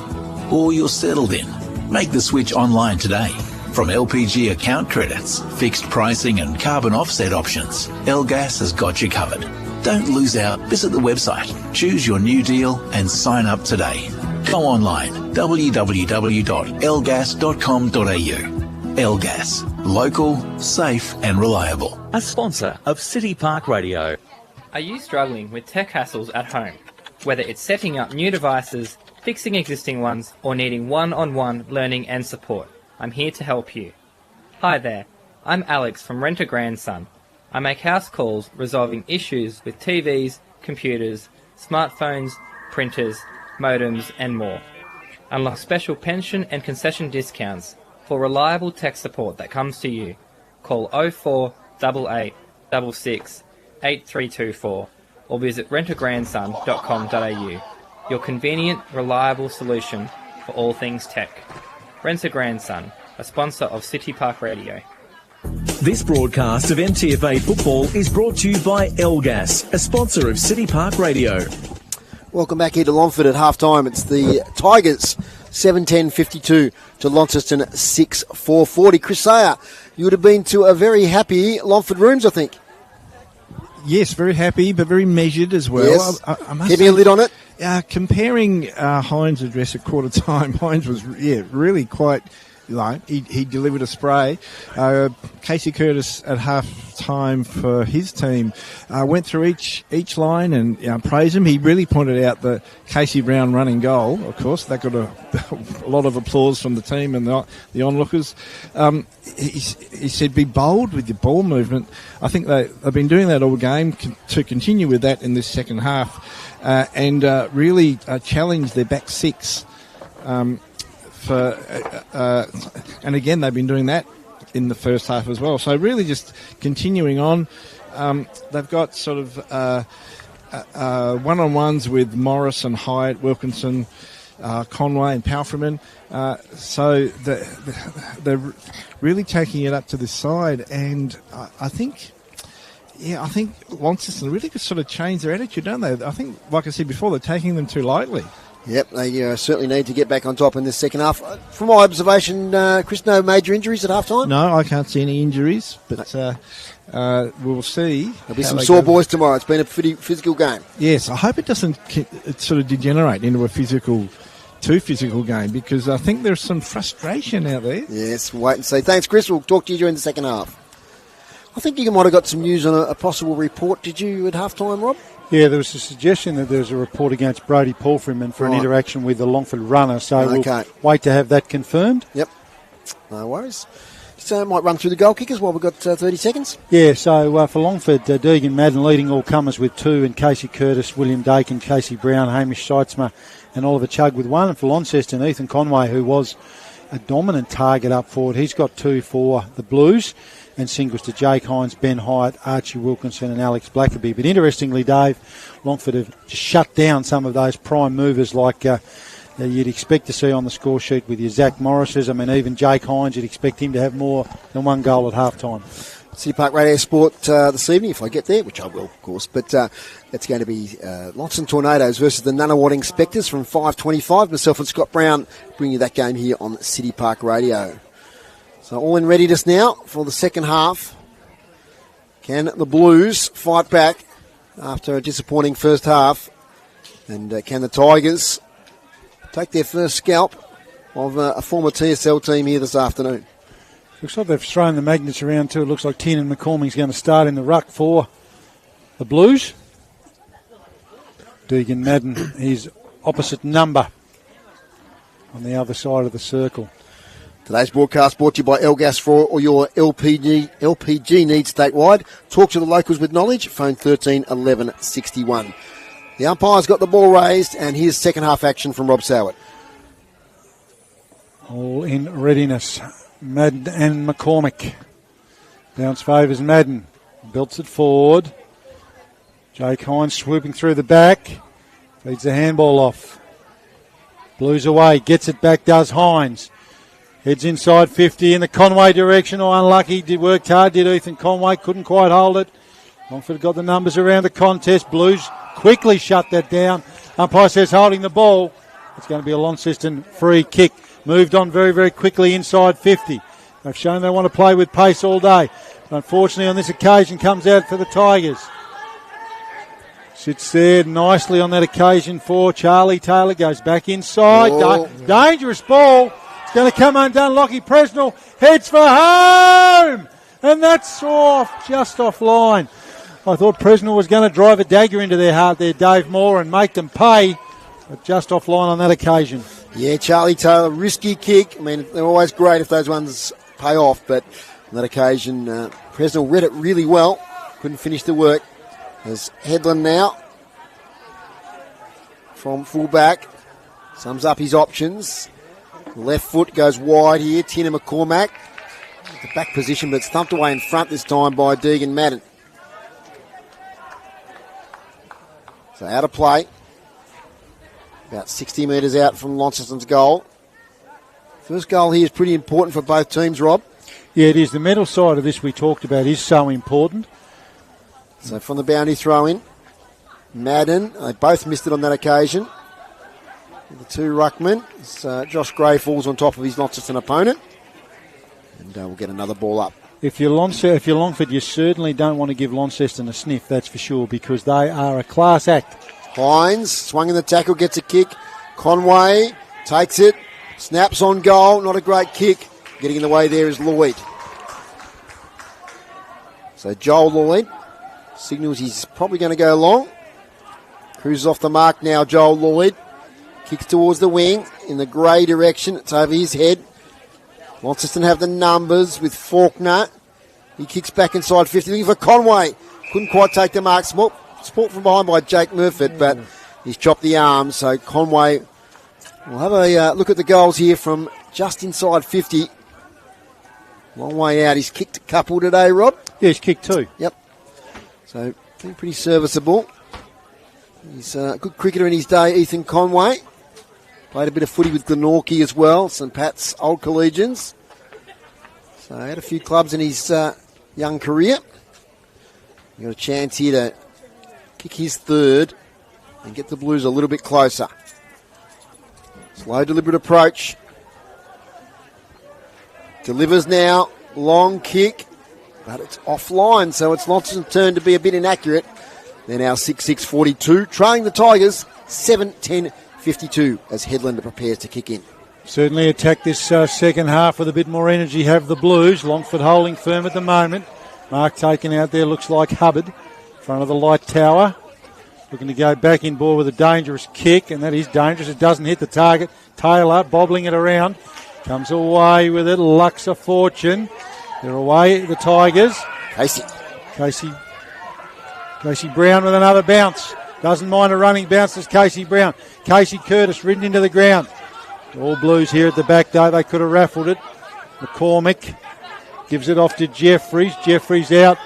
or you're settled in, make the switch online today. From LPG account credits, fixed pricing and carbon offset options, Elgas has got you covered. Don't lose out. Visit the website, choose your new deal and sign up today. Go online, www.elgas.com.au. Elgas, local, safe and reliable. A sponsor of City Park Radio. Are you struggling with tech hassles at home? Whether it's setting up new devices, fixing existing ones, or needing one-on-one learning and support, I'm here to help you. Hi there, I'm Alex from Rent a Grandson. I make house calls resolving issues with TVs, computers, smartphones, printers, modems and more. Unlock special pension and concession discounts for reliable tech support that comes to you. Call 0488 66 8324 or visit rentagrandson.com.au. Your convenient, reliable solution for all things tech. Rent a Grandson, a sponsor of City Park Radio. This broadcast of NTFA football is brought to you by Elgas, a sponsor of City Park Radio. Welcome back here to Longford at half-time. It's the Tigers 7-10-52 to Launceston 6-4-40. Chris Sayer, you would have been to a very happy Longford Rooms, I think. Yes, very happy, but very measured as well. Yes. I must Keeping a lid on it. Comparing Hines' address at quarter time, Hines was really quite. He delivered a spray. Casey Curtis at half time for his team went through each line and praised him. He really pointed out the Casey Brown running goal. Of course, that got a lot of applause from the team and the onlookers. He said, be bold with your ball movement. I think they've been doing that all game to continue with that in this second half and really challenge their back six. And again, they've been doing that in the first half as well. So really just continuing on. They've got sort of one-on-ones with Morris and Hyatt, Wilkinson, Conway and Palfreman. So they're really taking it up to this side. And I think Launceston really could sort of change their attitude, don't they? I think, like I said before, they're taking them too lightly. Yep, they certainly need to get back on top in this second half. From my observation, Chris, no major injuries at half-time? No, I can't see any injuries, but we'll see. There'll be some sore boys tomorrow. It's been a pretty physical game. Yes, I hope it doesn't sort of degenerate into a too physical game, because I think there's some frustration out there. Yes, we'll wait and see. Thanks, Chris. We'll talk to you during the second half. I think you might have got some news on a possible report. Did you at half-time, Rob? Yeah, there was a suggestion that there's a report against Brodie Palfreman for an interaction with the Longford runner, so we'll wait to have that confirmed. Yep, no worries. So I might run through the goal kickers while we've got 30 seconds. Yeah, so for Longford, Deegan Madden leading all comers with 2, and Casey Curtis, William Dakin, Casey Brown, Hamish Seitzma and Oliver Chugg with 1. And for Launceston, Ethan Conway, who was a dominant target up forward, he's got 2 for the Blues. And singles to Jake Hines, Ben Hyatt, Archie Wilkinson and Alex Blackerby. But interestingly, Dave, Longford have just shut down some of those prime movers like you'd expect to see on the score sheet with your Zach Morrises. I mean, even Jake Hines, you'd expect him to have more than 1 goal at half-time. City Park Radio Sport this evening, if I get there, which I will, of course. But it's going to be Launceston Tornadoes versus the Nunawading Spectres from 5:25. Myself and Scott Brown bring you that game here on City Park Radio. So all in readiness now for the second half. Can the Blues fight back after a disappointing first half? And can the Tigers take their first scalp of a former TSL team here this afternoon? Looks like they've thrown the magnets around too. It looks like Tiernan McCormick's going to start in the ruck for the Blues. Deegan Madden, his opposite number on the other side of the circle. Today's broadcast brought to you by Elgas for all your LPG needs statewide. Talk to the locals with knowledge. Phone 13 11 61. The umpire's got the ball raised, and here's second half action from Rob Soward. All in readiness. Madden and McCormick. Bounce favours Madden. Belts it forward. Jake Hines swooping through the back. Feeds the handball off. Blues away, gets it back, does Hines. Heads inside 50 in the Conway direction. Oh, unlucky. Worked hard, did Ethan Conway. Couldn't quite hold it. Longford got the numbers around the contest. Blues quickly shut that down. Umpire says holding the ball. It's going to be a Launceston free kick. Moved on very, very quickly inside 50. They've shown they want to play with pace all day. But unfortunately, on this occasion, comes out for the Tigers. Sits there nicely on that occasion for Charlie Taylor. Goes back inside. Dangerous ball. Going to come undone. Lockie Presnell heads for home. And that's just offline. I thought Presnell was going to drive a dagger into their heart there, Dave Moore, and make them pay. But just offline on that occasion. Yeah, Charlie Taylor, risky kick. I mean, they're always great if those ones pay off. But on that occasion, Presnell read it really well. Couldn't finish the work. There's Headland now from fullback. Sums up his options. Left foot goes wide here. Tina McCormack. The back position, but stumped away in front this time by Deegan Madden. So out of play. About 60 metres out from Launceston's goal. First goal here is pretty important for both teams, Rob. Yeah, it is. The medal side of this we talked about is so important. So from the boundary throw in, Madden, they both missed it on that occasion. The two ruckmen, Josh Gray falls on top of his Launceston opponent. And we'll get another ball up. If you're Longford, you certainly don't want to give Launceston a sniff, that's for sure, because they are a class act. Hines, swung in the tackle, gets a kick. Conway takes it, snaps on goal, not a great kick. Getting in the way there is Lloyd. So Joel Lloyd signals he's probably going to go long. Cruises off the mark now, Joel Lloyd. Kicks towards the wing in the grey direction. It's over his head. Launceston have the numbers with Faulkner. He kicks back inside 50, looking for Conway. Couldn't quite take the mark. Support from behind by Jake Murfitt, but he's chopped the arm. So Conway will have a look at the goals here from just inside 50. Long way out. He's kicked a couple today, Rob. Yeah, he's kicked two. Yep. So pretty serviceable. He's a good cricketer in his day, Ethan Conway. Played a bit of footy with Glenorchy as well, St Pat's old collegians. So had a few clubs in his young career. He got a chance here to kick his third and get the Blues a little bit closer. Slow, deliberate approach. Delivers now, long kick, but it's offline, so it's Launceston's turn to be a bit inaccurate. They're now 6-6-42, trailing the Tigers 7-10-52 as Headland prepares to kick in. Certainly attack this second half with a bit more energy, have the Blues. Longford holding firm at the moment. Mark taken out there, looks like Hubbard, in front of the light tower. Looking to go back in ball with a dangerous kick, and that is dangerous. It doesn't hit the target. Taylor bobbling it around. Comes away with it. Luxa Fortune. They're away, the Tigers. Casey Brown with another bounce. Doesn't mind a running bounce as Casey Brown. Casey Curtis ridden into the ground. All Blues here at the back, though. They could have raffled it. McCormick gives it off to Jeffries. Jeffries out.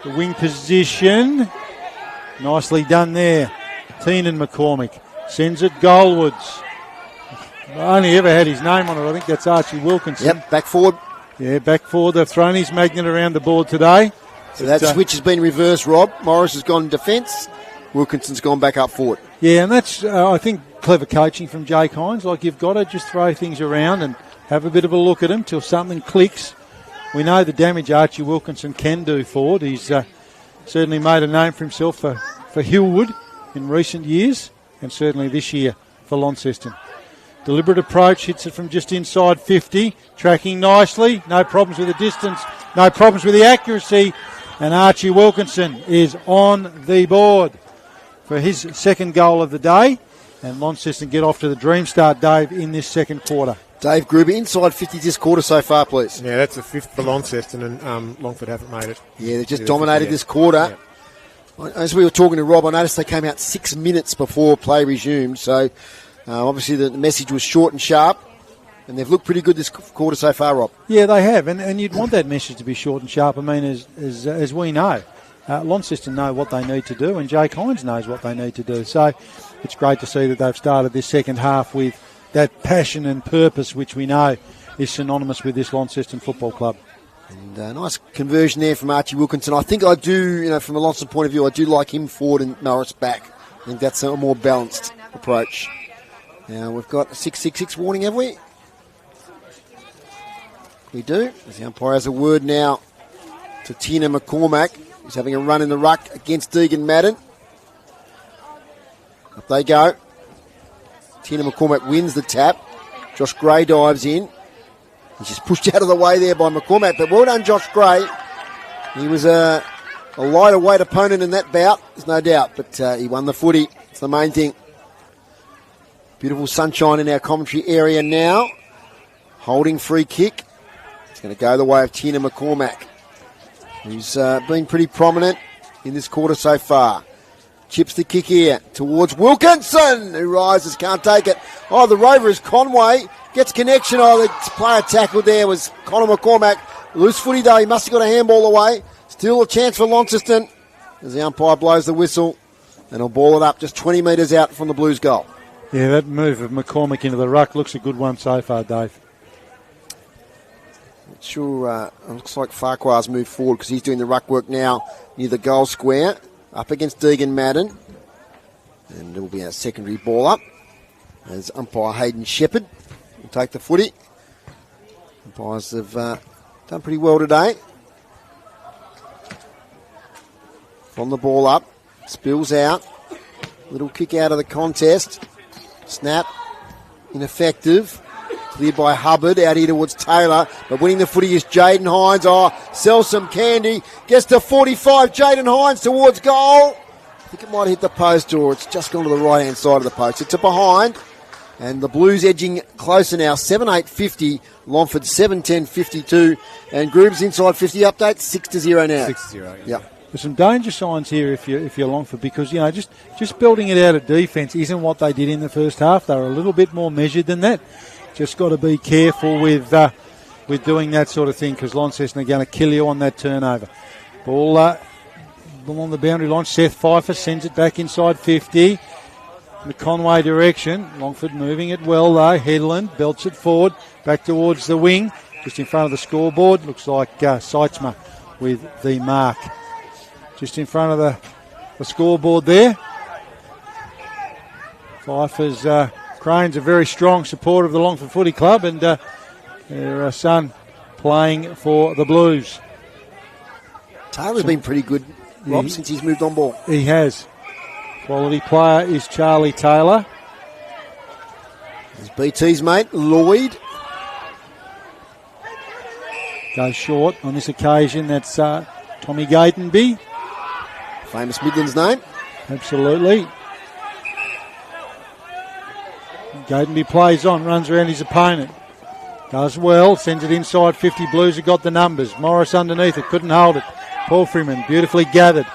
The wing position. Nicely done there. Teenan McCormick sends it goalwards. Only ever had his name on it. I think that's Archie Wilkinson. Yep, back forward. Yeah, back forward. They've thrown his magnet around the board today. So that switch has been reversed, Rob. Morris has gone defence. Wilkinson's gone back up forward. Yeah, and that's, I think, clever coaching from Jake Hines. Like, you've got to just throw things around and have a bit of a look at them till something clicks. We know the damage Archie Wilkinson can do forward. He's certainly made a name for himself for Hillwood in recent years, and certainly this year for Launceston. Deliberate approach, hits it from just inside 50, tracking nicely, no problems with the distance, no problems with the accuracy, and Archie Wilkinson is on the board for his second goal of the day, and Launceston get off to the dream start, Dave, in this second quarter. Dave Gruber, inside 50 this quarter so far, please. Yeah, that's the fifth for Launceston, and Longford haven't made it. Yeah, they've just dominated this quarter. Yeah. As we were talking to Rob, I noticed they came out 6 minutes before play resumed, so obviously the message was short and sharp, and they've looked pretty good this quarter so far, Rob. Yeah, they have, and you'd want that message to be short and sharp. I mean, as we know, Launceston know what they need to do, and Jake Hines knows what they need to do. So it's great to see that they've started this second half with that passion and purpose which we know is synonymous with this Launceston Football Club. And nice conversion there from Archie Wilkinson. I think I do, from a Launceston point of view, I do like him forward and Norris back. I think that's a more balanced approach. Now we've got a 6-6-6 warning, have we? We do. As the umpire has a word now to Tina McCormack, who's having a run in the ruck against Deegan Madden. Up they go. Tina McCormack wins the tap. Josh Gray dives in. He's just pushed out of the way there by McCormack, but well done, Josh Gray. He was a lighter weight opponent in that bout, there's no doubt, but he won the footy. It's the main thing. Beautiful sunshine in our commentary area now. Holding free kick. It's going to go the way of Tina McCormack, who's been pretty prominent in this quarter so far. Chips the kick here towards Wilkinson, who rises, can't take it. Oh, the rover is Conway. Gets connection. Oh, the player tackled there was Connor McCormack. Loose footy though, he must have got a handball away. Still a chance for Launceston as the umpire blows the whistle and he'll ball it up just 20 metres out from the Blues goal. Yeah, that move of McCormack into the ruck looks a good one so far, Dave. Sure, it looks like Farquhar's moved forward because he's doing the ruck work now near the goal square, up against Deegan Madden. And there will be a secondary ball up as umpire Hayden Shepherd will take the footy. Umpires have done pretty well today. From the ball up, spills out, little kick out of the contest, snap, ineffective. Cleared by Hubbard, out here towards Taylor. But winning the footy is Jaden Hines. Oh, sells some candy. Gets to 45. Jaden Hines towards goal. I think it might have hit the post or it's just gone to the right-hand side of the post. It's a behind. And the Blues edging closer now. 7-8-50. Longford 7-10-52. And Groob's inside 50 update. 6-0 now. 6-0. Yeah. There's some danger signs here if you're Longford because, just building it out of defence isn't what they did in the first half. They were a little bit more measured than that. Just got to be careful with doing that sort of thing because Launceston are going to kill you on that turnover. Ball on the boundary line. Seth Pfeiffer sends it back inside 50. In the Conway direction. Longford moving it well though. Headland belts it forward. Back towards the wing. Just in front of the scoreboard. Looks like Seitzma with the mark. Just in front of the scoreboard there. Pfeiffer's... Crane's a very strong supporter of the Longford Footy Club and their son playing for the Blues. Taylor's been pretty good, Rob, since he's moved on ball. He has. Quality player is Charlie Taylor. There's BT's mate, Lloyd. Goes short on this occasion. That's Tommy Gatenby. Famous Midlands name. Absolutely. Gatenby plays on, runs around his opponent. Does well, sends it inside 50. Blues have got the numbers. Morris underneath it, couldn't hold it. Paul Freeman, beautifully gathered.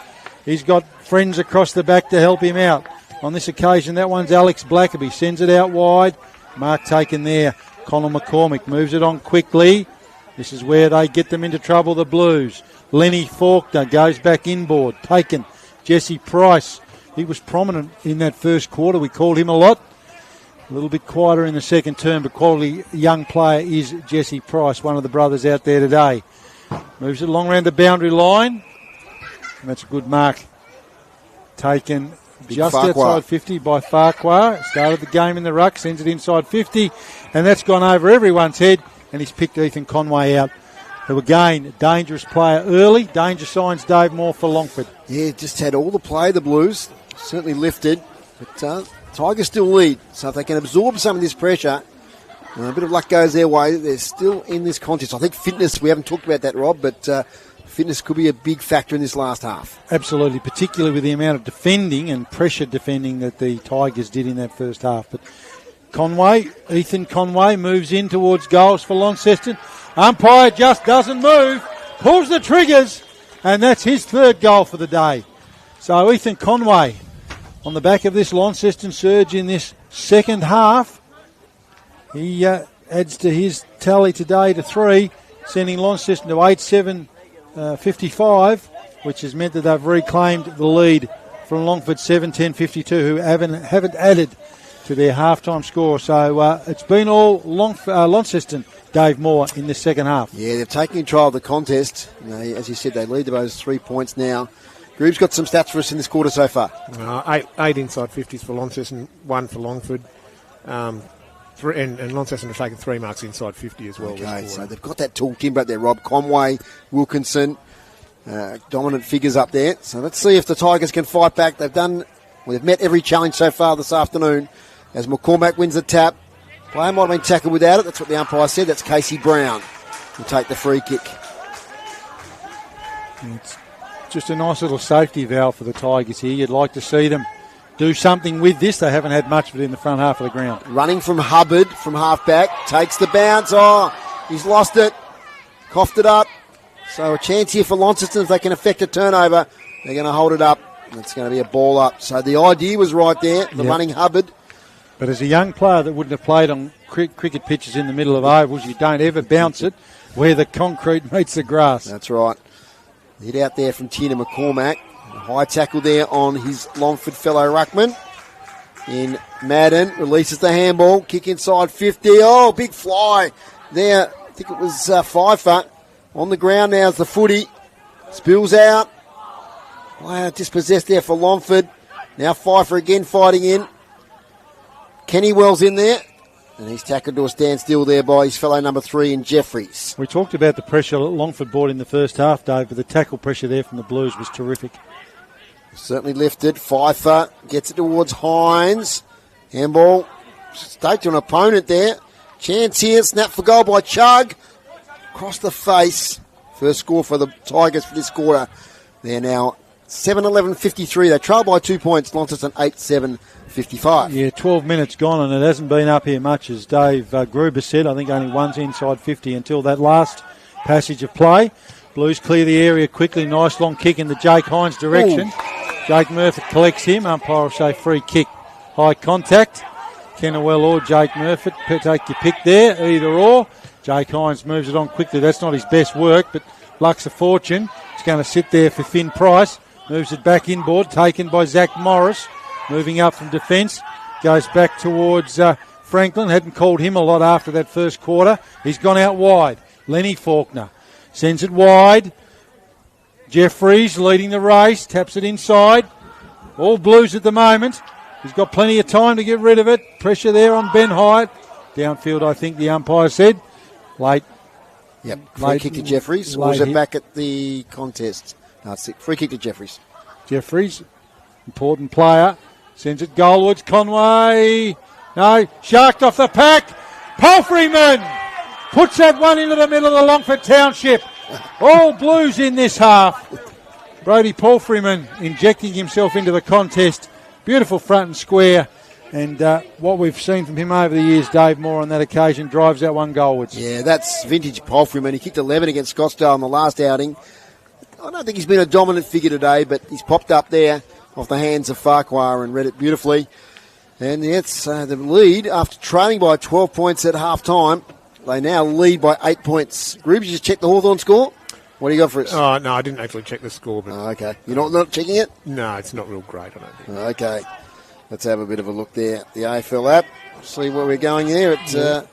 He's got friends across the back to help him out. On this occasion, that one's Alex Blackaby. Sends it out wide. Mark taken there. Connor McCormack moves it on quickly. This is where they get them into trouble, the Blues. Lenny Faulkner goes back inboard. Taken. Jesse Price. He was prominent in that first quarter. We called him a lot. A little bit quieter in the second term, but quality young player is Jesse Price, one of the brothers out there today. Moves it along around the boundary line. And that's a good mark. Taken just outside 50 by Farquhar. Started the game in the ruck, sends it inside 50. And that's gone over everyone's head. And he's picked Ethan Conway out. So again, dangerous player early. Danger signs, Dave Moore for Longford. Yeah, just had all the play, the Blues. Certainly lifted. But Tigers still lead, so if they can absorb some of this pressure, a bit of luck goes their way. They're still in this contest. I think fitness, we haven't talked about that, Rob, but fitness could be a big factor in this last half. Absolutely, particularly with the amount of defending and pressure defending that the Tigers did in that first half. But Ethan Conway moves in towards goals for Launceston. Umpire just doesn't move, pulls the triggers, and that's his third goal for the day. So Ethan Conway, on the back of this Launceston surge in this second half, he adds to his tally today to 3, sending Launceston to 8-7-55, which has meant that they've reclaimed the lead from Longford 7-10-52, who haven't added to their half-time score. So it's been all Launceston, Dave Moore, in the second half. Yeah, they're taking control of the contest. As you said, they lead to those 3 points now. Grove's got some stats for us in this quarter so far. Eight inside 50s for Launceston, 1 for Longford. And Launceston have taken 3 marks inside 50 as well. Okay, so they've got that tall timber up there, Rob. Conway, Wilkinson, dominant figures up there. So let's see if the Tigers can fight back. They've met every challenge so far this afternoon. As McCormack wins the tap, player might have been tackled without it. That's what the umpire said. That's Casey Brown will take the free kick. It's just a nice little safety valve for the Tigers here. You'd like to see them do something with this. They haven't had much of it in the front half of the ground. Running from Hubbard from half-back. Takes the bounce. Oh, he's lost it. Coughed it up. So a chance here for Launceston. If they can affect a turnover, they're going to hold it up. It's going to be a ball up. So the idea was right there, the running Hubbard. But as a young player that wouldn't have played on cricket pitches in the middle of ovals, you don't ever bounce it where the concrete meets the grass. That's right. Hit out there from Tina McCormack. A high tackle there on his Longford fellow ruckman. In Madden, releases the handball. Kick inside 50. Oh, big fly there. I think it was Pfeiffer. On the ground now is the footy. Spills out. Wow, dispossessed there for Longford. Now Pfeiffer again fighting in. Kenny Wells in there. And he's tackled to a standstill there by his fellow number 3 in Jeffries. We talked about the pressure Longford brought in the first half, Dave, but the tackle pressure there from the Blues was terrific. Certainly lifted. Pfeiffer gets it towards Hines. Handball staked to an opponent there. Chance here. Snap for goal by Chug. Across the face. First score for the Tigers for this quarter. They're now 7-11-53. They trail by 2 points. Launceston 8-7-55. Yeah, 12 minutes gone and it hasn't been up here much, as Dave Gruber said. I think only one's inside 50 until that last passage of play. Blues clear the area quickly. Nice long kick in the Jake Hines direction. Ooh. Jake Murphy collects him. Umpire will say free kick. High contact. Kennewell or Jake Murphy. Take your pick there. Either or. Jake Hines moves it on quickly. That's not his best work, but luck's a fortune. It's going to sit there for Finn Price. Moves it back inboard, taken by Zach Morris. Moving up from defence. Goes back towards Franklin. Hadn't called him a lot after that first quarter. He's gone out wide. Lenny Faulkner sends it wide. Jeffries leading the race. Taps it inside. All Blues at the moment. He's got plenty of time to get rid of it. Pressure there on Ben Hyatt. Downfield, I think the umpire said. Late. Yep. Free kick to Jeffries. Or was it back at the contest? No, it's free kick to Jeffries. Jeffries, important player. Sends it goalwards. Conway. No. Sharked off the pack. Palfreyman puts that one into the middle of the Longford Township. All Blues in this half. Brody Palfreyman injecting himself into the contest. Beautiful front and square. And what we've seen from him over the years, Dave Moore on that occasion, drives that one goalwards. Yeah, that's vintage Palfreyman. He kicked 11 against Scottsdale in the last outing. I don't think he's been a dominant figure today, but he's popped up there off the hands of Farquhar and read it beautifully. And it's the lead after trailing by 12 points at half-time. They now lead by 8 points. Groove, you just check the Hawthorn score? What do you got for us? Oh, no, I didn't actually check the score. But okay. You're not checking it? No, it's not real great, I don't think. Okay. Let's have a bit of a look there at the AFL app. See where we're going there. The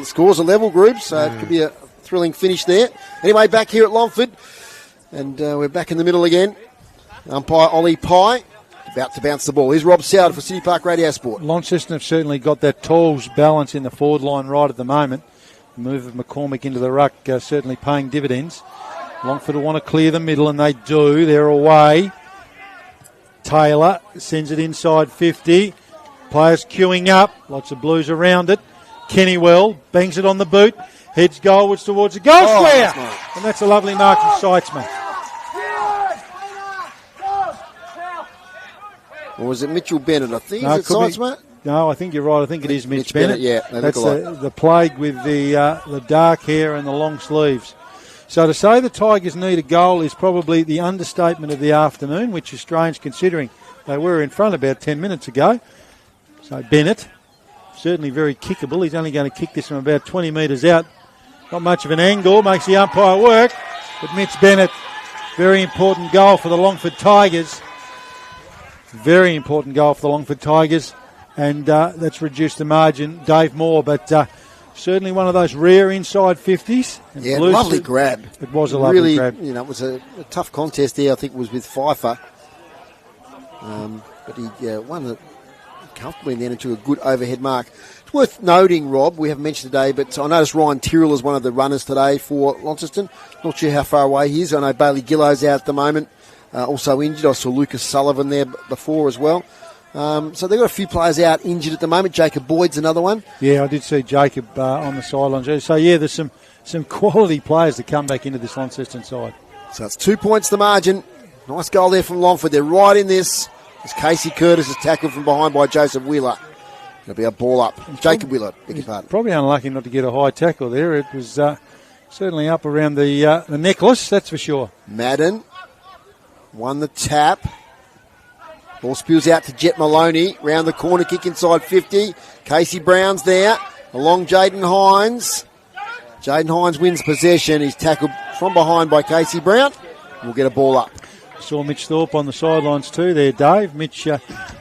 scores are level, Group, so it could be a thrilling finish there. Anyway, back here at Longford, and we're back in the middle again. Umpire Ollie Pye about to bounce the ball. Here's Rob Souter for City Park Radio Sport. Launceston have certainly got that tall balance in the forward line right at the moment. The move of McCormick into the ruck certainly paying dividends. Longford will want to clear the middle, and they do. They're away. Taylor sends it inside 50. Players queuing up. Lots of Blues around it. Kennywell bangs it on the boot. Heads goalwards towards the goal square. And that's a lovely mark from Seitzman. Or was it Mitchell Bennett? I think is it Seitzman? No, I think you're right. I think it is Mitch Bennett. Yeah, that's the plague with the dark hair and the long sleeves. So to say the Tigers need a goal is probably the understatement of the afternoon, which is strange considering they were in front about 10 minutes ago. So Bennett, certainly very kickable. He's only going to kick this from about 20 metres out. Not much of an angle, makes the umpire work. But Mitch Bennett, very important goal for the Longford Tigers. Very important goal for the Longford Tigers. and that's reduced the margin. Dave Moore, but certainly one of those rare inside 50s. And Yeah, Blues lovely grab. It was a lovely grab. You know, it was a tough contest there. I think it was with Pfeiffer. But he won it comfortably and then into a good overhead mark. It's worth noting, Rob, we haven't mentioned today, but I noticed Ryan Tyrrell is one of the runners today for Launceston. Not sure how far away he is. I know Bailey Gillo's out at the moment, also injured. I saw Lucas Sullivan there before as well. So they've got a few players out injured at the moment. Jacob Boyd's another one. Yeah, I did see Jacob on the sidelines. So, yeah, there's some quality players that come back into this Launceston side. So it's 2 points the margin. Nice goal there from Longford. They're right in this. As Casey Curtis is tackled from behind by Joseph Wheeler. It'll be a ball up. Jacob Wheeler, beg your pardon. Probably unlucky not to get a high tackle there. It was certainly up around the necklace, that's for sure. Madden won the tap. Ball spills out to Jet Maloney. Round the corner, kick inside 50. Casey Brown's there. Along Jaden Hines. Jaden Hines wins possession. He's tackled from behind by Casey Brown. We'll get a ball up. Saw Mitch Thorpe on the sidelines too there, Dave. Mitch,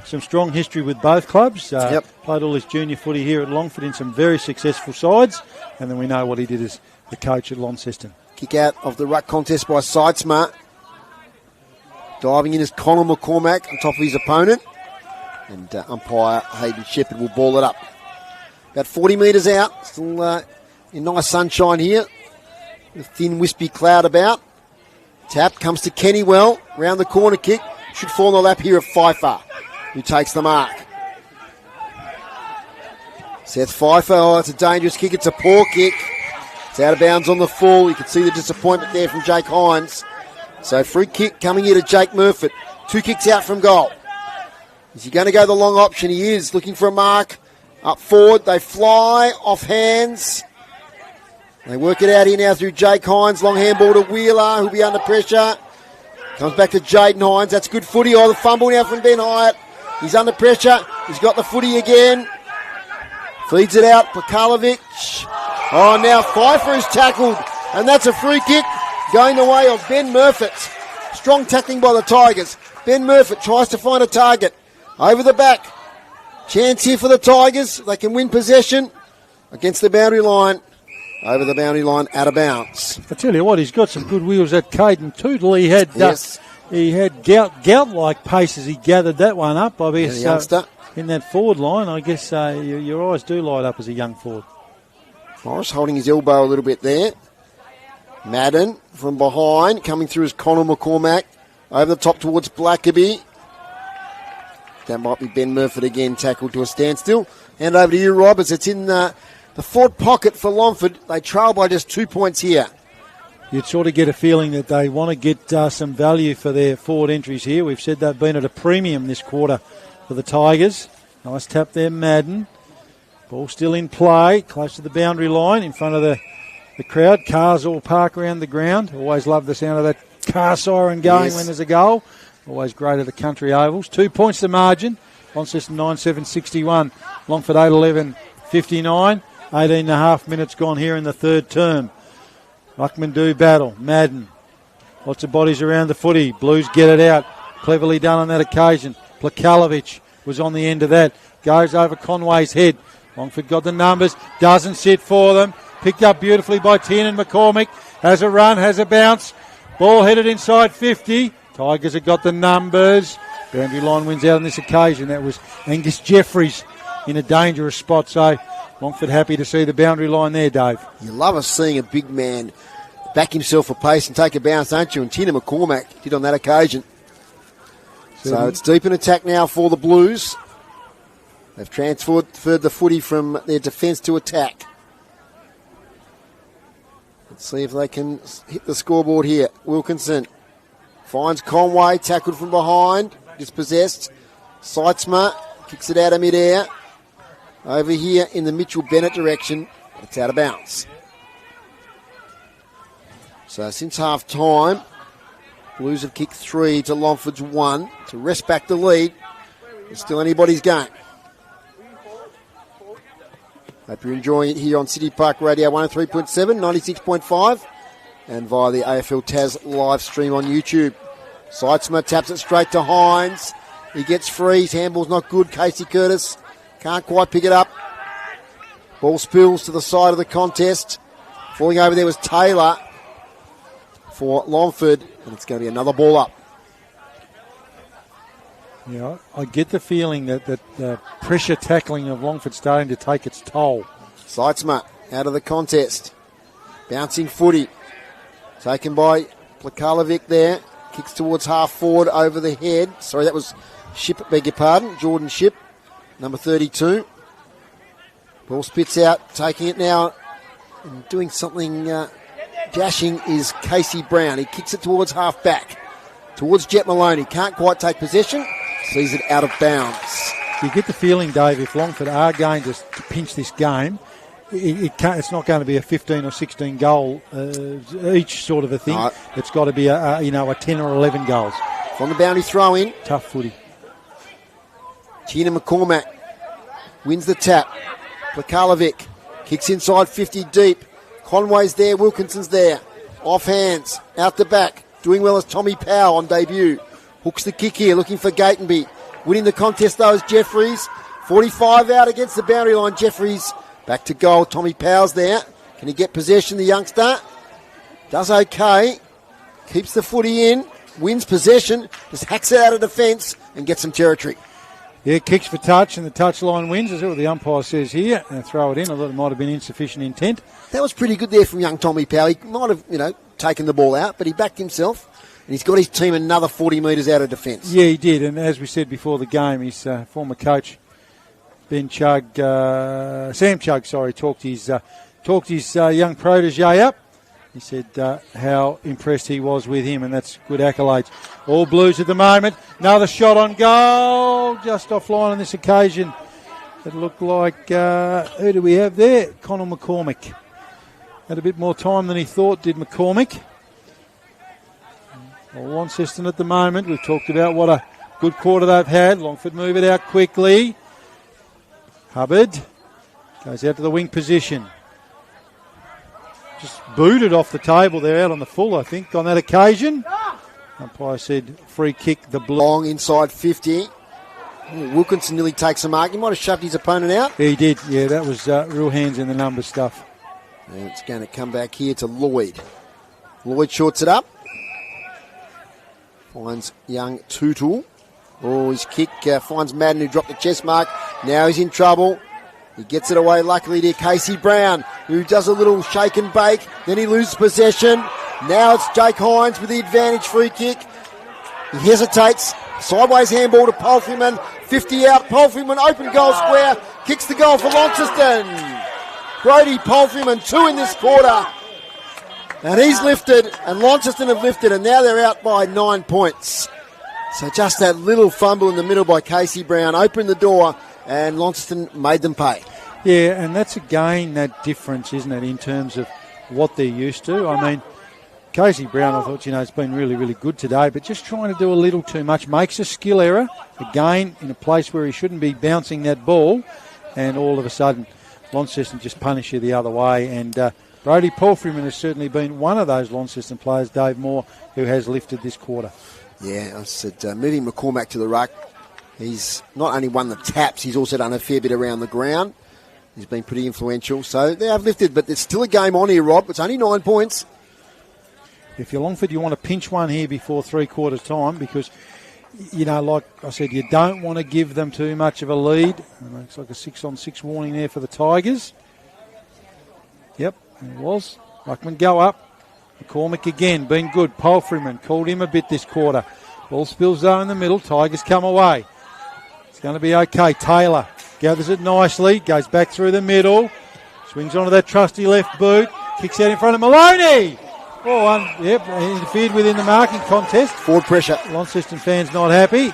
some strong history with both clubs. Played all his junior footy here at Longford in some very successful sides. And then we know what he did as the coach at Launceston. Kick out of the ruck contest by Sidesmart. Diving in is Conor McCormack on top of his opponent. And umpire Hayden Shepherd will ball it up. About 40 metres out. Still in nice sunshine here. A thin wispy cloud about. Tap comes to Kennywell. Round the corner kick. Should fall in the lap here of Pfeiffer, who takes the mark. Seth Pfeiffer. Oh, it's a dangerous kick. It's a poor kick. It's out of bounds on the full. You can see the disappointment there from Jake Hines. So free kick coming here to Jake Murphy. 2 kicks out from goal. Is he going to go the long option? He is. Looking for a mark. Up forward. They fly off hands. They work it out here now through Jake Hines. Long handball to Wheeler, who'll be under pressure. Comes back to Jaden Hines. That's good footy. Oh, the fumble now from Ben Hyatt. He's under pressure. He's got the footy again. Feeds it out. Pakalovic. Oh, now Pfeiffer is tackled. And that's a free kick going the way of Ben Murfitt. Strong tackling by the Tigers. Ben Murfitt tries to find a target. Over the back. Chance here for the Tigers. They can win possession against the boundary line. Over the boundary line, out of bounds. I tell you what, he's got some good wheels at Caden Tootle. He had gout-like pace as he gathered that one up. I guess youngster. In that forward line, I guess your eyes do light up as a young forward. Morris holding his elbow a little bit there. Madden from behind, coming through as Conor McCormack. Over the top towards Blackaby. That might be Ben Murphy again, tackled to a standstill. Hand over to you, Rob, as it's in the forward pocket for Longford. They trail by just 2 points here. You'd sort of get a feeling that they want to get some value for their forward entries here. We've said they've been at a premium this quarter for the Tigers. Nice tap there, Madden. Ball still in play, close to the boundary line, in front of the crowd. Cars all park around the ground. Always love the sound of that car siren going when there's a goal. Always great at the country ovals. 2 points the margin. Launceston 9-7-61. Longford 8-11-59. 18.5 minutes gone here in the third term. Ruckman do battle. Madden. Lots of bodies around the footy. Blues get it out. Cleverly done on that occasion. Plakalovic was on the end of that. Goes over Conway's head. Longford got the numbers. Doesn't sit for them. Picked up beautifully by Tiernan McCormick. Has a run, has a bounce. Ball headed inside 50. Tigers have got the numbers. Boundary line wins out on this occasion. That was Angus Jeffries in a dangerous spot. So Longford happy to see the boundary line there, Dave. You love us seeing a big man back himself for pace and take a bounce, don't you? And Tina McCormack did on that occasion. So it's deep in attack now for the Blues. They've transferred the footy from their defence to attack. Let's see if they can hit the scoreboard here. Wilkinson finds Conway, tackled from behind, dispossessed. Seitzma kicks it out of midair. Over here in the Mitchell-Bennett direction, it's out of bounds. So since half-time, Blues have kicked 3 to Longford's 1 to wrest back the lead. It's still anybody's game. Hope you're enjoying it here on City Park Radio 103.7, 96.5, and via the AFL Tas live stream on YouTube. Seitzma taps it straight to Hines. He gets free. His handball's not good. Casey Curtis Can't quite pick it up. Ball spills to the side of the contest. Falling over there was Taylor for Longford, and it's going to be another ball up. Yeah, I get the feeling that the pressure tackling of Longford starting to take its toll. Seitzma out of the contest. Bouncing footy. Taken by Plakalovic there. Kicks towards half forward over the head. Sorry, that was Ship, beg your pardon. Jordan Ship, number 32. Ball spits out, taking it now and doing something dashing is Casey Brown. He kicks it towards half back. Towards Jet Maloney. Can't quite take possession. Sees it out of bounds. You get the feeling, Dave, if Longford are going to pinch this game, it's not going to be a 15 or 16 goal each sort of a thing. No. It's got to be a 10 or 11 goals. From the boundary throw in. Tough footy. Tina McCormack wins the tap. Plakalovic kicks inside 50 deep. Conway's there, Wilkinson's there. Off hands, out the back. Doing well as Tommy Powell on debut. Hooks the kick here, looking for Gatenby. Winning the contest though is Jeffries. 45 out against the boundary line. Jeffries back to goal. Tommy Powell's there. Can he get possession, the youngster? Does okay. Keeps the footy in. Wins possession. Just hacks it out of defence and gets some territory. Yeah, kicks for touch and the touch line wins. Is what the umpire says here. And throw it in. I thought it might have been insufficient intent. That was pretty good there from young Tommy Powell. He might have, taken the ball out, but he backed himself. And he's got his team another 40 metres out of defence. Yeah, he did. And as we said before the game, his former coach, Sam Chugg, talked his young protege up. He said how impressed he was with him, and that's good accolades. All Blues at the moment. Another shot on goal, just offline on this occasion. It looked like, who do we have there? Connor McCormick. Had a bit more time than he thought, did McCormick. Well, Launceston at the moment. We've talked about what a good quarter they've had. Longford move it out quickly. Hubbard goes out to the wing position. Just booted off the table there, out on the full, I think, on that occasion. Umpire said free kick, the long inside 50. Wilkinson nearly takes a mark. He might have shoved his opponent out. He did, yeah, that was real hands in the numbers stuff. And it's going to come back here to Lloyd. Lloyd shorts it up. Finds young Tutul. Oh, his kick finds Madden, who dropped the chest mark. Now he's in trouble. He gets it away, luckily, to Casey Brown, who does a little shake and bake. Then he loses possession. Now it's Jake Hines with the advantage free kick. He hesitates. Sideways handball to Palfreyman. 50 out. Palfreyman, open goal square. Kicks the goal for Launceston. Brody Palfreyman, 2 in this quarter. And he's lifted, and Launceston have lifted, and now they're out by 9 points. So just that little fumble in the middle by Casey Brown opened the door, and Launceston made them pay. Yeah, and that's again that difference, isn't it, in terms of what they're used to. I mean, Casey Brown, I thought, has been really, really good today, but just trying to do a little too much. Makes a skill error, again, in a place where he shouldn't be bouncing that ball, and all of a sudden, Launceston just punish you the other way, and Brody Palfreyman has certainly been one of those Launceston players, Dave Moore, who has lifted this quarter. Yeah, I said moving McCormack to the ruck. He's not only won the taps, he's also done a fair bit around the ground. He's been pretty influential. So they have lifted, but there's still a game on here, Rob. It's only 9 points. If you're Longford, you want to pinch one here before 3/4 time because, like I said, you don't want to give them too much of a lead. Looks like a 6-on-6 warning there for the Tigers. Yep, it was. Ruckman go up. McCormick again, been good. Palfreyman called him a bit this quarter. Ball spills though in the middle. Tigers come away. It's going to be okay. Taylor gathers it nicely. Goes back through the middle. Swings onto that trusty left boot. Kicks out in front of Maloney. Interfered within the marking contest. Forward pressure. Launceston fans not happy.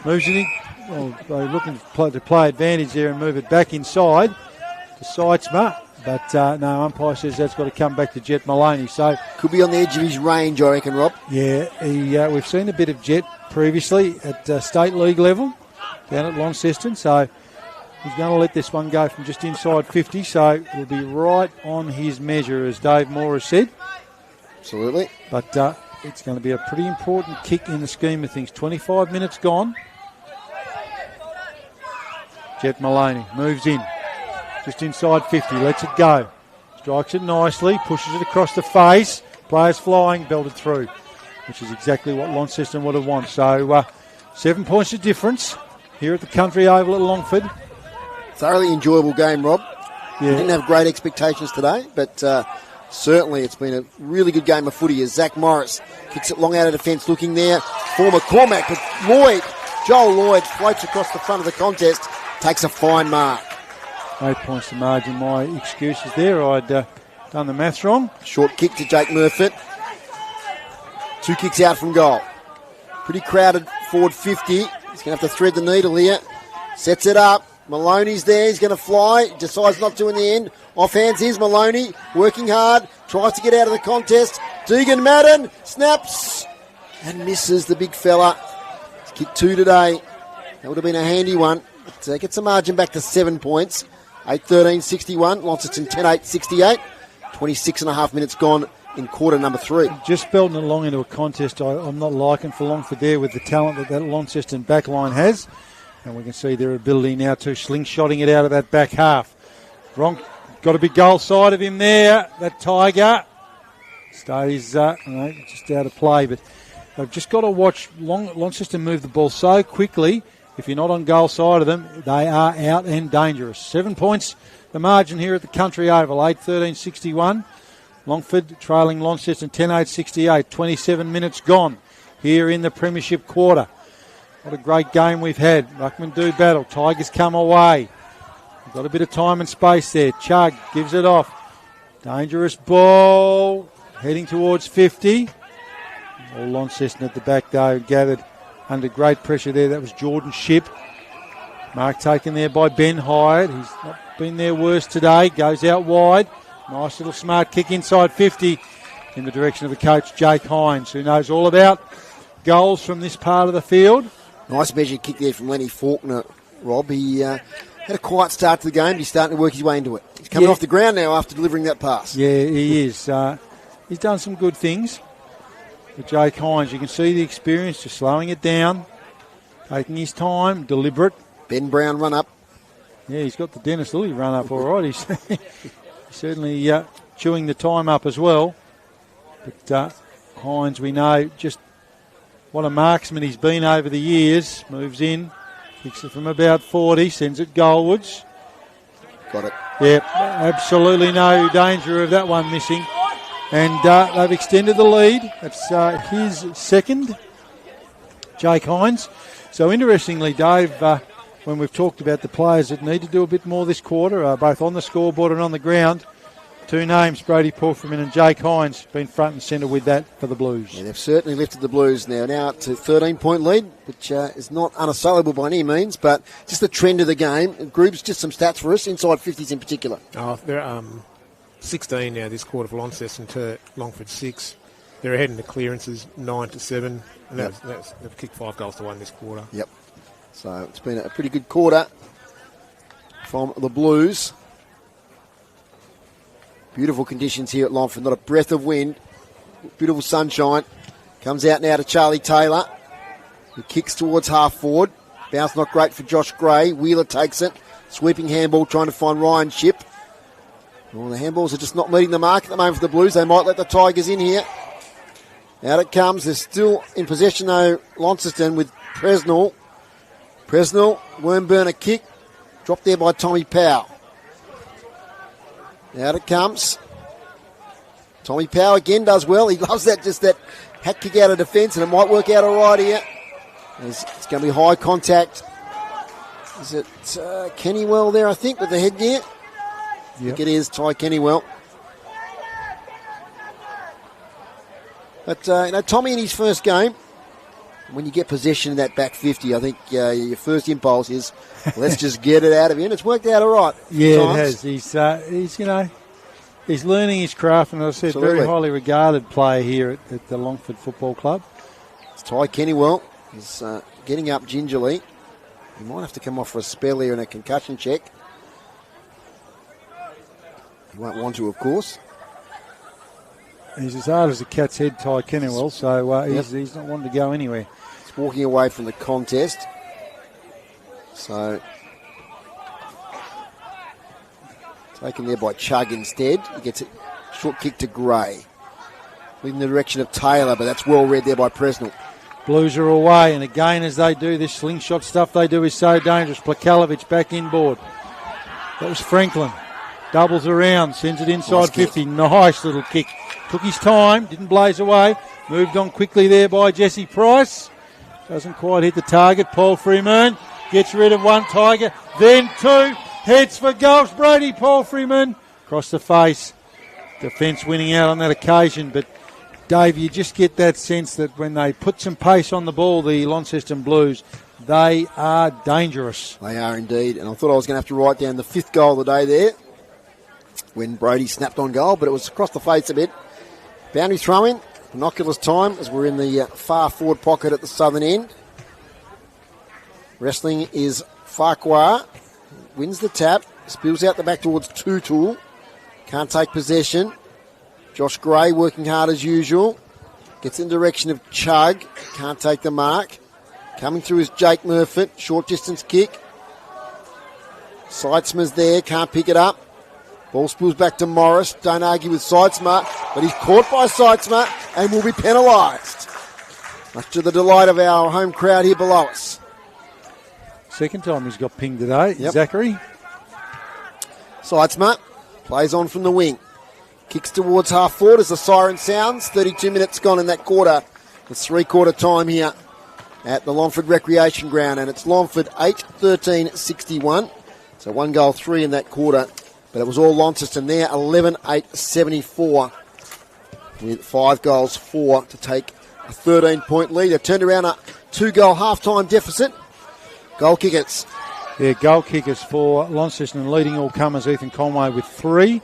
Moves it in. They're looking to play advantage there and move it back inside to Seitzma. But no, umpire says that's got to come back to Jet Maloney. So could be on the edge of his range, I reckon, Rob. Yeah, we've seen a bit of Jet previously at state league level down at Launceston. So he's going to let this one go from just inside 50. So it'll be right on his measure, as Dave Moore has said. Absolutely. But it's going to be a pretty important kick in the scheme of things. 25 minutes gone. Jet Maloney moves in. Just inside 50. Lets it go. Strikes it nicely. Pushes it across the face. Players flying. Belted through. Which is exactly what Launceston would have wanted. So 7 points of difference here at the Country Oval at Longford. Thoroughly enjoyable game, Rob. Yeah. We didn't have great expectations today, but certainly it's been a really good game of footy as Zach Morris kicks it long out of defence, looking there for McCormack, but Joel Lloyd floats across the front of the contest, takes a fine mark. 8 points to margin. My excuses there. I'd done the maths wrong. Short kick to Jake Murfitt. 2 kicks out from goal. Pretty crowded forward 50. He's going to have to thread the needle here. Sets it up. Maloney's there. He's going to fly. Decides not to in the end. Off hands. Here's Maloney. Working hard. Tries to get out of the contest. Deegan Madden. Snaps. And misses the big fella. He's kicked 2 today. That would have been a handy one. But gets the margin back to 7 points. 8-13-61. Launceston 10-8-68. 26 and a half minutes gone in quarter number 3. Just belting it along into a contest I'm not liking for Longford there with the talent that Launceston backline has. And we can see their ability now to slingshotting it out of that back half. Got a big goal side of him there. That Tiger stays just out of play. But they've just got to watch Launceston move the ball so quickly. If you're not on goal side of them, they are out and dangerous. 7 points the margin here at the Country Oval. 8-13-61. Longford trailing Launceston 10-8-68. 27 minutes gone here in the Premiership quarter. What a great game we've had. Ruckman do battle. Tigers come away. We've got a bit of time and space there. Chug gives it off. Dangerous ball. Heading towards 50. All Launceston at the back, though, gathered under great pressure there. That was Jordan Shipp. Mark taken there by Ben Hyatt. He's not been there worse today. Goes out wide. Nice little smart kick inside 50 in the direction of the coach, Jake Hines, who knows all about goals from this part of the field. Nice measured kick there from Lenny Faulkner, Rob. He had a quiet start to the game, but he's starting to work his way into it. He's coming off the ground now after delivering that pass. Yeah, he is. He's done some good things. But Jake Hines, you can see the experience, just slowing it down, taking his time, deliberate. Ben Brown run up. Yeah, he's got the Dennis Lilly run up all right. He's certainly chewing the time up as well. But Hines, we know just what a marksman he's been over the years. Moves in, kicks it from about 40, sends it goalwards. Got it. Yep, absolutely no danger of that one missing. And they've extended the lead. That's his second, Jake Hines. So interestingly, Dave, when we've talked about the players that need to do a bit more this quarter, both on the scoreboard and on the ground, 2 names, Brady Porferman and Jake Hines, been front and centre with that for the Blues. Yeah, they've certainly lifted the Blues now up to 13-point lead, which is not unassailable by any means, but just the trend of the game. Groups, just some stats for us, inside 50s in particular. They're 16 now this quarter for Launceston to Longford 6. They're ahead in the clearances 9-7, and they've kicked 5 goals to 1 this quarter. Yep. So it's been a pretty good quarter from the Blues. Beautiful conditions here at Longford, not a breath of wind. Beautiful sunshine. Comes out now to Charlie Taylor, who kicks towards half forward. Bounce not great for Josh Gray. Wheeler takes it. Sweeping handball trying to find Ryan Shipp. Well, the handballs are just not meeting the mark at the moment for the Blues. They might let the Tigers in here. Out it comes. They're still in possession though, Launceston with Presnell. Presnell, Wormburner kick. Dropped there by Tommy Powell. Out it comes. Tommy Powell again does well. He loves that, just that hat kick out of defence, and it might work out all right here. It's going to be high contact. Is it Kennywell there, I think, with the headgear? I think it is Ty Kennywell. But, Tommy in his first game, when you get possession in that back 50, I think your first impulse is, let's just get it out of here. And it's worked out all right. Yeah, it has. He's learning his craft, and as I said, Absolutely. very highly regarded player here at the Longford Football Club. It's Ty Kennywell. He's getting up gingerly. He might have to come off for a spell here and a concussion check. He won't want to, of course. He's as hard as a cat's head, Ty Kennywell, so he's not wanting to go anywhere. He's walking away from the contest. So Taken there by Chug instead. He gets a short kick to Gray. Leading the direction of Taylor, but that's well read there by Presnell. Blues are away, and again, as they do, this slingshot stuff they do is so dangerous. Plakalovic back inboard. That was Franklin. Doubles around, sends it inside Nice 50. Nice little kick. Took his time, didn't blaze away. Moved on quickly there by Jesse Price. Doesn't quite hit the target. Paul Freeman gets rid of one Tiger, then two. Heads for goals. Brody Paul Freeman across the face. Defence winning out on that occasion, but Dave, you just get that sense that when they put some pace on the ball, the Launceston Blues, they are dangerous. They are indeed, and I thought I was going to have to write down the 5th goal of the day there when Brody snapped on goal, but it was across the face a bit. Boundary throw-in, binoculars time as we're in the far forward pocket at the southern end. Wrestling is Farquhar, wins the tap, spills out the back towards Tutul, can't take possession. Josh Gray working hard as usual. Gets in the direction of Chug. Can't take the mark. Coming through is Jake Murfitt. Short distance kick. Seitzma's there. Can't pick it up. Ball spills back to Morris. Don't argue with Seitzma. But he's caught by Seitzma and will be penalised. Much to the delight of our home crowd here below us. Second time he's got pinged today. Yep. Zachary. Seitzma plays on from the wing. Kicks towards half forward as the siren sounds. 32 minutes gone in that quarter. It's 3-quarter time here at the Longford Recreation Ground, and it's Longford 8-13-61. So 1 goal, 3 in that quarter. But it was all Launceston there, 11-8-74 with 5 goals, 4 to take a 13-point lead. They turned around a 2-goal half-time deficit. Goal kickers. Yeah, goal kickers for Launceston, leading all comers, Ethan Conway with 3.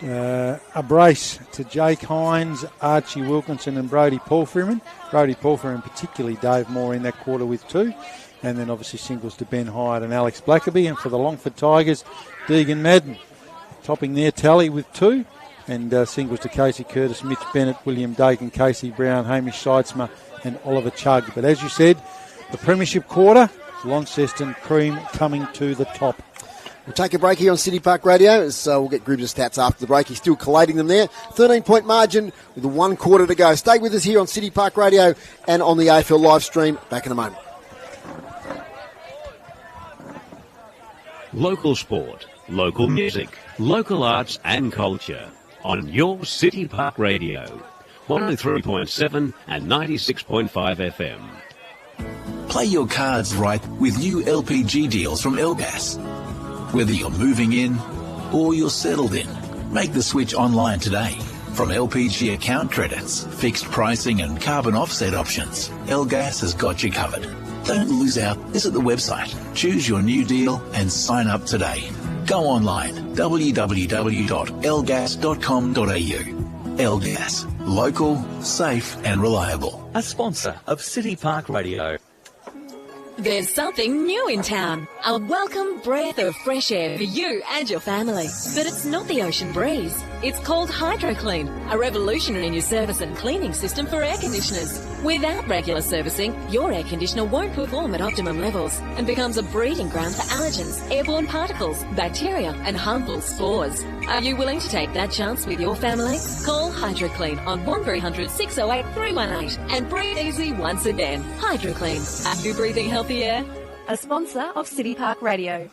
A brace to Jake Hines, Archie Wilkinson and Brody Paul Freeman. Brody Paul Freeman, particularly Dave Moore in that quarter with 2. And then obviously singles to Ben Hyatt and Alex Blackerby. And for the Longford Tigers, Deegan Madden topping their tally with 2. And singles to Casey Curtis, Mitch Bennett, William Dakin, Casey Brown, Hamish Seitzma and Oliver Chug. But as you said, the premiership quarter, Launceston cream coming to the top. We'll take a break here on City Park Radio as we'll get groups of stats after the break. He's still collating them there. 13-point margin with 1 quarter to go. Stay with us here on City Park Radio and on the AFL live stream. Back in a moment. Local sport, local music, local arts and culture on your City Park Radio. 103.7 and 96.5 FM. Play your cards right with new LPG deals from Elgas. Whether you're moving in or you're settled in, make the switch online today. From LPG account credits, fixed pricing and carbon offset options, Elgas has got you covered. Don't lose out. Visit the website, choose your new deal and sign up today. Go online, www.elgas.com.au. Elgas, local, safe and reliable. A sponsor of City Park Radio. There's something new in town. A welcome breath of fresh air for you and your family. But it's not the ocean breeze. It's called HydroClean, a revolutionary new service and cleaning system for air conditioners. Without regular servicing, your air conditioner won't perform at optimum levels and becomes a breeding ground for allergens, airborne particles, bacteria and harmful spores. Are you willing to take that chance with your family? Call HydroClean on 1300 608 318 and breathe easy once again. HydroClean. Are you breathing healthy air? A sponsor of City Park Radio.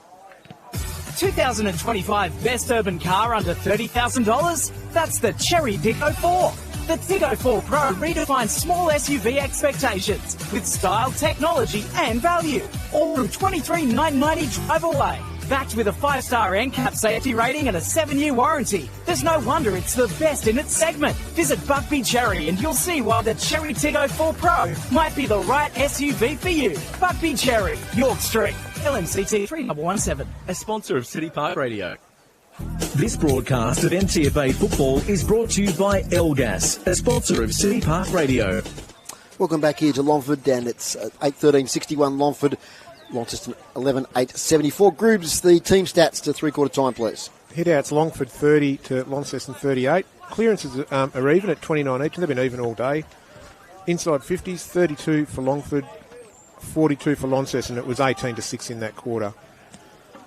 2025 best urban car under $30,000? That's the Cherry Tiggo 4. The Tiggo 4 Pro redefines small SUV expectations with style, technology and value. All from $23,990 drive away. Backed with a 5-star NCAP safety rating and a 7-year warranty. There's no wonder it's the best in its segment. Visit Buckby Cherry and you'll see why the Cherry Tiggo 4 Pro might be the right SUV for you. Buckby Cherry, York Street, LMCT 3117. A sponsor of City Park Radio. This broadcast of NTFA football is brought to you by Elgas, a sponsor of City Park Radio. Welcome back here to Longford, and it's 8-13-61 Longford. Launceston 11-8-74. Groobs, the team stats to 3-quarter time, please. Headouts Longford 30 to Launceston 38. Clearances are even at 29 each, and they've been even all day. Inside 50s, 32 for Longford, 42 for Launceston. It was 18-6 in that quarter.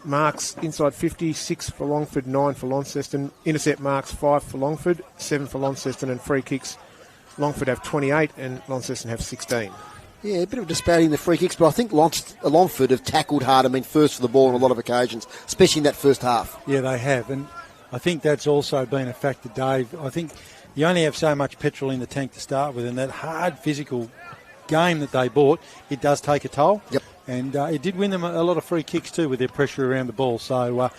marks inside 50, 6 for Longford, 9 for Launceston. Intercept marks 5 for Longford, 7 for Launceston, and free kicks. Longford have 28 and Launceston have 16. Yeah, a bit of a disparity in the free kicks, but I think Longford have tackled hard. I mean, first for the ball on a lot of occasions, especially in that first half. Yeah, they have, and I think that's also been a factor, Dave. I think you only have so much petrol in the tank to start with, and that hard physical game that they bought, it does take a toll. Yep. And it did win them a lot of free kicks too with their pressure around the ball. So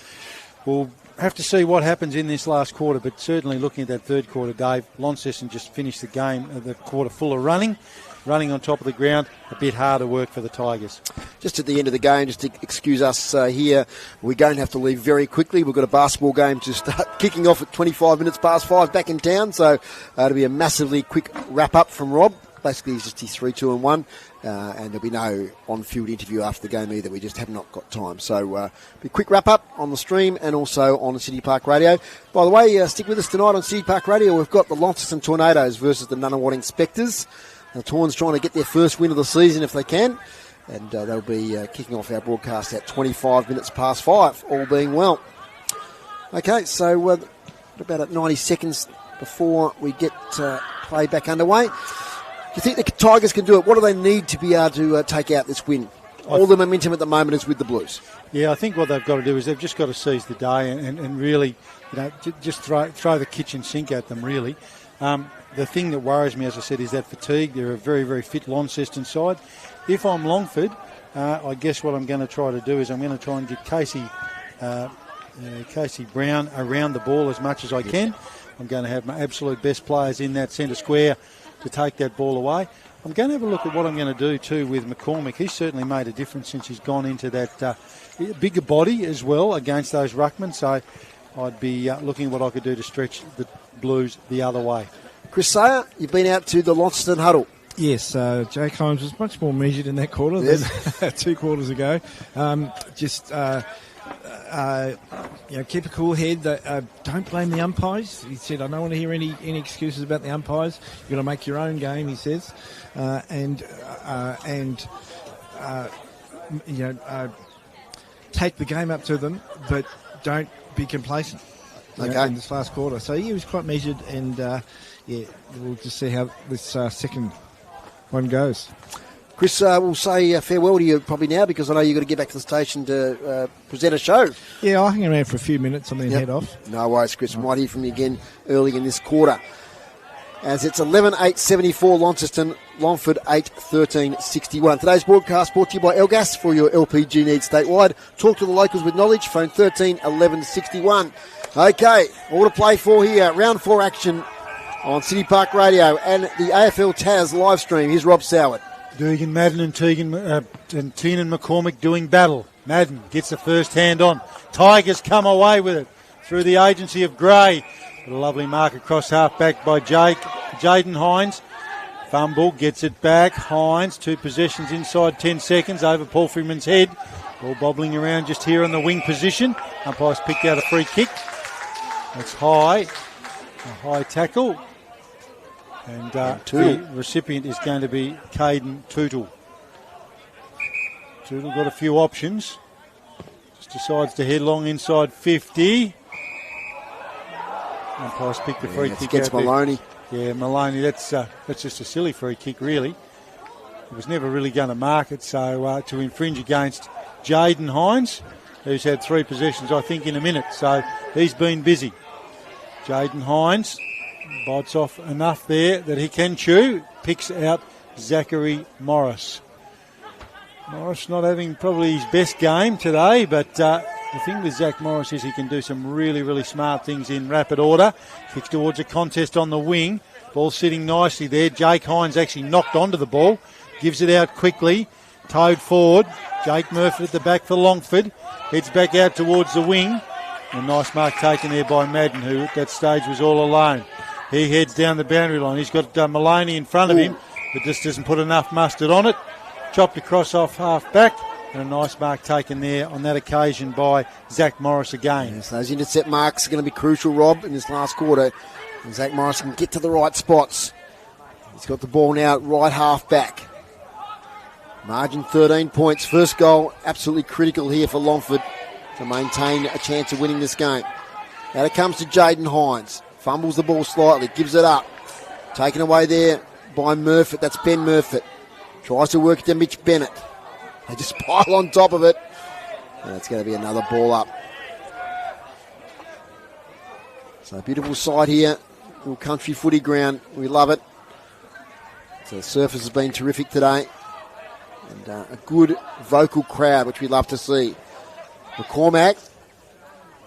we'll have to see what happens in this last quarter, but certainly looking at that third quarter, Dave, Launceston just finished the game, the quarter full of running on top of the ground, a bit harder work for the Tigers. Just at the end of the game, just to excuse us here, we're going to have to leave very quickly. We've got a basketball game to start kicking off at 25 minutes past 5 back in town, so it'll be a massively quick wrap-up from Rob. Basically, it's just his 3-2-1, and there'll be no on-field interview after the game either. We just have not got time. So, be a quick wrap-up on the stream and also on City Park Radio. By the way, stick with us tonight on City Park Radio. We've got the Launceston Tornadoes versus the Nunawading Spectres. The Torns trying to get their first win of the season if they can, and they'll be kicking off our broadcast at 25 minutes past 5, all being well. Okay, so about at 90 seconds before we get play back underway. Do you think the Tigers can do it? What do they need to be able to take out this win? All the momentum at the moment is with the Blues. Yeah, I think what they've got to do is they've just got to seize the day and really, just throw the kitchen sink at them, really. The thing that worries me, as I said, is that fatigue. They're a very, very fit Launceston side. If I'm Longford, I guess what I'm going to try to do is I'm going to try and get Casey Brown around the ball as much as I can. I'm going to have my absolute best players in that centre square to take that ball away. I'm going to have a look at what I'm going to do too with McCormick. He's certainly made a difference since he's gone into that bigger body as well against those ruckmen. So I'd be looking at what I could do to stretch the Blues the other way. Chris Sayer, you've been out to the Launceston huddle. Yes, Jake Holmes was much more measured in that quarter than 2 quarters ago. Keep a cool head. Don't blame the umpires. He said, I don't want to hear any excuses about the umpires. You've got to make your own game, he says. Take the game up to them, but don't be complacent in this last quarter. So he was quite measured, and we'll just see how this second one goes. Chris, we'll say farewell to you probably now because I know you've got to get back to the station to present a show. Yeah, I'll hang around for a few minutes and then head off. No worries, Chris. We might hear from you again early in this quarter. As it's 11-8-74 Launceston, Longford 8-13-61. Today's broadcast brought to you by Elgas for your LPG needs statewide. Talk to the locals with knowledge. Phone 13 11 61. Okay, all to play for here. Round 4 action on City Park Radio and the AFL Taz live stream. Here's Rob Soward. Dugan Madden and Tiernan McCormick doing battle. Madden gets the first hand on. Tigers come away with it through the agency of Gray. A lovely mark across half back by Jaden Hines. Fumble, gets it back. Hines, 2 possessions inside 10 seconds over Paul Freeman's head. Ball bobbling around just here in the wing position. Umpire's picked out a free kick. That's high. A high tackle. And the recipient is going to be Caden Tootle. Tootle got a few options. Just decides to head long inside 50. Umpire's picked the free kick against Maloney. Yeah, Maloney, that's just a silly free kick, really. He was never really going to mark it, so to infringe against Jaden Hines, who's had 3 possessions, I think, in a minute. So he's been busy. Jaden Hines bites off enough there that he can chew. Picks out Zachary Morris. Morris not having probably his best game today, but the thing with Zach Morris is he can do some really, really smart things in rapid order. Kicks towards a contest on the wing. Ball sitting nicely there. Jake Hines actually knocked onto the ball. Gives it out quickly. Towed forward. Jake Murphy at the back for Longford. Heads back out towards the wing. A nice mark taken there by Madden, who at that stage was all alone. He heads down the boundary line. He's got Maloney in front of him, but just doesn't put enough mustard on it. Chopped across off half back. And a nice mark taken there on that occasion by Zach Morris again. Yes, those intercept marks are going to be crucial, Rob, in this last quarter. And Zach Morris can get to the right spots. He's got the ball now right half back. Margin 13 points. First goal, absolutely critical here for Longford. to maintain a chance of winning this game. Now it comes to Jaden Hines. Fumbles the ball slightly, gives it up. Taken away there by Murfitt. That's Ben Murfitt. Tries to work it to Mitch Bennett. They just pile on top of it. And it's going to be another ball up. So beautiful side here. Little country footy ground. We love it. So the surface has been terrific today. And a good vocal crowd, which we love to see. McCormack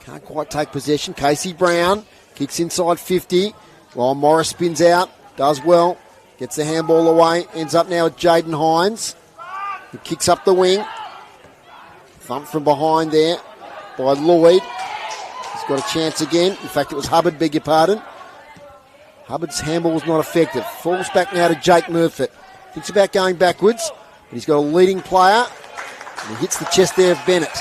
can't quite take possession. Casey Brown kicks inside 50 while Morris spins out. Does well. Gets the handball away. Ends up now with Jaden Hines. He kicks up the wing. Thump from behind there by Lloyd. He's got a chance again. In fact, it was Hubbard, beg your pardon. Hubbard's handball was not effective. Falls back now to Jake Murfitt. Thinks about going backwards. But he's got a leading player. And he hits the chest there of Bennett.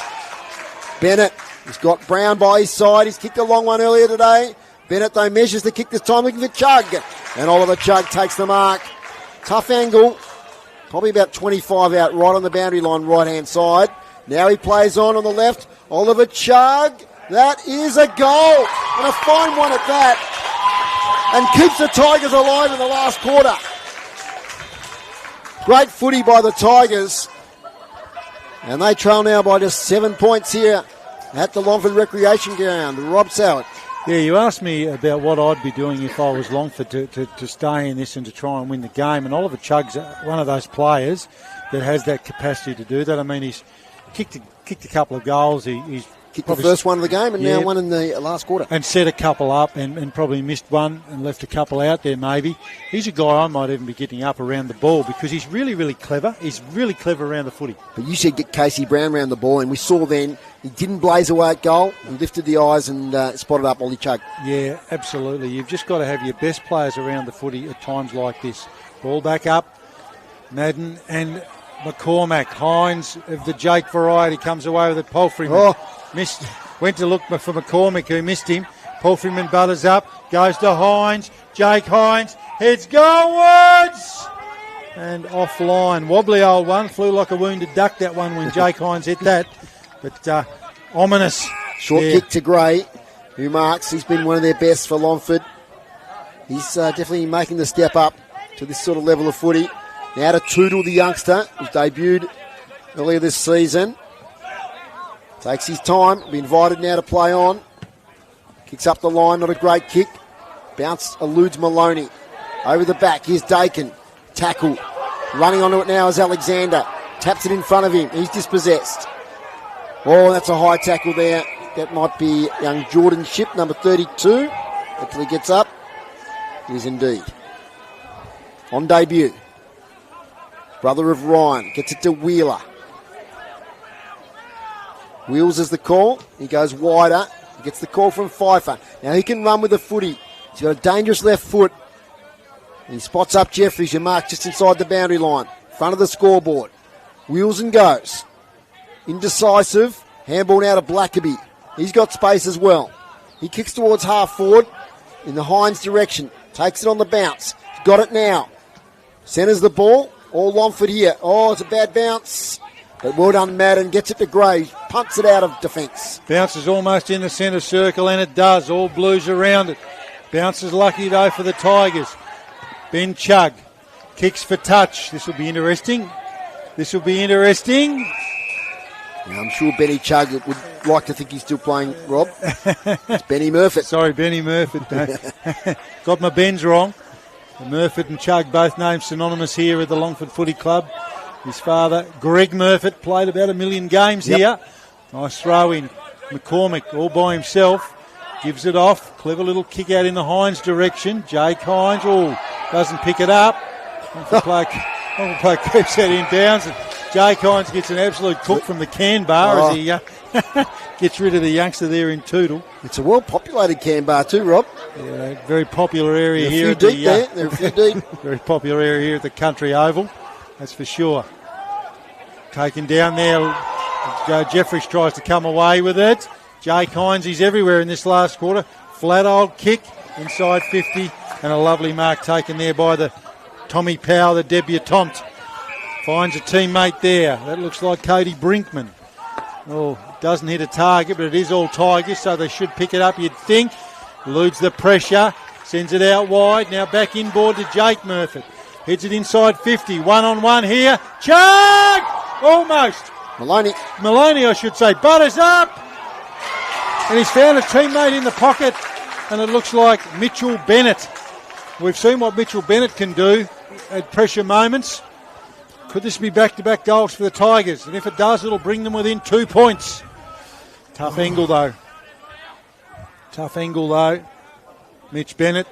Bennett has got Brown by his side. He's kicked a long one earlier today. Bennett, though, measures the kick this time, looking for Chugg. And Oliver Chugg takes the mark. Tough angle. Probably about 25 out right on the boundary line, right-hand side. Now he plays on the left. Oliver Chugg. That is a goal. And a fine one at that. And keeps the Tigers alive in the last quarter. Great footy by the Tigers. And they trail now by just 7 points here at the Longford Recreation Ground. Rob Soward. Yeah, you asked me about what I'd be doing if I was Longford to stay in this and to try and win the game. And Oliver Chugg's one of those players that has that capacity to do that. I mean, he's kicked a couple of goals. He's kicked the first one of the game and now one in the last quarter. And set a couple up and probably missed one and left a couple out there maybe. He's a guy I might even be getting up around the ball because he's really, really clever. He's really clever around the footy. But you said get Casey Brown around the ball, and we saw then he didn't blaze away at goal. He lifted the eyes and spotted up Ollie Chugg. Yeah, absolutely. You've just got to have your best players around the footy at times like this. Ball back up. Madden and McCormack. Hines of the Jake variety comes away with it. Palfreyman missed. Went to look for McCormack, who missed him. Palfreyman butters up. Goes to Hines. Jake Hines heads goalwards. And offline. Wobbly old one. Flew like a wounded duck, that one, when Jake Hines hit that. But ominous. Short kick to Gray, who marks. He's been one of their best for Longford. He's definitely making the step up to this sort of level of footy. Now to Tootle, the youngster, who's debuted earlier this season. Takes his time. Be invited now to play on. Kicks up the line. Not a great kick. Bounce eludes Maloney. Over the back. Here's Dakin. Tackle. Running onto it now is Alexander. Taps it in front of him. He's dispossessed. Oh, that's a high tackle there. That might be young Jordan Shipp, number 32. Until he gets up. It is indeed. On debut. Brother of Ryan. Gets it to Wheeler. Wheels is the call. He goes wider. He gets the call from Pfeiffer. Now he can run with the footy. He's got a dangerous left foot. And he spots up Jeffries, who marks just inside the boundary line. Front of the scoreboard. Wheels and goes. Indecisive. Handball now to Blackaby. He's got space as well. He kicks towards half forward in the Hines direction. Takes it on the bounce. He's got it now. Centres the ball. All Longford here. Oh, it's a bad bounce. But well done, Madden. Gets it to Gray. Punts it out of defence. Bounces almost in the centre circle, and it does. All Blues around it. Bounces lucky, though, for the Tigers. Ben Chugg kicks for touch. This will be interesting. Now, I'm sure Benny Chugg would like to think he's still playing, Rob. It's Benny Murfitt. Sorry, Benny Murfitt. Got my Bens wrong. Murfitt and Chugg, both names synonymous here at the Longford Footy Club. His father, Greg Murfitt, played about 1 million games here. Nice throw in. McCormack all by himself. Gives it off. Clever little kick out in the Hines direction. Jake Hines, doesn't pick it up. Play keeps that in bounds. And Jake Hines gets an absolute cook from the can bar as he gets rid of the youngster there in Tootle. It's a well-populated can bar too, Rob. Yeah, very popular area here. There are a few deep. Very popular area here at the Country Oval. That's for sure. Taken down there. Jeffries tries to come away with it. Jake Hines, he's everywhere in this last quarter. Flat old kick inside 50. And a lovely mark taken there by the Tommy Powell, the debutant. Finds a teammate there. That looks like Cody Brinkman. Oh, doesn't hit a target, but it is all Tigers, so they should pick it up, you'd think. Eludes the pressure, sends it out wide. Now back inboard to Jake Murphy. Heads it inside 50. 1-on-1 here. Chug! Almost. Maloney, I should say. Butters up. And he's found a teammate in the pocket. And it looks like Mitchell Bennett. We've seen what Mitchell Bennett can do at pressure moments. Could this be back-to-back goals for the Tigers? And if it does, it'll bring them within 2 points. Tough angle, though. Mitch Bennett.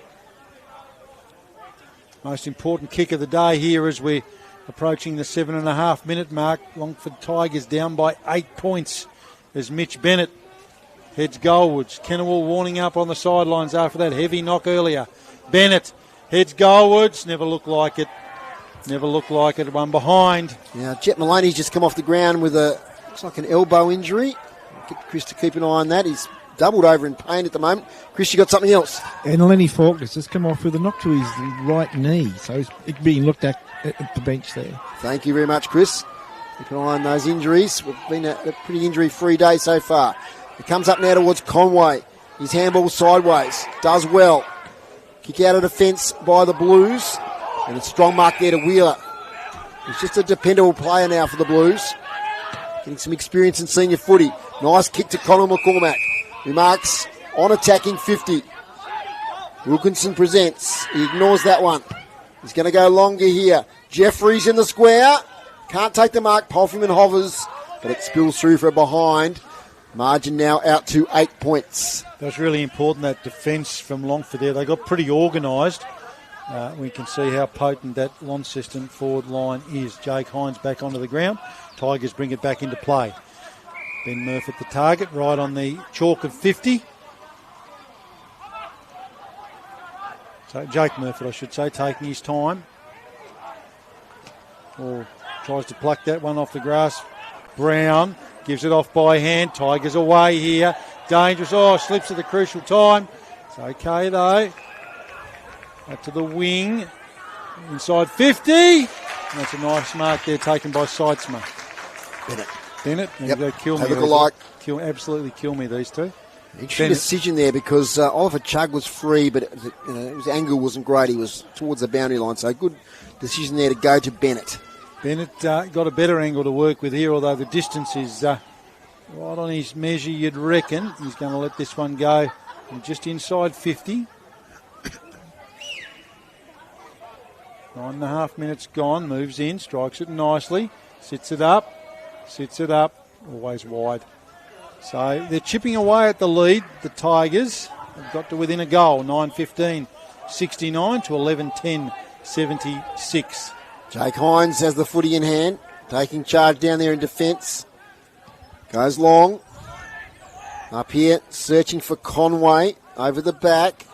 Most important kick of the day here as we're approaching the 7.5 minute mark. Longford Tigers down by 8 points as Mitch Bennett heads goalwards. Kennewell warning up on the sidelines after that heavy knock earlier. Bennett heads goalwards. Never looked like it. One behind. Now, Jet Maloney's just come off the ground with looks like an elbow injury. Get Chris to keep an eye on that. He's doubled over in pain at the moment. Chris, you got something else? And Lenny Faulkner's just come off with a knock to his right knee, so he's being looked at the bench there. Thank you very much, Chris. Keep an eye on those injuries. We've been a pretty injury-free day so far. It comes up now towards Conway. His handball sideways. Does well. Kick out of defence by the Blues. And a strong mark there to Wheeler. He's just a dependable player now for the Blues. Getting some experience in senior footy. Nice kick to Conor McCormack. He marks on attacking 50. Wilkinson presents. He ignores that one. He's going to go longer here. Jeffries in the square. Can't take the mark. Polfman hovers, but it spills through for a behind. Margin now out to 8 points. That's really important, that defence from Longford there. They got pretty organised. We can see how potent that Launceston forward line is. Jake Hines back onto the ground. Tigers bring it back into play. Ben Murphy at the target, right on the chalk of 50. So Jake Murphy, I should say, taking his time. Or tries to pluck that one off the grass. Brown gives it off by hand. Tigers away here. Dangerous. Oh, slips at the crucial time. It's okay though. Out to the wing. Inside 50. And that's a nice mark there taken by Sidesma. Bennett. Yep. They kill me. They look alike. Absolutely kill me, these two. Interesting decision there because Oliver Chugg was free, but his angle wasn't great. He was towards the boundary line, so good decision there to go to Bennett. Bennett got a better angle to work with here, although the distance is right on his measure, you'd reckon. He's going to let this one go from just inside 50. 9.5 minutes gone, moves in, strikes it nicely, sits it up, always wide. So they're chipping away at the lead, the Tigers. They've got to within a goal, 9-15, 69 to 11-10, 76. Jake Hines has the footy in hand, taking charge down there in defence. Goes long. Up here, searching for Conway, over the back.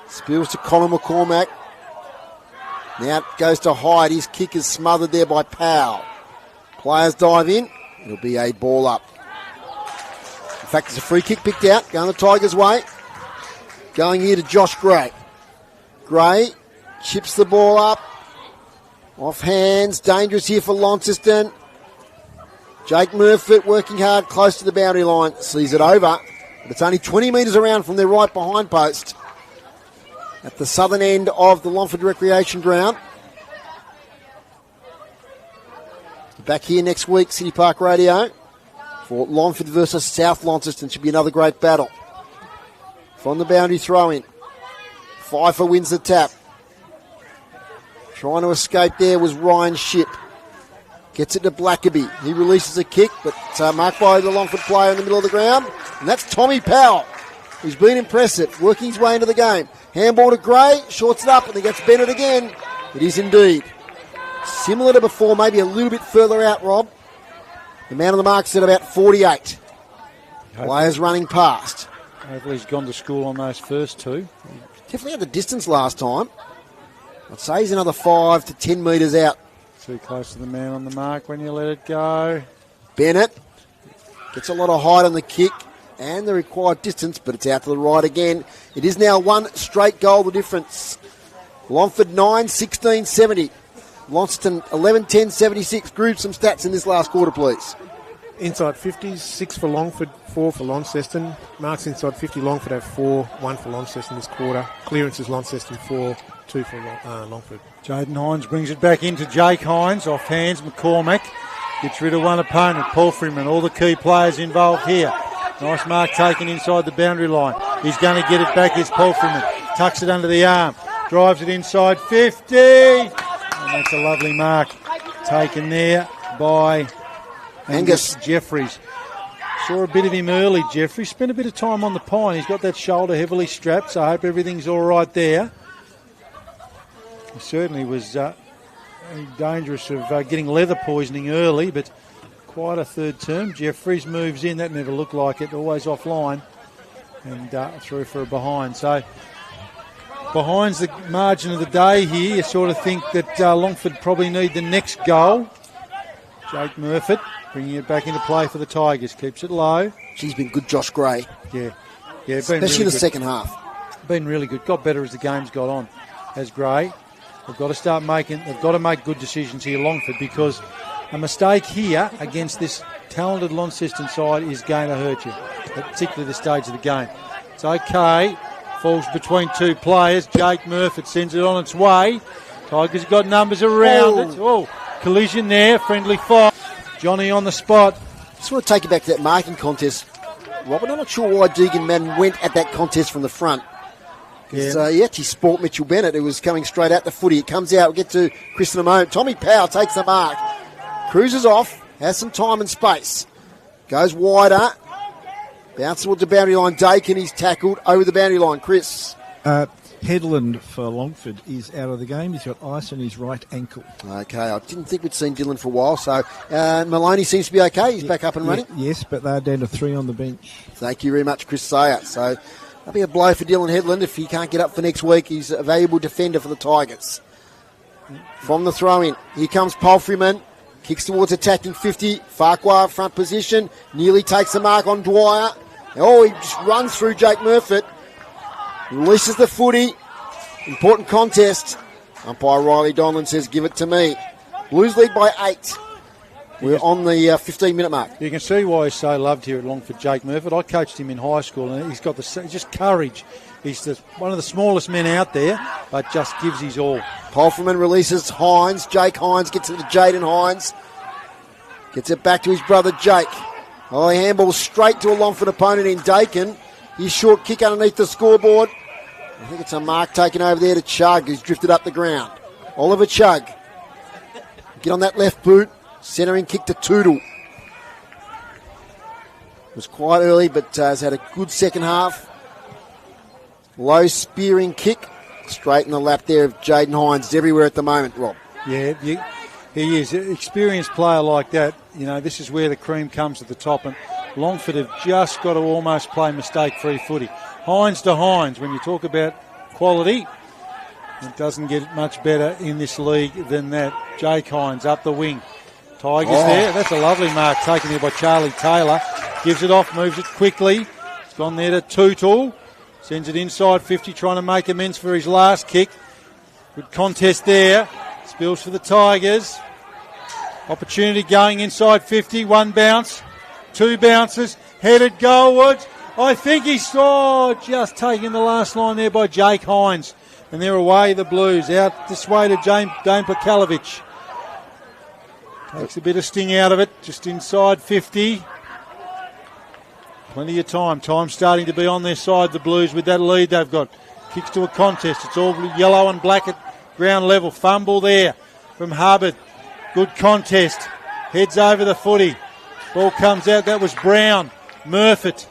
Spills to Conor McCormack. Now it goes to Hyde. His kick is smothered there by Powell. Players dive in. It'll be a ball up. In fact, there's a free kick picked out, going the Tigers' way. Going here to Josh Gray. Gray chips the ball up. Off hands. Dangerous here for Launceston. Jake Murphy working hard close to the boundary line. Sees it over. But it's only 20 metres around from their right behind post. At the southern end of the Longford Recreation Ground. Back here next week, City Park Radio, for Longford versus South Launceston. Should be another great battle. From the boundary throw-in. Pfeiffer wins the tap. Trying to escape there was Ryan Shipp. Gets it to Blackaby. He releases a kick, but marked by the Longford player in the middle of the ground. And that's Tommy Powell, who's been impressive, working his way into the game. Handball to Gray, shorts it up, and he gets Bennett again. It is indeed. Similar to before, maybe a little bit further out, Rob. The man on the mark's at about 48. Players running past. Hopefully he's gone to school on those first two. Definitely had the distance last time. I'd say he's another 5 to 10 metres out. Too close to the man on the mark when you let it go. Bennett gets a lot of height on the kick and the required distance, but it's out to the right again. It is now one straight goal, the difference. Longford 9-16-70. Launceston 11-10-76. Groove some stats in this last quarter, please. Inside 50s, 6 for Longford, 4 for Launceston. Marks inside 50, Longford have 4, 1 for Launceston this quarter. Clearances, Launceston 4, 2 for Longford. Jaden Hines brings it back into Jake Hines, off hands, McCormack. Gets rid of one opponent, Paul Freeman, all the key players involved here. Nice mark taken inside the boundary line. He's going to get it back, is Paul Freeman. Tucks it under the arm, drives it inside 50. And that's a lovely mark taken there by Angus Jeffries. Saw a bit of him early, Jeffries. Spent a bit of time on the pine. He's got that shoulder heavily strapped, so I hope everything's all right there. He certainly was dangerous of getting leather poisoning early, but quite a third term. Jeffries moves in. That never looked like it. Always offline. And through for a behind. So behind's the margin of the day here. You sort of think that Longford probably need the next goal. Jake Murfitt bringing it back into play for the Tigers. Keeps it low. She's been good, Josh Gray. Yeah. Especially really in the good. second half. Been really good. Got better as the game's got on. As Gray. They've got to make good decisions here, Longford, because a mistake here against this talented Launceston side is going to hurt you, particularly this stage of the game. It's okay. Falls between two players. Jake Murfitt sends it on its way. Tigers got numbers around it. Oh, collision there. Friendly fire. Johnny on the spot. Just want to take you back to that marking contest, Robert. I'm not sure why Deegan Madden went at that contest from the front. Yeah. He actually sport Mitchell Bennett, who was coming straight out the footy. It comes out, we'll get to Chris in a moment. Tommy Powell takes the mark. Cruises off, has some time and space. Goes wider. Bounces towards the boundary line. Dakin, he's tackled over the boundary line. Chris. Headland for Longford is out of the game. He's got ice on his right ankle. Okay, I didn't think we'd seen Dylan for a while, so Maloney seems to be okay. He's back up and running. Yes, but they're down to 3 on the bench. Thank you very much, Chris Sayer. So that'll be a blow for Dylan Headland if he can't get up for next week. He's a valuable defender for the Tigers. From the throw-in, here comes Palfreyman. Kicks towards attacking 50. Farquhar front position. Nearly takes the mark on Dwyer. Oh, he just runs through Jake Murfitt. Releases the footy. Important contest. Umpire Riley Donlan says, give it to me. Blues lead by 8. We're on the 15-minute mark. You can see why he's so loved here at Longford, Jake Murfitt. I coached him in high school, and he's got just courage. He's one of the smallest men out there, but just gives his all. Polferman releases Hines. Jake Hines gets it to Jaden Hines. Gets it back to his brother Jake. Oh, he handballs straight to a Longford opponent in Dakin. His short kick underneath the scoreboard. I think it's a mark taken over there to Chug, who's drifted up the ground. Oliver Chug. Get on that left boot. Centering kick to Toodle. It was quite early, but has had a good second half. Low spearing kick. Straight in the lap there of Jaden Hines. He's everywhere at the moment, Rob. Yeah, he is. An experienced player like that, this is where the cream comes at the top. And Longford have just got to almost play mistake-free footy. Hines to Hines. When you talk about quality, it doesn't get much better in this league than that. Jake Hines up the wing. Tigers there. That's a lovely mark taken there by Charlie Taylor. Gives it off, moves it quickly. It's gone there to Tootle. Sends it inside 50, trying to make amends for his last kick. Good contest there. Spills for the Tigers. Opportunity going inside 50. 1 bounce. 2 bounces. Headed goalwards. I think he saw just taking the last line there by Jake Hines. And they're away, the Blues. Out this way to Dane Pekalovich. Takes a bit of sting out of it. Just inside 50. Plenty of time. Time starting to be on their side, the Blues, with that lead they've got. Kicks to a contest. It's all yellow and black at ground level. Fumble there from Hubbard. Good contest. Heads over the footy. Ball comes out. That was Brown. Murfitt.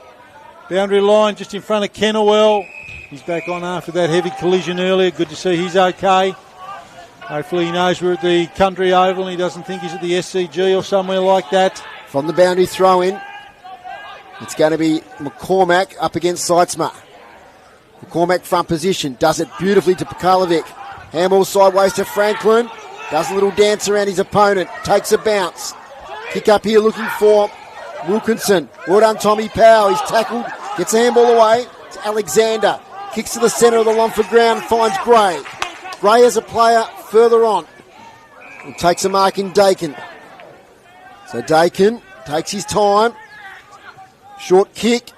Boundary line just in front of Kennewell. He's back on after that heavy collision earlier. Good to see he's okay. Hopefully he knows we're at the Country Oval and he doesn't think he's at the SCG or somewhere like that. From the boundary throw-in, it's going to be McCormack up against Seitzma. McCormack front position, does it beautifully to Pekalovic. Handball sideways to Franklin. Does a little dance around his opponent. Takes a bounce. Kick up here looking for Wilkinson. Well done, Tommy Powell. He's tackled. Gets a handball away. It's Alexander. Kicks to the centre of the Longford ground and finds Gray. Gray as a player further on. And takes a mark in Dakin. So Dakin takes his time. Short kick.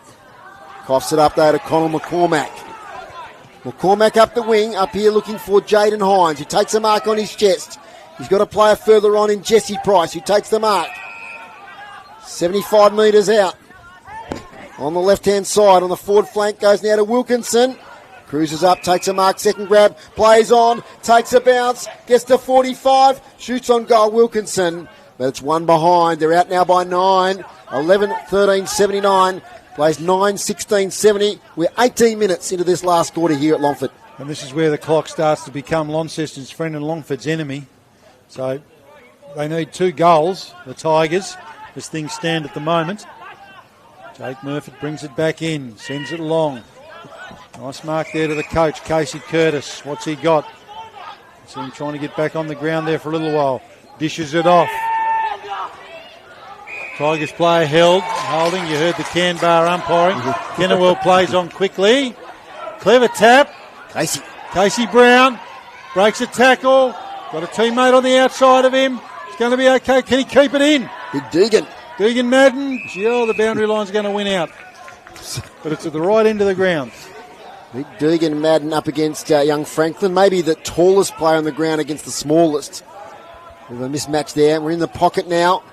Coughs it up there to Connell McCormack. McCormack up the wing, up here looking for Jaden Hines, who takes a mark on his chest. He's got a player further on in Jesse Price, who takes the mark. 75 metres out. On the left-hand side, on the forward flank, goes now to Wilkinson. Cruises up, takes a mark, second grab, plays on, takes a bounce, gets to 45, shoots on goal, Wilkinson. But it's one behind. They're out now by 9. 11-13-79. Plays 9-16-70. We're 18 minutes into this last quarter here at Longford. And this is where the clock starts to become Launceston's friend and Longford's enemy. So they need 2 goals, the Tigers, as things stand at the moment. Jake Murphy brings it back in, sends it along. Nice mark there to the coach, Casey Curtis. What's he got? See him trying to get back on the ground there for a little while. Dishes it off. Tigers player holding. You heard the can bar umpiring. Kennewell plays on quickly. Clever tap. Casey Brown breaks a tackle. Got a teammate on the outside of him. It's going to be okay. Can he keep it in? Big Deegan. Deegan Madden. The boundary line's going to win out. But it's at the right end of the ground. Big Deegan Madden up against young Franklin. Maybe the tallest player on the ground against the smallest. With a mismatch there. We're in the pocket now.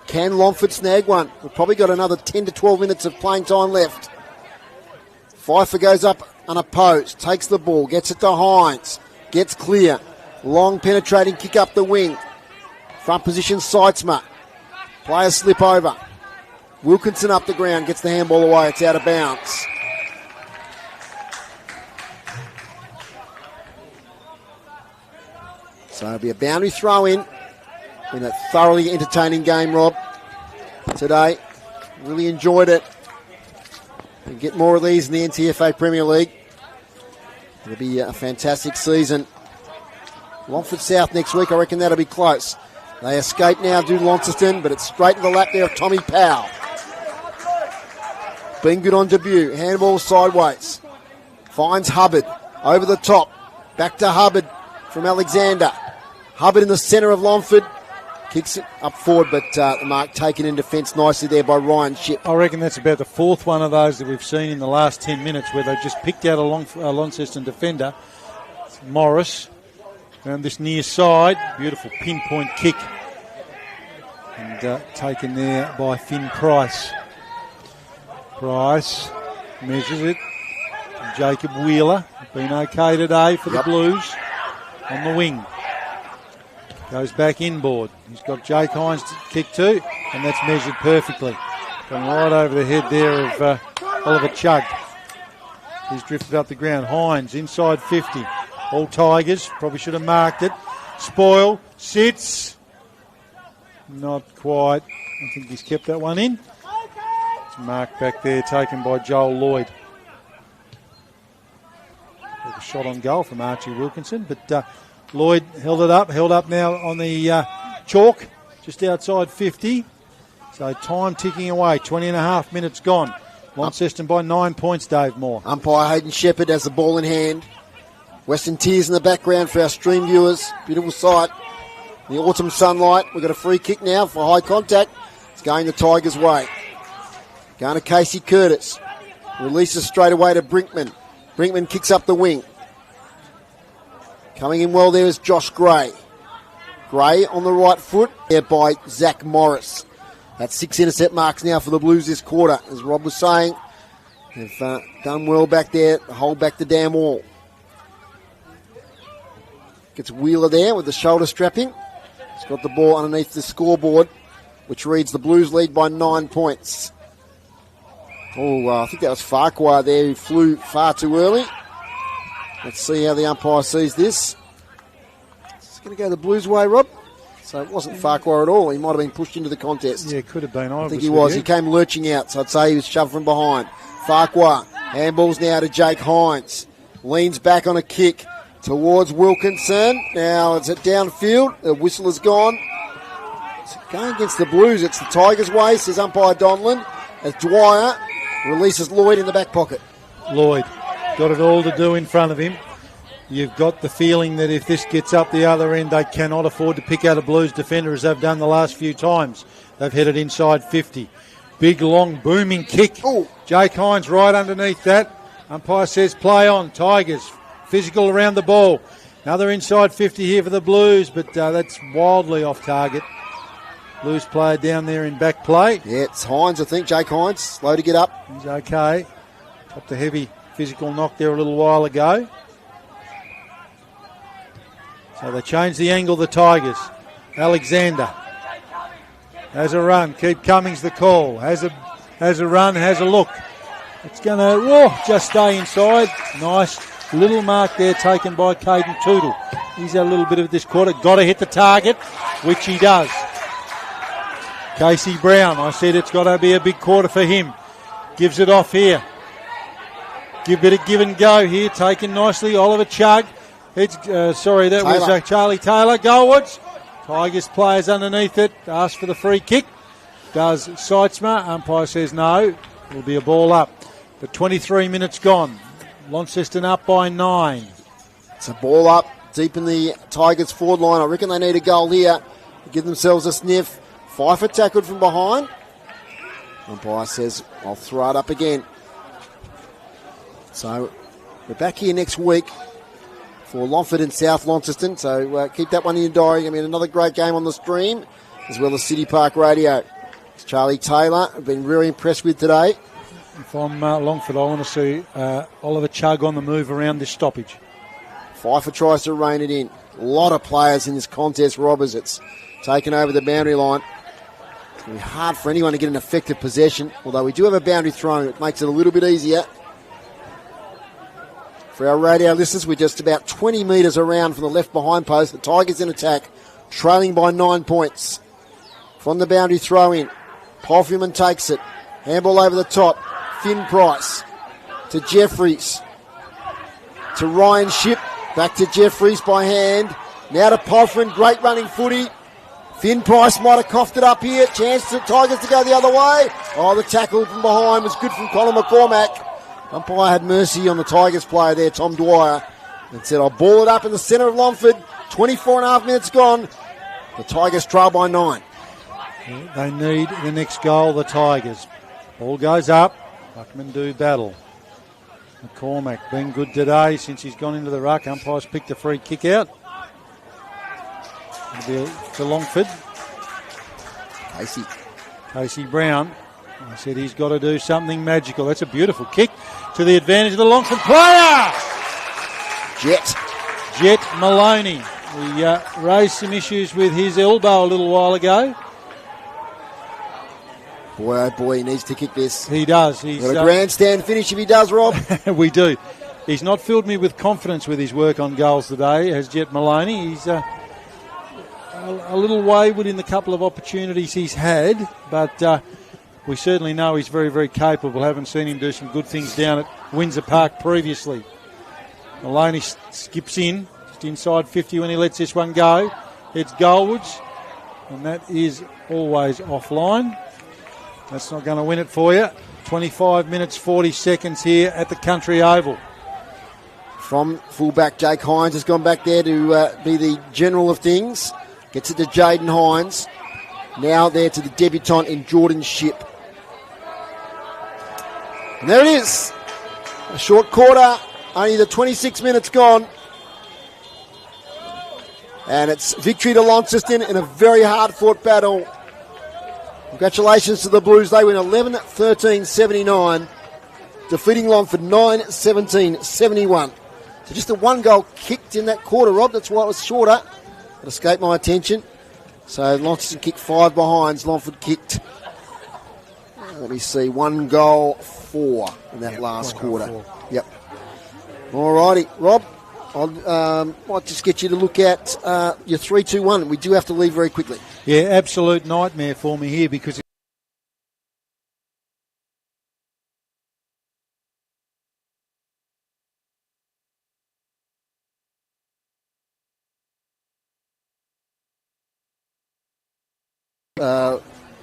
Can Longford snag one? We've probably got another 10 to 12 minutes of playing time left. Pfeiffer goes up unopposed, takes the ball, gets it to Hines, gets clear. Long penetrating kick up the wing. Front position, Seitzma. Players slip over. Wilkinson up the ground, gets the handball away. It's out of bounds. So it'll be a boundary throw in. Been a thoroughly entertaining game, Rob, today. Really enjoyed it. And get more of these in the NTFA Premier League. It'll be a fantastic season. Longford South next week, I reckon that'll be close. They escape now due to Launceston, but it's straight to the lap there of Tommy Powell. Been good on debut. Handball sideways. Finds Hubbard. Over the top. Back to Hubbard from Alexander. Hubbard in the centre of Longford. Kicks it up forward, but the mark taken in defence nicely there by Ryan Shipp. I reckon that's about the 4th one of those that we've seen in the last 10 minutes where they've just picked out a Launceston defender. It's Morris around this near side. Beautiful pinpoint kick. And taken there by Finn Price. Price measures it. And Jacob Wheeler. Been okay today for the Blues on the wing. Goes back inboard. He's got Jake Hines to kick to, and that's measured perfectly. Gone right over the head there of Oliver Chugg. He's drifted up the ground. Hines inside 50. All Tigers. Probably should have marked it. Spoil. Sits. Not quite. I think he's kept that one in. It's marked back there, taken by Joel Lloyd. A shot on goal from Archie Wilkinson, but Lloyd held up now on the chalk, just outside 50. So time ticking away, 20 and a half minutes gone. Launceston by 9 points, Dave Moore. Umpire Hayden Shepherd has the ball in hand. Western Tears in the background for our stream viewers. Beautiful sight. The autumn sunlight. We've got a free kick now for high contact. It's going the Tigers' way. Going to Casey Curtis. Releases straight away to Brinkman. Brinkman kicks up the wing. Coming in well there is Josh Gray. Gray on the right foot there by Zach Morris. That's 6 intercept marks now for the Blues this quarter. As Rob was saying, they've done well back there to hold back the damn wall. Gets Wheeler there with the shoulder strapping. He's got the ball underneath the scoreboard, which reads the Blues lead by 9 points. I think that was Farquhar there who flew far too early. Let's see how the umpire sees this. It's going to go the Blues' way, Rob. So it wasn't Farquhar at all. He might have been pushed into the contest. Yeah, could have been. I think he was. He came lurching out, so I'd say he was shoved from behind. Farquhar. Handballs now to Jake Hines. Leans back on a kick towards Wilkinson. Now it's at downfield. The whistle is gone. It's going against the Blues. It's the Tigers' way, says umpire Donlan. As Dwyer releases Lloyd in the back pocket. Lloyd got it all to do in front of him. You've got the feeling that if this gets up the other end, they cannot afford to pick out a Blues defender as they've done the last few times. They've headed inside 50. Big, long, booming kick. Jake Hines right underneath that. Umpire says play on. Tigers physical around the ball. Another inside 50 here for the Blues, but that's wildly off target. Blues player down there in back play. Yeah, it's Hines, I think. Jake Hines, slow to get up. He's okay. Got the heavy physical knock there a little while ago. So they changed the angle, the Tigers. Alexander has a run. Keep Cummings the call. Has a run, has a look. It's going to just stay inside. Nice little mark there taken by Caden Tootle. He's had a little bit of this quarter. Got to hit the target, which he does. Casey Brown, I said it's got to be a big quarter for him. Gives it off here. Give it a give and go here. Taken nicely. Oliver Chugg. It's that was Charlie Taylor. Goalwards. Tigers players underneath it. Asked for the free kick. Does Seitzma. Umpire says no. It'll be a ball up. But 23 minutes gone. Launceston up by 9. It's a ball up deep in the Tigers forward line. I reckon they need a goal here to give themselves a sniff. Pfeiffer tackled from behind. Umpire says, I'll throw it up again. So we're back here next week for Longford and South Launceston. So keep that one in your diary. I mean, another great game on the stream, as well as City Park Radio. It's Charlie Taylor. I've been really impressed with today. If I'm Longford, I want to see Oliver Chugg on the move around this stoppage. Pfeiffer tries to rein it in. A lot of players in this contest, Rob, as it's taken over the boundary line. It's going to be hard for anyone to get an effective possession, although we do have a boundary thrown. It makes it a little bit easier. For our radio listeners, we're just about 20 metres around from the left behind post. The Tigers in attack, trailing by 9 points. From the boundary throw in, Polfman takes it. Handball over the top. Finn Price to Jeffries. To Ryan Shipp. Back to Jeffries by hand. Now to Polfman. Great running footy. Finn Price might have coughed it up here. Chance for the Tigers to go the other way. Oh, the tackle from behind was good from Colin McCormack. Umpire had mercy on the Tigers player there, Tom Dwyer, and said, I'll ball it up in the centre of Longford. 24 and a half minutes gone. The Tigers trail by 9. They need the next goal, the Tigers. Ball goes up. Ruckman do battle. McCormack been good today since he's gone into the ruck. Umpire's picked a free kick out. It'll be for Longford. Casey Brown. I said he's got to do something magical. That's a beautiful kick to the advantage of the Longford player. Jet Maloney. We raised some issues with his elbow a little while ago. Boy, oh boy, he needs to kick this. He does. He's got a grandstand finish if he does, Rob. We do. He's not filled me with confidence with his work on goals today, has Jet Maloney. He's a little wayward in the couple of opportunities he's had, but we certainly know he's very, very capable. Haven't seen him do some good things down at Windsor Park previously. Maloney skips in, just inside 50 when he lets this one go. It's goalwards, and that is always offline. That's not going to win it for you. 25 minutes, 40 seconds here at the Country Oval. From fullback, Jake Hines has gone back there to be the general of things. Gets it to Jaden Hines. Now there to the debutant in Jordan Shipp. And there it is. A short quarter, only the 26 minutes gone. And it's victory to Launceston in a very hard-fought battle. Congratulations to the Blues. They win 11-13-79, defeating Longford 9-17-71. So just the one goal kicked in that quarter, Rob. That's why it was shorter. It escaped my attention. So Launceston kicked 5 behinds. Longford kicked, let me see, 1 goal 4 in that last quarter. Yep. All righty, Rob. I might just get you to look at your 3-2-1. We do have to leave very quickly. Yeah, absolute nightmare for me here because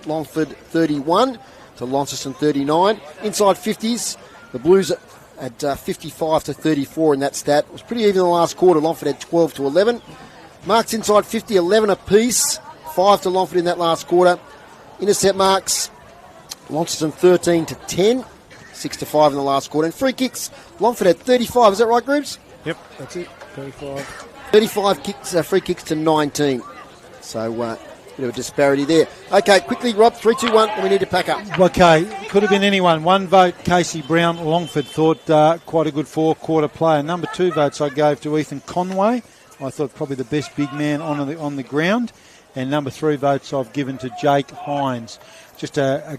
Longford 31 to Launceston 39. Inside 50s, the Blues at 55-34 in that stat. It was pretty even in the last quarter. Longford had 12-11. Marks inside 50, 11 apiece. 5 to Longford in that last quarter. Intercept marks, Launceston 13-10, 6-5 in the last quarter. And free kicks, Longford had 35. Is that right, Groobs? Yep, that's it. 35. 35 kicks, free kicks to 19. So, bit of a disparity there. Okay, quickly, Rob, 3, 2, 1, and we need to pack up. Okay, could have been anyone. 1 vote, Casey Brown. Longford thought quite a good four-quarter player. Number 2 votes I gave to Ethan Conway. I thought probably the best big man on the ground. And number 3 votes I've given to Jake Hines. Just a